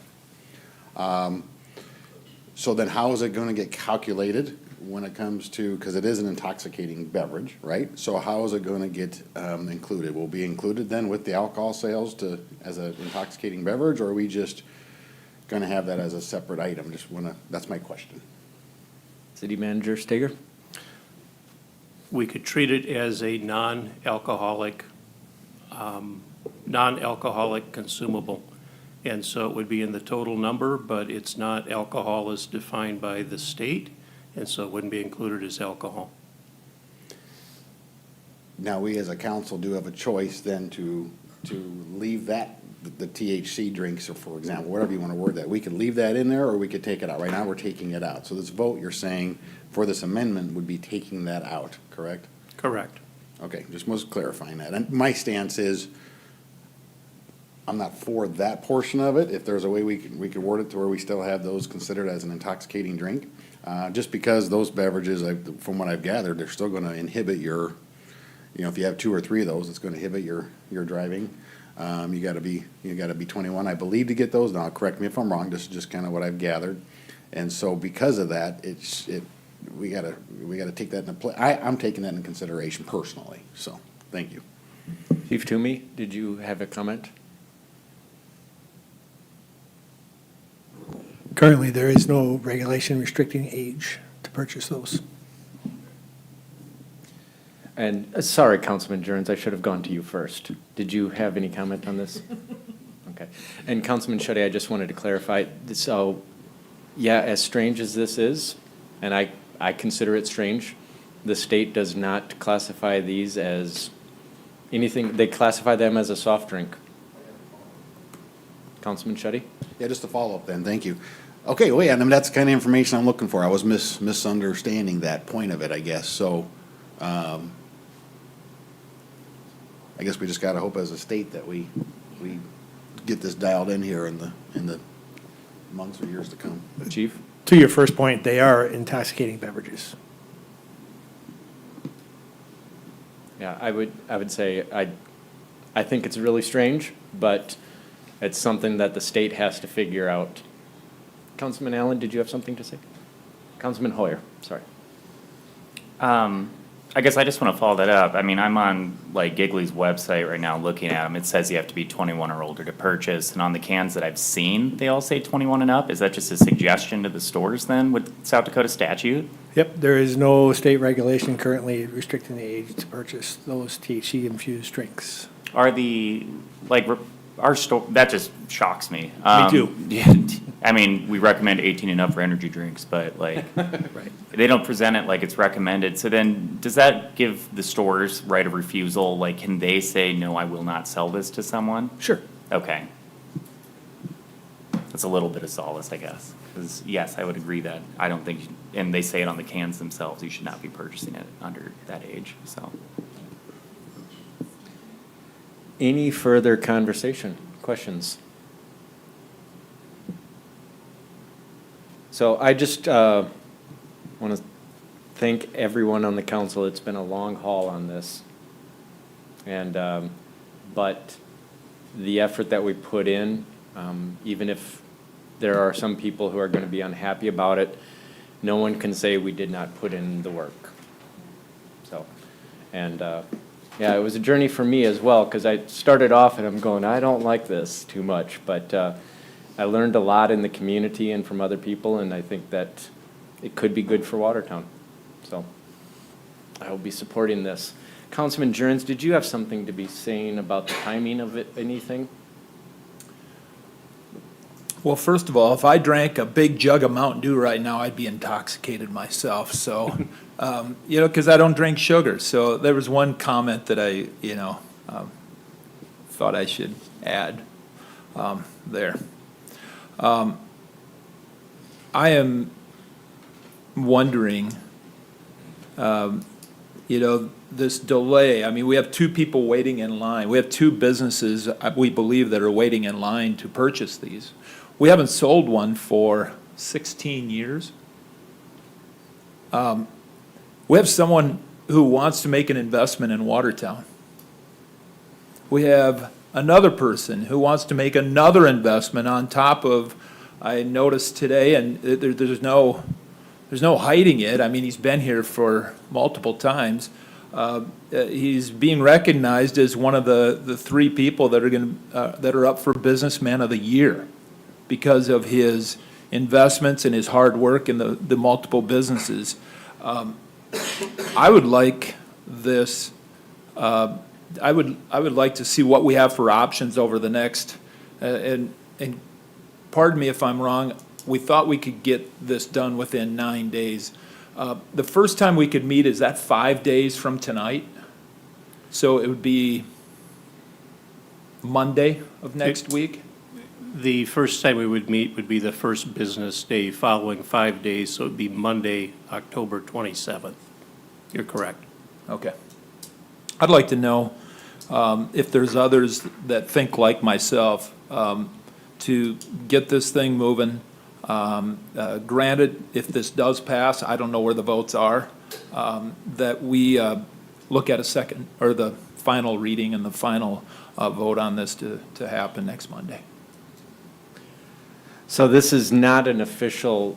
So then how is it gonna get calculated when it comes to, because it is an intoxicating beverage, right? So how is it gonna get included? Will it be included then with the alcohol sales as an intoxicating beverage, or are we just gonna have that as a separate item? That's my question. City Manager Stager? We could treat it as a non-alcoholic consumable. And so it would be in the total number, but it's not alcohol as defined by the state, and so it wouldn't be included as alcohol. Now, we as a council do have a choice then to leave that, the THC drinks, or for example, whatever you want to word that, we could leave that in there, or we could take it out. Right now, we're taking it out. So this vote, you're saying, for this amendment, would be taking that out, correct? Correct. Okay, just was clarifying that. And my stance is, I'm not for that portion of it. If there's a way we could word it to where we still have those considered as an intoxicating drink. Just because those beverages, from what I've gathered, they're still gonna inhibit your, if you have 2 or 3 of those, it's gonna inhibit your driving. You gotta be 21, I believe, to get those. Now, correct me if I'm wrong, this is just kind of what I've gathered. And so because of that, we gotta take that I'm taking that into consideration personally, so, thank you. Chief Toomey, did you have a comment? Currently, there is no regulation restricting age to purchase those. And, sorry, Councilman Jurens, I should have gone to you first. Did you have any comment on this? Okay. And Councilman Shetty, I just wanted to clarify, so, yeah, as strange as this is, and I consider it strange, the state does not classify these as anything, they classify them as a soft drink. Councilman Shetty? Yeah, just to follow up then, thank you. Okay, well, yeah, I mean, that's the kind of information I'm looking for. I was misunderstanding that point of it, I guess, so, I guess we just gotta hope as a state that we get this dialed in here in the months or years to come. Chief? To your first point, they are intoxicating beverages. Yeah, I would say, I think it's really strange, but it's something that the state has to figure out. Councilman Allen, did you have something to say? Councilman Hoyer, sorry. I guess I just want to follow that up. I mean, I'm on like Giggly's website right now looking at them. It says you have to be 21 or older to purchase. And on the cans that I've seen, they all say 21 and up. Is that just a suggestion to the stores then with South Dakota statute? Yep, there is no state regulation currently restricting the age to purchase those THC-infused drinks. Are the, like, our store, that just shocks me. too. Yeah, I mean, we recommend 18 and up for energy drinks, but like, they don't present it like it's recommended. So then, does that give the stores right of refusal? Like, can they say, no, I will not sell this to someone? Sure. Okay. That's a little bit of solace, I guess. Because, yes, I would agree that I don't think, and they say it on the cans themselves, you should not be purchasing it under that age, so. Any further conversation, questions? So I just want to thank everyone on the council. It's been a long haul on this. And, but the effort that we put in, even if there are some people who are going to be unhappy about it, no one can say we did not put in the work. So, and yeah, it was a journey for me as well, because I started off and I'm going, I don't like this too much, but I learned a lot in the community and from other people, and I think that it could be good for Watertown. So I will be supporting this. Councilman Jurens, did you have something to be saying about the timing of it, anything? Well, first of all, if I drank a big jug of Mountain Dew right now, I'd be intoxicated myself, so, you know, because I don't drink sugar. So there was one comment that I, thought I should add there. I am wondering, this delay, I mean, we have two people waiting in line. We have two businesses, we believe, that are waiting in line to purchase these. We haven't sold one for 16 years. We have someone who wants to make an investment in Watertown. We have another person who wants to make another investment on top of, I noticed today, and there's no hiding it. I mean, he's been here for multiple times. He's being recognized as one of the three people that are up for Businessman of the Year because of his investments and his hard work in the multiple businesses. I would like this. I would like to see what we have for options over the next. And pardon me if I'm wrong. We thought we could get this done within 9 days. The first time we could meet is that 5 days from tonight. So it would be Monday of next week. The first time we would meet would be the first business day following 5 days, so it'd be Monday, October 27th. You're correct. Okay. I'd like to know if there's others that think like myself to get this thing moving. Granted, if this does pass, I don't know where the votes are, that we look at a second, or the final reading and the final vote on this to happen next Monday. So this is not an official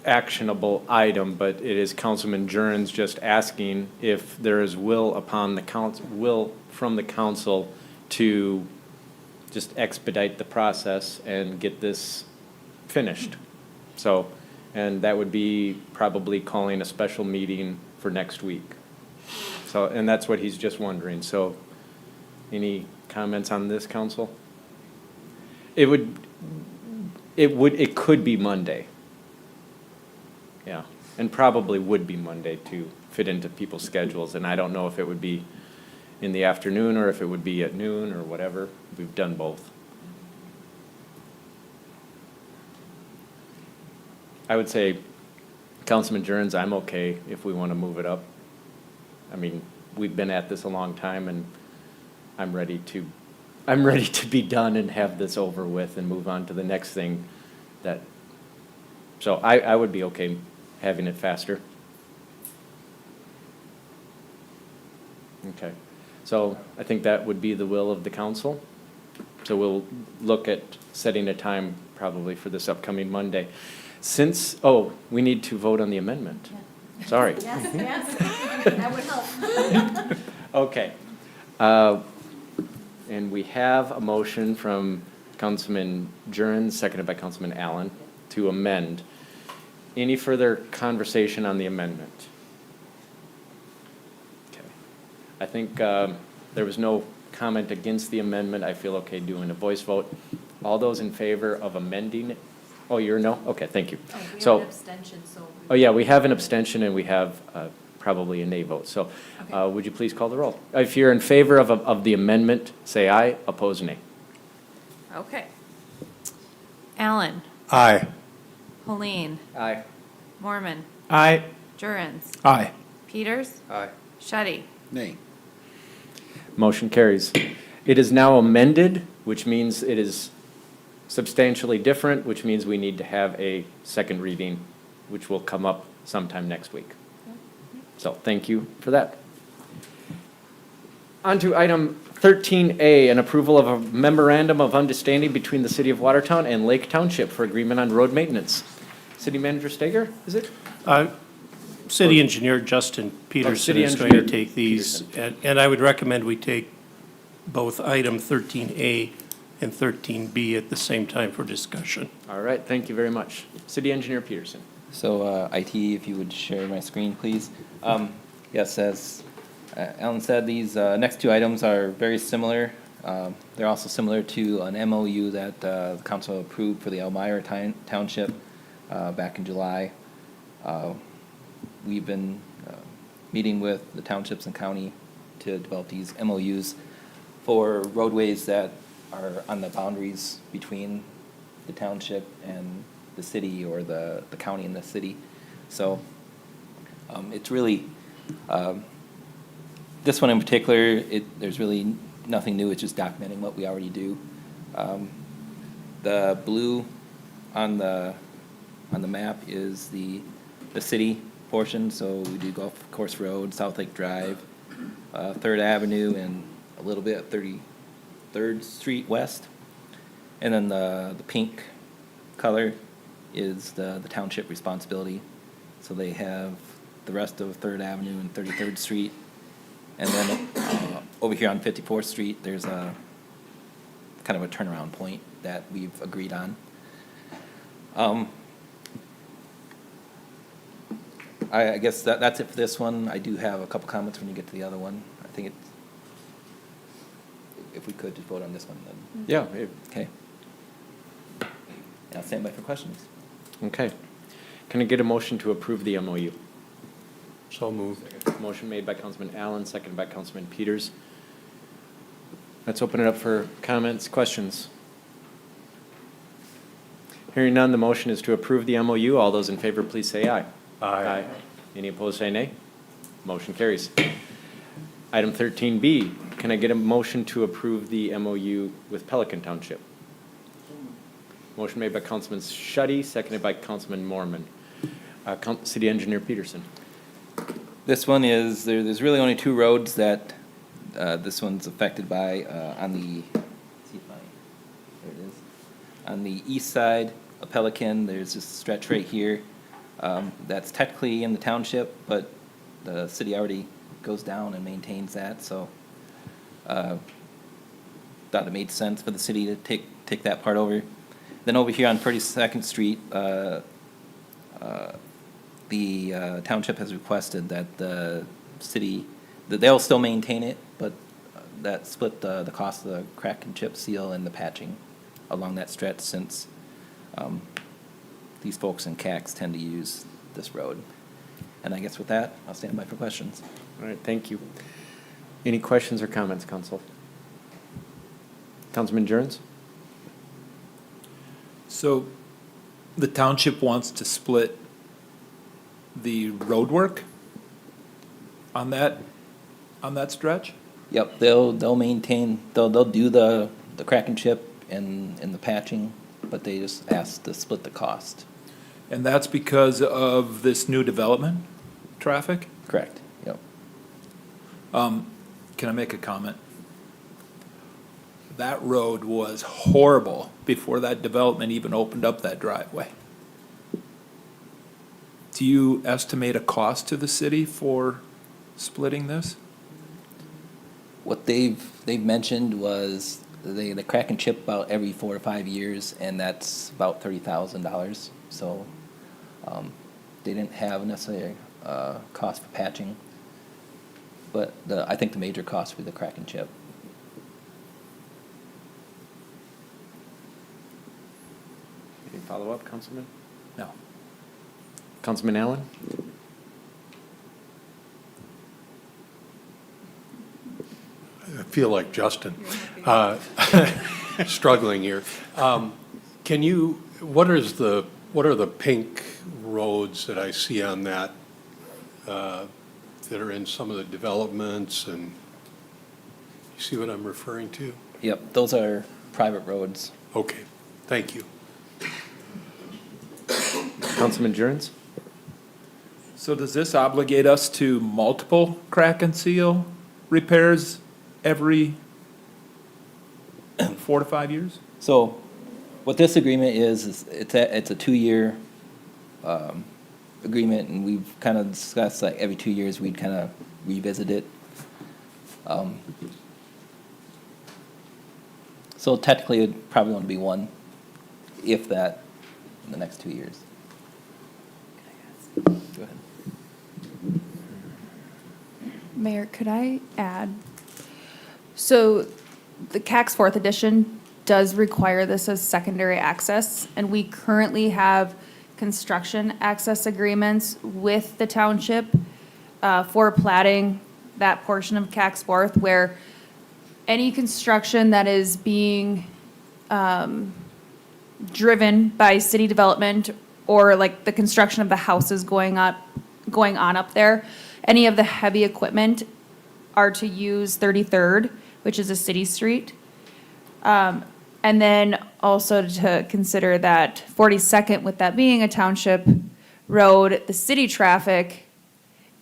actionable item, but it is Councilman Jurens just asking if there is will from the council to just expedite the process and get this finished. So, and that would be probably calling a special meeting for next week. So, and that's what he's just wondering. So, any comments on this, council? It could be Monday. Yeah, and probably would be Monday to fit into people's schedules, and I don't know if it would be in the afternoon or if it would be at noon or whatever. We've done both. I would say, Councilman Jurens, I'm okay if we want to move it up. I mean, we've been at this a long time, and I'm ready to be done and have this over with and move on to the next thing. So I would be okay having it faster. Okay, so I think that would be the will of the council. So we'll look at setting a time probably for this upcoming Monday. We need to vote on the amendment. Sorry. Yes, yes, that would help. Okay. And we have a motion from Councilman Jurens, seconded by Councilman Allen, to amend. Any further conversation on the amendment? Okay. I think there was no comment against the amendment. I feel okay doing a voice vote. All those in favor of amending it? Oh, you're no? Okay, thank you. So. abstention, so. Oh, yeah, we have an abstention and we have probably a nay vote. So would you please call the roll? If you're in favor of the amendment, say aye. Oppose, nay. Okay. Allen. Aye. Helene. Aye. Mormon. Aye. Jurens. Aye. Peters. Aye. Shetty. Nay. Motion carries. It is now amended, which means it is substantially different, which means we need to have a second reading, which will come up sometime next week. So thank you for that. On to item 13A, an approval of a memorandum of understanding between the City of Watertown and Lake Township for agreement on road maintenance. City Manager Steger, is it? City Engineer Justin Peterson City is going to Engineer take these, and I would recommend we take both item 13A and 13B at the same time for discussion. All right, thank you very much. City Engineer Peterson. So, IT, if you would share my screen, please. Yes, as Alan said, these next two items are very similar. They're also similar to an MOU that the council approved for the Elmira Township back in July. We've been meeting with the townships and county to develop these MOUs for roadways that are on the boundaries between the township and the city, or the county and the city. So it's really, this one in particular, there's really nothing new. It's just documenting what we already do. The blue on the map is the city portion. So we do Golf Course Road, South Lake Drive, 3rd Avenue, and a little bit of 33rd Street West. And then the pink color is the township responsibility. So they have the rest of 3rd Avenue and 33rd Street. And then over here on 54th Street, there's a kind of a turnaround point that we've agreed on. I guess that's it for this one. I do have a couple comments when you get to the other one. I think it's, if we could just vote on this one then. Yeah. Okay. And I'll stand by for questions. Okay. Can I get a motion to approve the MOU? So moved. Motion made by Councilman Allen, seconded by Councilman Peters. Let's open it up for comments, questions. Hearing none, the motion is to approve the MOU. All those in favor, please say aye. Aye. Any opposed, say nay. Motion carries. Item 13B, can I get a motion to approve the MOU with Pelican Township? Motion made by Councilman Shetty, seconded by Councilman Mormon. City Engineer Peterson. This one is, there's really only two roads that this one's affected by on the, see if there it is. On the east side of Pelican, there's this stretch right here that's technically in the township, but the city already goes down and maintains that, so thought it made sense for the city to take that part over. Then over here on 32nd Street, the township has requested that the city, that they'll still maintain it, but that split the cost of the crack and chip seal and the patching along that stretch, since these folks in CACs tend to use this road. And I guess with that, I'll stand by for questions. All right, thank you. Any questions or comments, Council? Councilman Jurens? So the township wants to split the road work on that stretch? Yep, they'll maintain, they'll do the crack and chip and the patching, but they just ask to split the cost. And that's because of this new development traffic? Correct, yep. Can I make a comment? That road was horrible before that development even opened up that driveway. do you estimate a cost to the city for splitting this? What they've mentioned was the crack and chip about every 4 to 5 years, and that's about $30,000. So they didn't have necessarily a cost for patching, but I think the major cost would be the crack and chip. Any follow-up, Councilman? No. Councilman Allen? I feel like Justin, struggling here. Can you, what are the pink roads that I see on that, that are in some of the developments, and you see what I'm referring to? Yep, those are private roads. Okay, thank you. Councilman Jurens? So does this obligate us to multiple crack and seal repairs every 4 to 5 years? So what this agreement is it's a 2-year agreement, and we've kind of discussed like every 2 years we'd kind of revisit it. So technically it'd probably only be one, if that, in the next 2 years. Go ahead. Mayor, could I add? So the CAC's 4th edition does require this as secondary access, and we currently have construction access agreements with the township for platting that portion of CAC's 4th, where any construction that is being driven by city development, or like the construction of the houses going on up there, any of the heavy equipment are to use 33rd, which is a city street. And then also to consider that 42nd, with that being a township road, the city traffic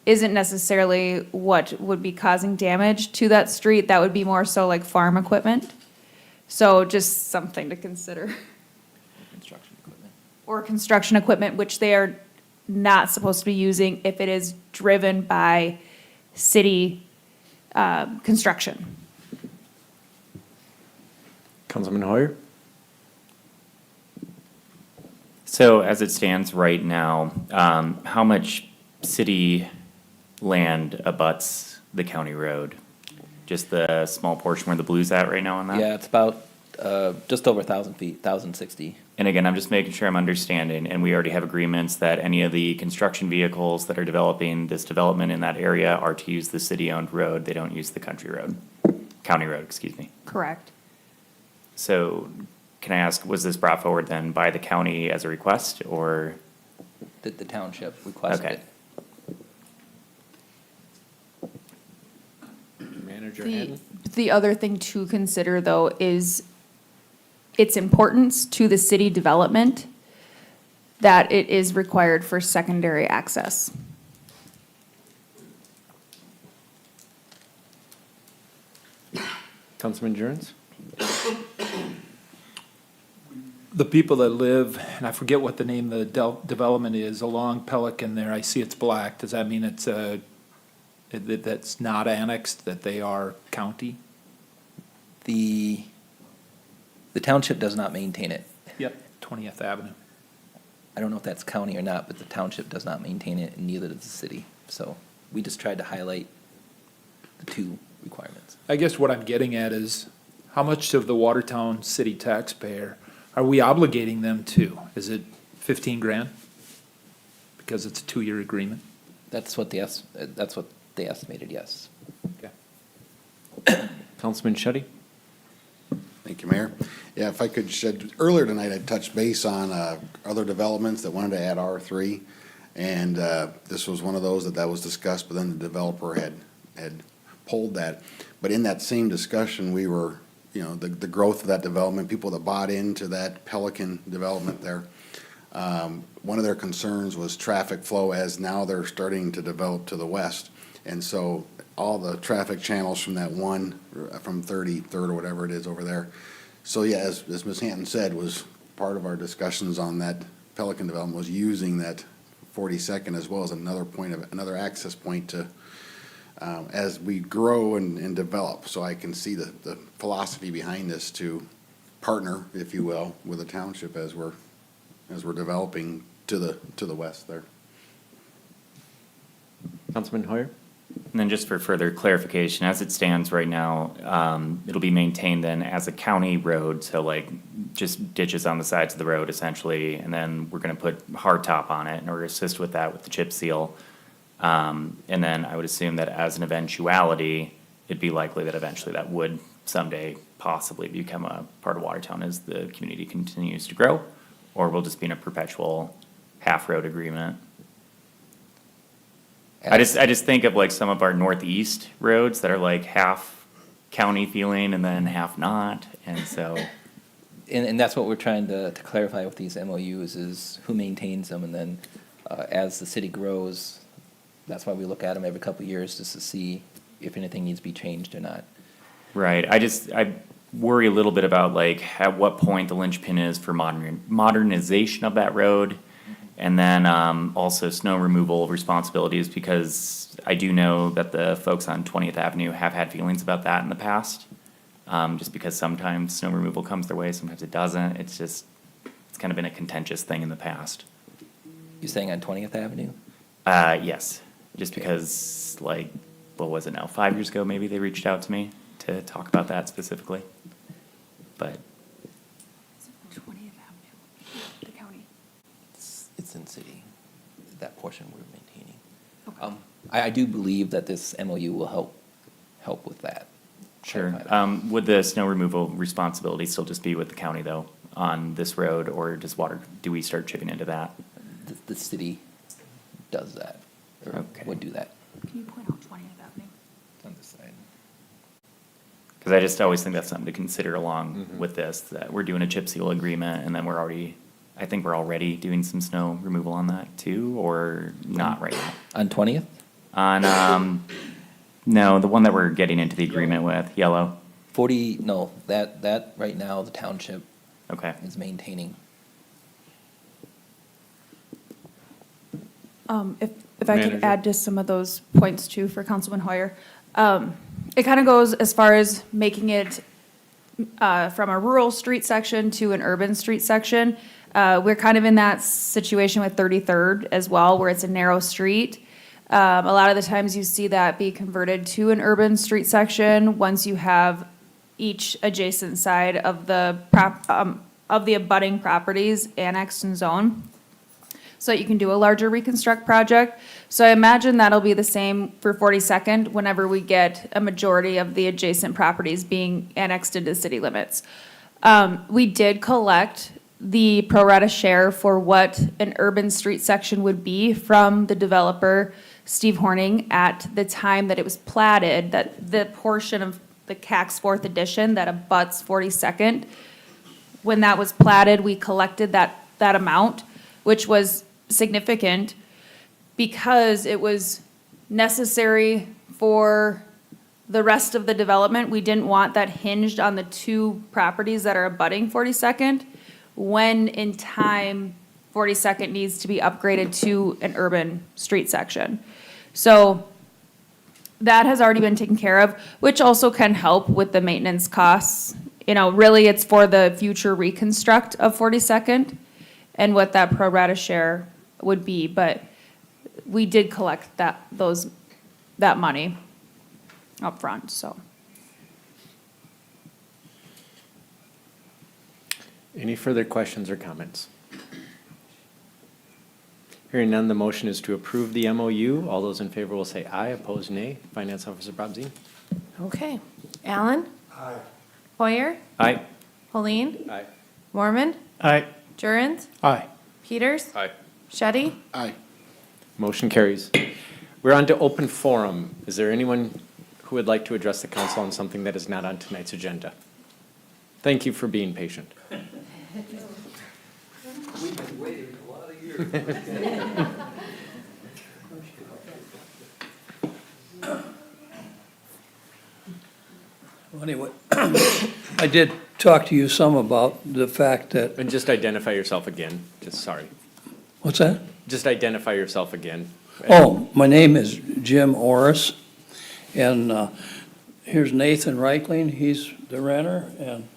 isn't necessarily what would be causing damage to that street. That would be more so like farm equipment. So just something to consider. Construction equipment. Or construction equipment, which they are not supposed to be using if it is driven by city construction. Councilman Hoyer? So as it stands right now, how much city land abuts the county road? Just the small portion where the blue's at right now on that? Yeah, it's about just over 1,000 feet, 1,060. And again, I'm just making sure I'm understanding, and we already have agreements that any of the construction vehicles that are developing this development in that area are to use the city-owned road. They don't use the county road, excuse me. Correct. So can I ask, was this brought forward then by the county as a request, or? The township requested Okay. it. Manager The other thing to consider, though, is its importance to the city development, that it is required for secondary access. Councilman Jurens? The people that live, and I forget what the name of the development is, along Pelican there, I see it's black. Does that mean it's that's not annexed, that they are county? The township does not maintain it. Yep, 20th Avenue. I don't know if that's county or not, but the township does not maintain it, and neither does the city. So we just tried to highlight the two requirements. I guess what I'm getting at is, how much of the Watertown city taxpayer are we obligating them to? Is it 15 grand? Because it's a 2-year agreement? That's what they estimated, yes. Okay. Councilman Shetty? Thank you, Mayor. Yeah, if I could shed, earlier tonight I touched base on other developments that wanted to add R3. And this was one of those that was discussed, but then the developer had pulled that. But in that same discussion, we were, the growth of that development, people that bought into that Pelican development there. One of their concerns was traffic flow, as now they're starting to develop to the west. And so all the traffic channels from that one, from 33rd or whatever it is over there. So yeah, as Ms. Hanton said, was part of our discussions on that Pelican development was using that 42nd as well as another another access point to, as we grow and develop. So I can see the philosophy behind this to partner, if you will, with the township as we're developing to the west there. Councilman Hoyer? And then just for further clarification, as it stands right now, it'll be maintained then as a county road, so like just ditches on the sides of the road essentially, and then we're gonna put hardtop on it in order to assist with that with the chip seal. And then I would assume that as an eventuality, it'd be likely that eventually that would someday possibly become a part of Watertown as the community continues to grow, or we'll just be in a perpetual half-road agreement. I just think of like some of our northeast roads that are like half county feeling and then half not, and so. And that's what we're trying to clarify with these MOUs is who maintains them, and then as the city grows, that's why we look at them every couple of years just to see if anything needs to be changed or not. Right, I worry a little bit about like at what point the linchpin is for modernization of that road. And then also snow removal responsibilities, because I do know that the folks on 20th Avenue have had feelings about that in the past. Just because sometimes snow removal comes their way, sometimes it doesn't. It's kind of been a contentious thing in the past. You're saying on 20th Avenue? Yes, just because like, what was it now, 5 years ago maybe they reached out to me to talk about that specifically. But 20th Avenue, the county. It's in city, that portion we're maintaining. I do believe that this MOU will help with that. Sure. Clarify that. Would the snow removal responsibility still just be with the county though, on this road, or do we start chipping into that? The city does that, or Okay. would do that. Can you point out 20th Avenue? On this side. Because I just always think that's something to consider along with this, that we're doing a chip seal agreement, and then I think we're already doing some snow removal on that too, or not right now? On 20th? On, no, the one that we're getting into the agreement with, yellow. No, that right now, the township Okay. is maintaining. If I could Manager. add to some of those points too for Councilman Hoyer. It kind of goes as far as making it from a rural street section to an urban street section. We're kind of in that situation with 33rd as well, where it's a narrow street. A lot of the times you see that be converted to an urban street section once you have each adjacent side of the abutting properties annexed and zoned, so that you can do a larger reconstruct project. So I imagine that'll be the same for 42nd whenever we get a majority of the adjacent properties being annexed into city limits. We did collect the pro rata share for what an urban street section would be from the developer, Steve Horning, at the time that it was platted, that the portion of the CAC's 4th edition that abuts 42nd. When that was platted, we collected that amount, which was significant because it was necessary for the rest of the development. We didn't want that hinged on the two properties that are abutting 42nd, when in time 42nd needs to be upgraded to an urban street section. So that has already been taken care of, which also can help with the maintenance costs. You know, really it's for the future reconstruct of 42nd and what that pro rata share would be, but we did collect that money up front. So. Any further questions or comments? Hearing none, the motion is to approve the MOU. All those in favor will say aye, opposed nay. Finance Officer Bob Zine. Okay. Allen? Aye. Hoyer? Aye. Helene? Aye. Mormon? Aye. Jurand? Aye. Peters? Aye. Shetty? Aye. Motion carries. We're on to open forum. Is there anyone who would like to address the council on something that is not on tonight's agenda? Thank you for being patient. We've been waiting a lot of years. Well, anyway, I did talk to you some about the fact that, And just identify yourself again, just sorry. what's that? just identify yourself again. Oh, my name is Jim Orris, and here's Nathan Reichling, he's the renter, and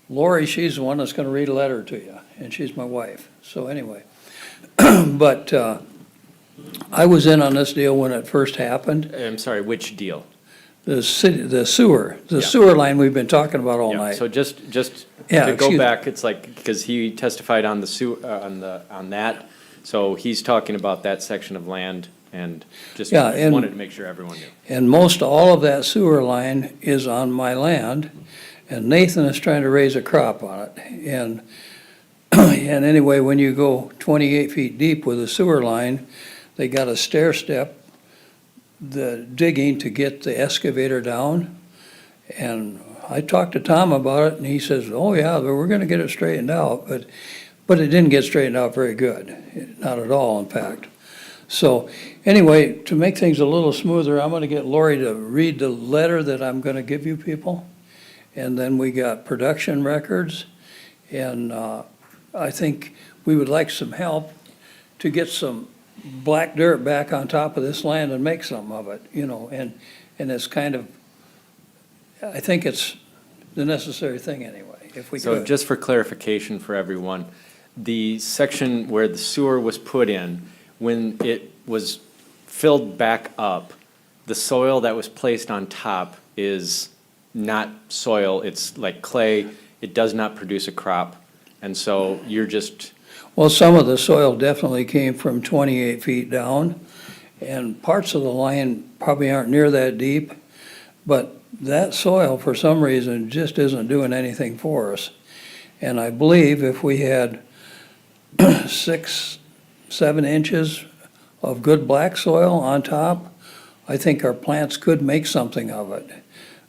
Lori, she's the one that's gonna read a letter to you, and she's my wife. So anyway, but I was in on this deal when it first happened. I'm sorry, which deal? The sewer Yeah. line we've been talking about all Yeah, night. so just Yeah, to go excuse- back, it's like, because he testified on the on that, so he's talking about that section of land, and just Yeah, and- wanted to make sure everyone knew. And most all of that sewer line is on my land, and Nathan is trying to raise a crop on it. And, and anyway, when you go 28 feet deep with a sewer line, they got a stair step, the digging to get the excavator down. And I talked to Tom about it, and he says, oh yeah, we're gonna get it straightened out, but it didn't get straightened out very good, not at all, in fact. So, anyway, to make things a little smoother, I'm gonna get Lori to read the letter that I'm gonna give you people. And then we got production records, and I think we would like some help to get some black dirt back on top of this land and make something of it, you know, and it's kind of, I think it's the necessary thing anyway, if we So could. just for clarification for everyone, the section where the sewer was put in, when it was filled back up, the soil that was placed on top is not soil, it's like clay, it does not produce a crop, and so you're just, Well, some of the soil definitely came from 28 feet down, and parts of the line probably aren't near that deep, but that soil, for some reason, just isn't doing anything for us. And I believe if we had 6, 7 inches of good black soil on top, I think our plants could make something of it.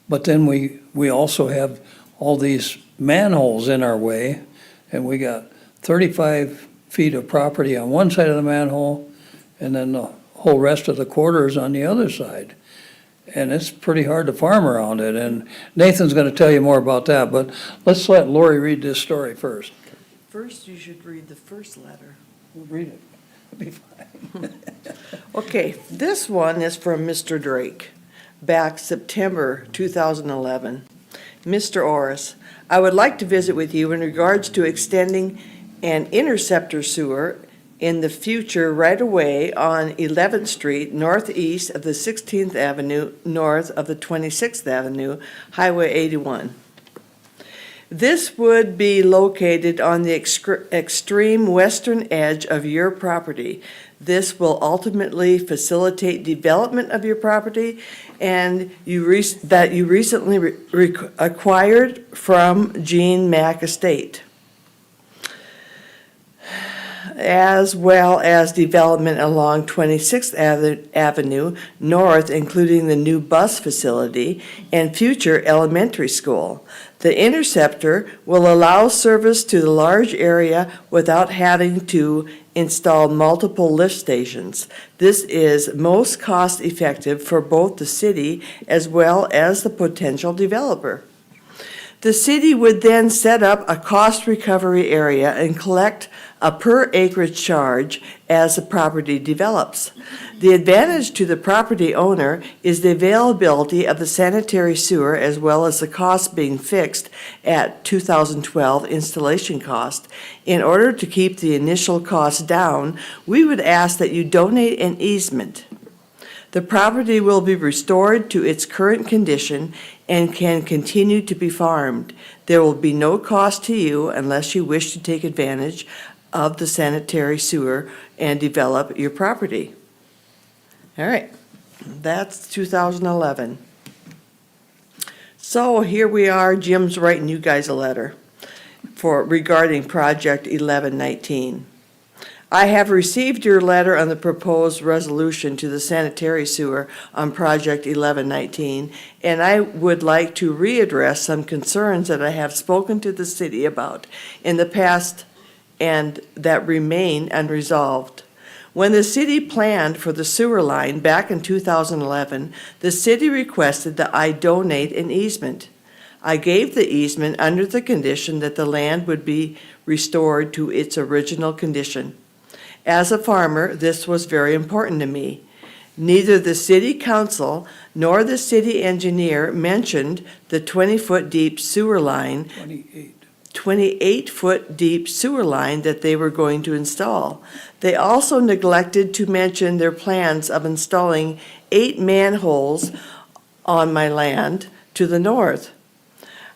But then we also have all these manholes in our way, and we got 35 feet of property on one side of the manhole, and then the whole rest of the quarter is on the other side. And it's pretty hard to farm around it, and Nathan's gonna tell you more about that, but let's let Lori read this story first. First, you should read the first letter. Read it. It'll be fine. Okay, this one is from Mr. Drake, back September 2011. Mr. Orris, I would like to visit with you in regards to extending an interceptor sewer in the future right away on 11th Street, northeast of the 16th Avenue, north of the 26th Avenue, Highway 81. This would be located on the extreme western edge of your property. This will ultimately facilitate development of your property and that you recently acquired from Gene Mack Estate, as well as development along 26th Avenue North, including the new bus facility and future elementary school. The interceptor will allow service to the large area without having to install multiple lift stations. This is most cost-effective for both the city as well as the potential developer. The city would then set up a cost recovery area and collect a per acreage charge as the property develops. The advantage to the property owner is the availability of the sanitary sewer as well as the cost being fixed at 2012 installation cost. In order to keep the initial cost down, we would ask that you donate an easement. The property will be restored to its current condition and can continue to be farmed. There will be no cost to you unless you wish to take advantage of the sanitary sewer and develop your property. All right, that's 2011. So here we are, Jim's writing you guys a letter regarding Project 1119. I have received your letter on the proposed resolution to the sanitary sewer on Project 1119, and I would like to readdress some concerns that I have spoken to the city about in the past and that remain unresolved. When the city planned for the sewer line back in 2011, the city requested that I donate an easement. I gave the easement under the condition that the land would be restored to its original condition. As a farmer, this was very important to me. Neither the city council nor the city engineer mentioned the 20-foot deep sewer line, 28-foot deep sewer line that they were going to install. They also neglected to mention their plans of installing 8 manholes on my land to the north.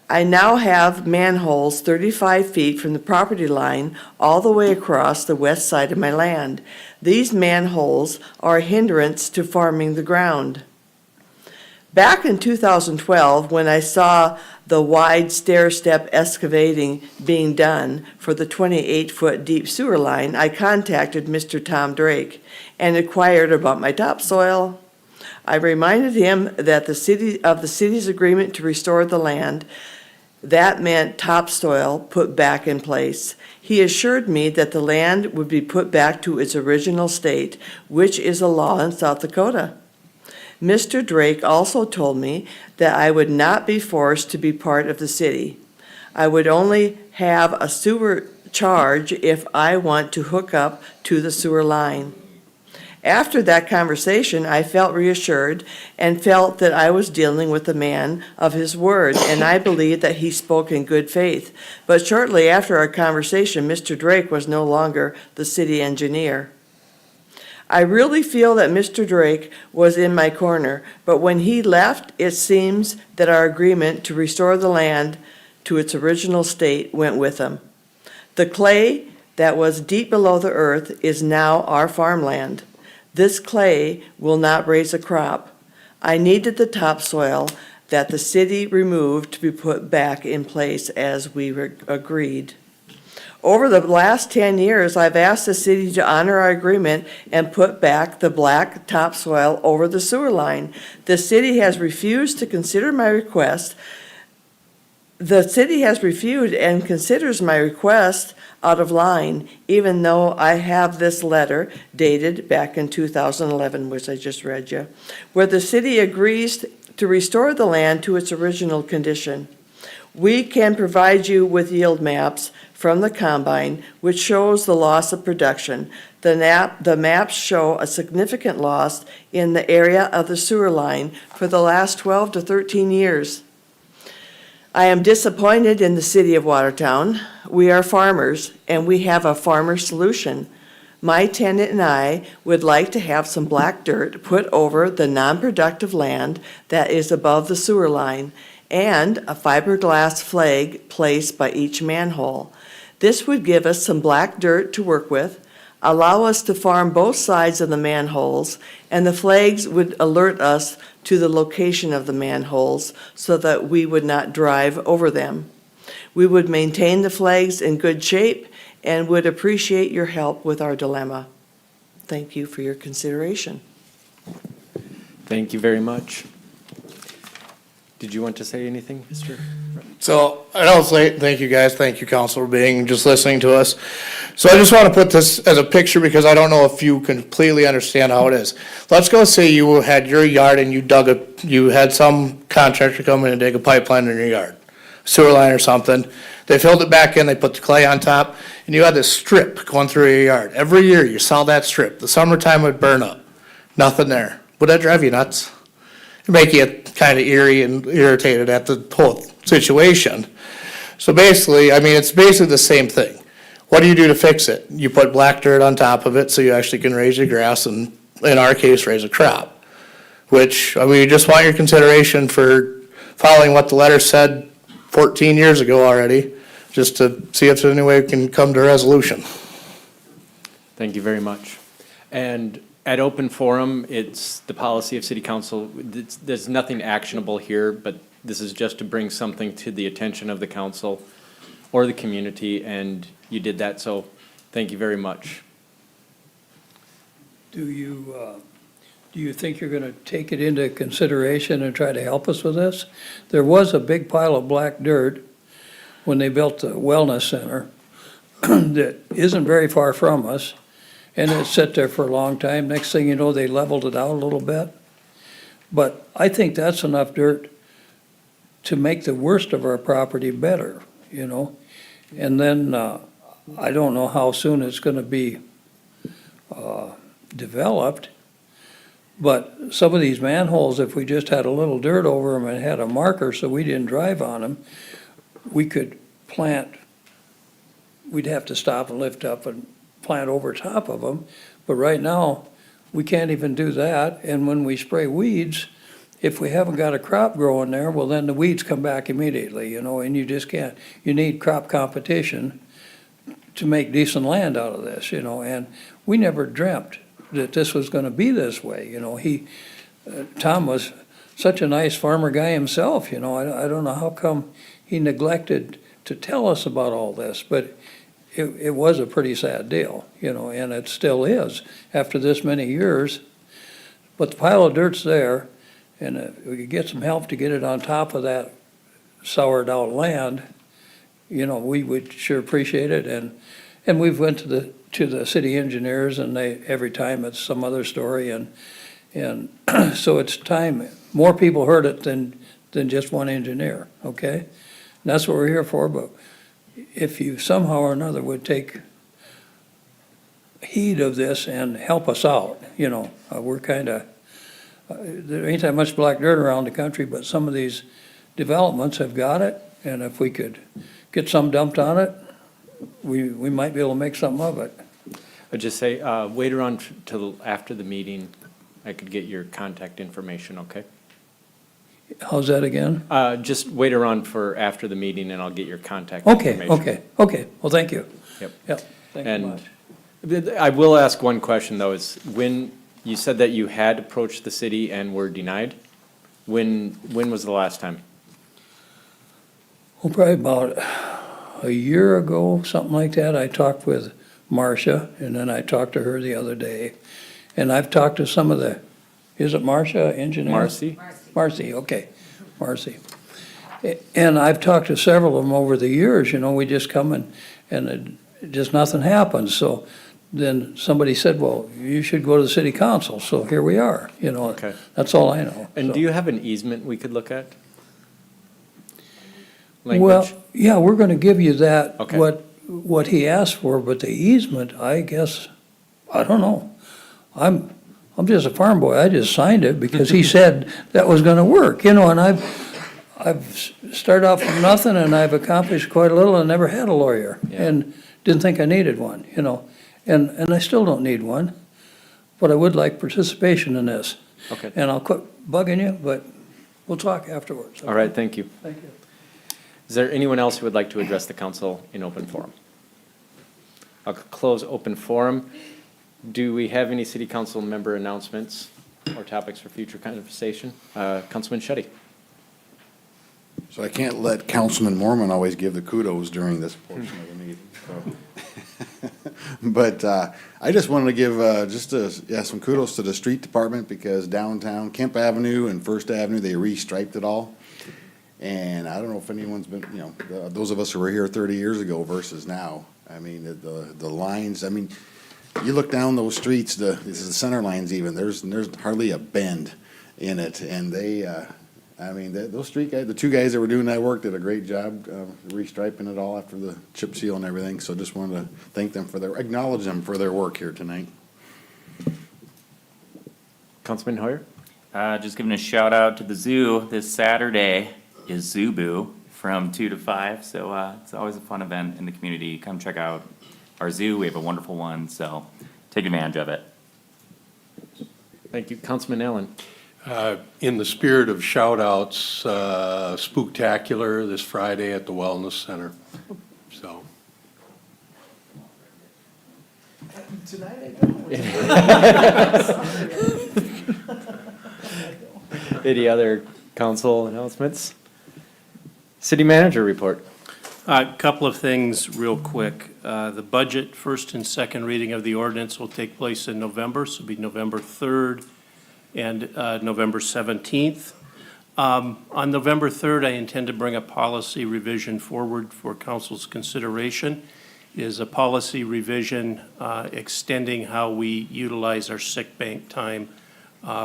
I now have manholes 35 feet from the property line all the way across the west side of my land. These manholes are a hindrance to farming the ground. Back in 2012, when I saw the wide stair-step excavating being done for the 28-foot deep sewer line, I contacted Mr. Tom Drake and inquired about my topsoil. I reminded him that the city's agreement to restore the land, that meant topsoil put back in place. He assured me that the land would be put back to its original state, which is a law in South Dakota. Mr. Drake also told me that I would not be forced to be part of the city. I would only have a sewer charge if I want to hook up to the sewer line. After that conversation, I felt reassured and felt that I was dealing with a man of his word, and I believed that he spoke in good faith. But shortly after our conversation, Mr. Drake was no longer the city engineer. I really feel that Mr. Drake was in my corner, but when he left, it seems that our agreement to restore the land to its original state went with him. The clay that was deep below the earth is now our farmland. This clay will not raise a crop. I needed the topsoil that the city removed to be put back in place as we agreed. Over the last 10 years, I've asked the city to honor our agreement and put back the black topsoil over the sewer line. The city has refused to consider my request. The city has refused and considers my request out of line, even though I have this letter dated back in 2011, which I just read you, where the city agrees to restore the land to its original condition. We can provide you with yield maps from the combine, which shows the loss of production. The maps show a significant loss in the area of the sewer line for the last 12 to 13 years. I am disappointed in the city of Watertown. We are farmers, and we have a farmer solution. My tenant and I would like to have some black dirt put over the non-productive land that is above the sewer line, and a fiberglass flag placed by each manhole. This would give us some black dirt to work with, allow us to farm both sides of the manholes, and the flags would alert us to the location of the manholes so that we would not drive over them. We would maintain the flags in good shape and would appreciate your help with our dilemma. Thank you for your consideration. Thank you very much. Did you want to say anything, Mr.? So I don't say, thank you guys, thank you council for being, just listening to us. So I just want to put this as a picture because I don't know if you completely understand how it is. Let's go say you had your yard and you had some contractor come in and dig a pipeline in your yard, sewer line or something. They filled it back in, they put the clay on top, and you had this strip going through your yard. Every year you saw that strip. The summertime would burn up. Nothing there. Would that drive you nuts? It'd make you kind of eerie and irritated at the whole situation. So basically, I mean, it's basically the same thing. What do you do to fix it? You put black dirt on top of it so you actually can raise your grass and, in our case, raise a crop. Which, I mean, we just want your consideration for following what the letter said 14 years ago already, just to see if there's any way we can come to a resolution. Thank you very much. And at open forum, it's the policy of city council. There's nothing actionable here, but this is just to bring something to the attention of the council or the community, and you did that, so thank you very much. Do you think you're gonna take it into consideration and try to help us with this? There was a big pile of black dirt when they built the wellness center that isn't very far from us, and it sat there for a long time. Next thing you know, they leveled it out a little bit. But I think that's enough dirt to make the worst of our property better, you know? And then, I don't know how soon it's gonna be developed. But some of these manholes, if we just had a little dirt over them and had a marker so we didn't drive on them, we could plant, we'd have to stop and lift up and plant over top of them. But right now, we can't even do that. And when we spray weeds, if we haven't got a crop growing there, well, then the weeds come back immediately, you know, and you just can't. You need crop competition to make decent land out of this, you know, and we never dreamt that this was gonna be this way, you know. Tom was such a nice farmer guy himself, you know. I don't know how come he neglected to tell us about all this, but it was a pretty sad deal, you know, and it still is after this many years. But the pile of dirt's there, and if we could get some help to get it on top of that soured out land, you know, we would sure appreciate it. And we've went to the city engineers, and every time it's some other story, and so it's time, more people heard it than just one engineer, okay? And that's what we're here for, but if you somehow or another would take heed of this and help us out, you know, we're kinda, there ain't that much black dirt around the country, but some of these developments have got it, and if we could get some dumped on it, we might be able to make something of it. I'd just say, wait around till after the meeting. I could get your contact information, okay? How's that again? Just wait around for after the meeting and I'll get your contact Okay, information. okay, well, thank you. Yep. Yep, thank you much. And I will ask one question though, is when you said that you had approached the city and were denied, when was the last time? Well, probably about a year ago, something like that, I talked with Marcia, and then I talked to her the other day. And I've talked to some of the, is it Marcia, engineer? Marcy? Marcy, okay, Marcy. And I've talked to several of them over the years, you know, we just come and just nothing happens. So then somebody said, well, you should go to the city council, so here we are, you know. Okay. That's all I know. And so. do you have an easement we could look at? Well, Language? yeah, we're gonna give you that, Okay. what he asked for, but the easement, I guess, I don't know. I'm just a farm boy, I just signed it because he said that was gonna work, you know, and I've started off from nothing and I've accomplished quite a little and never had a lawyer. Yeah. And didn't think I needed one, you know, and I still don't need one, but I would like participation in this. Okay. And I'll quit bugging you, but we'll talk afterwards. All right, thank you. Thank you. Is there anyone else who would like to address the council in open forum? I'll close open forum. Do we have any city council member announcements or topics for future conversation? Councilman Shetty. So I can't let Councilman Mormon always give the kudos during this portion of the meeting, so. But I just wanted to give some kudos to the street department because downtown Kemp Avenue and First Avenue, they restriped it all. And I don't know if anyone's been, you know, those of us who were here 30 years ago versus now. I mean, the lines, I mean, you look down those streets, this is the center lines even, there's hardly a bend in it. And they, I mean, those street guys, the two guys that were doing that work did a great job restriping it all after the chip seal and everything. So just wanted to thank them acknowledge them for their work here tonight. Councilman Hoyer? Just giving a shout out to the zoo. This Saturday is Zubu from 2 to 5, so it's always a fun event in the community. Come check out our zoo. We have a wonderful one, so take advantage of it. Thank you. Councilman Allen? In the spirit of shout-outs, Spooktacular this Friday at the Wellness Center, so. Any other council announcements? City manager report. A couple of things real quick. The budget, first and second reading of the ordinance will take place in November, so it'll be November 3rd and November 17th. On November 3rd, I intend to bring a policy revision forward for council's consideration. It is a policy revision extending how we utilize our sick bank time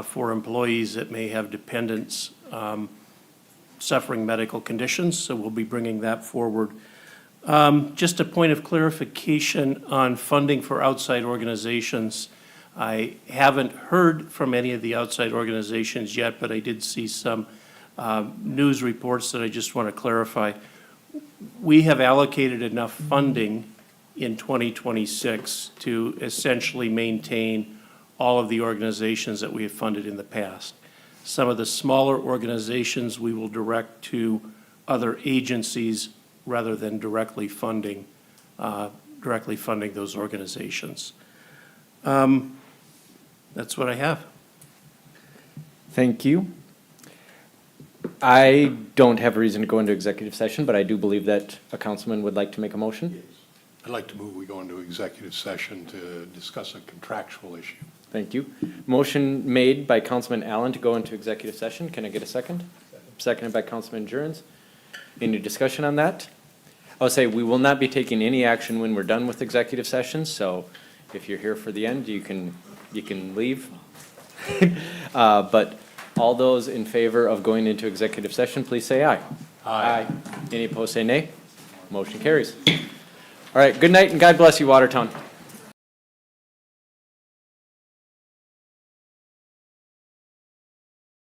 for employees that may have dependents suffering medical conditions, so we'll be bringing that forward. Just a point of clarification on funding for outside organizations. I haven't heard from any of the outside organizations yet, but I did see some news reports that I just want to clarify. We have allocated enough funding in 2026 to essentially maintain all of the organizations that we have funded in the past. Some of the smaller organizations we will direct to other agencies rather than directly funding those organizations. That's what I have. Thank you. I don't have a reason to go into executive session, but I do believe that a councilman would like to make a motion. I'd like to move we go into executive session to discuss a contractual issue. Thank you. Motion made by Councilman Allen to go into executive session. Can I get a second? Seconded by Councilman Jurens. Any discussion on that? I'll say we will not be taking any action when we're done with executive session, so if you're here for the end, you can leave. But all those in favor of going into executive session, please say aye. Aye. Any opposed, say nay. Motion carries. All right, good night and God bless you, Watertown.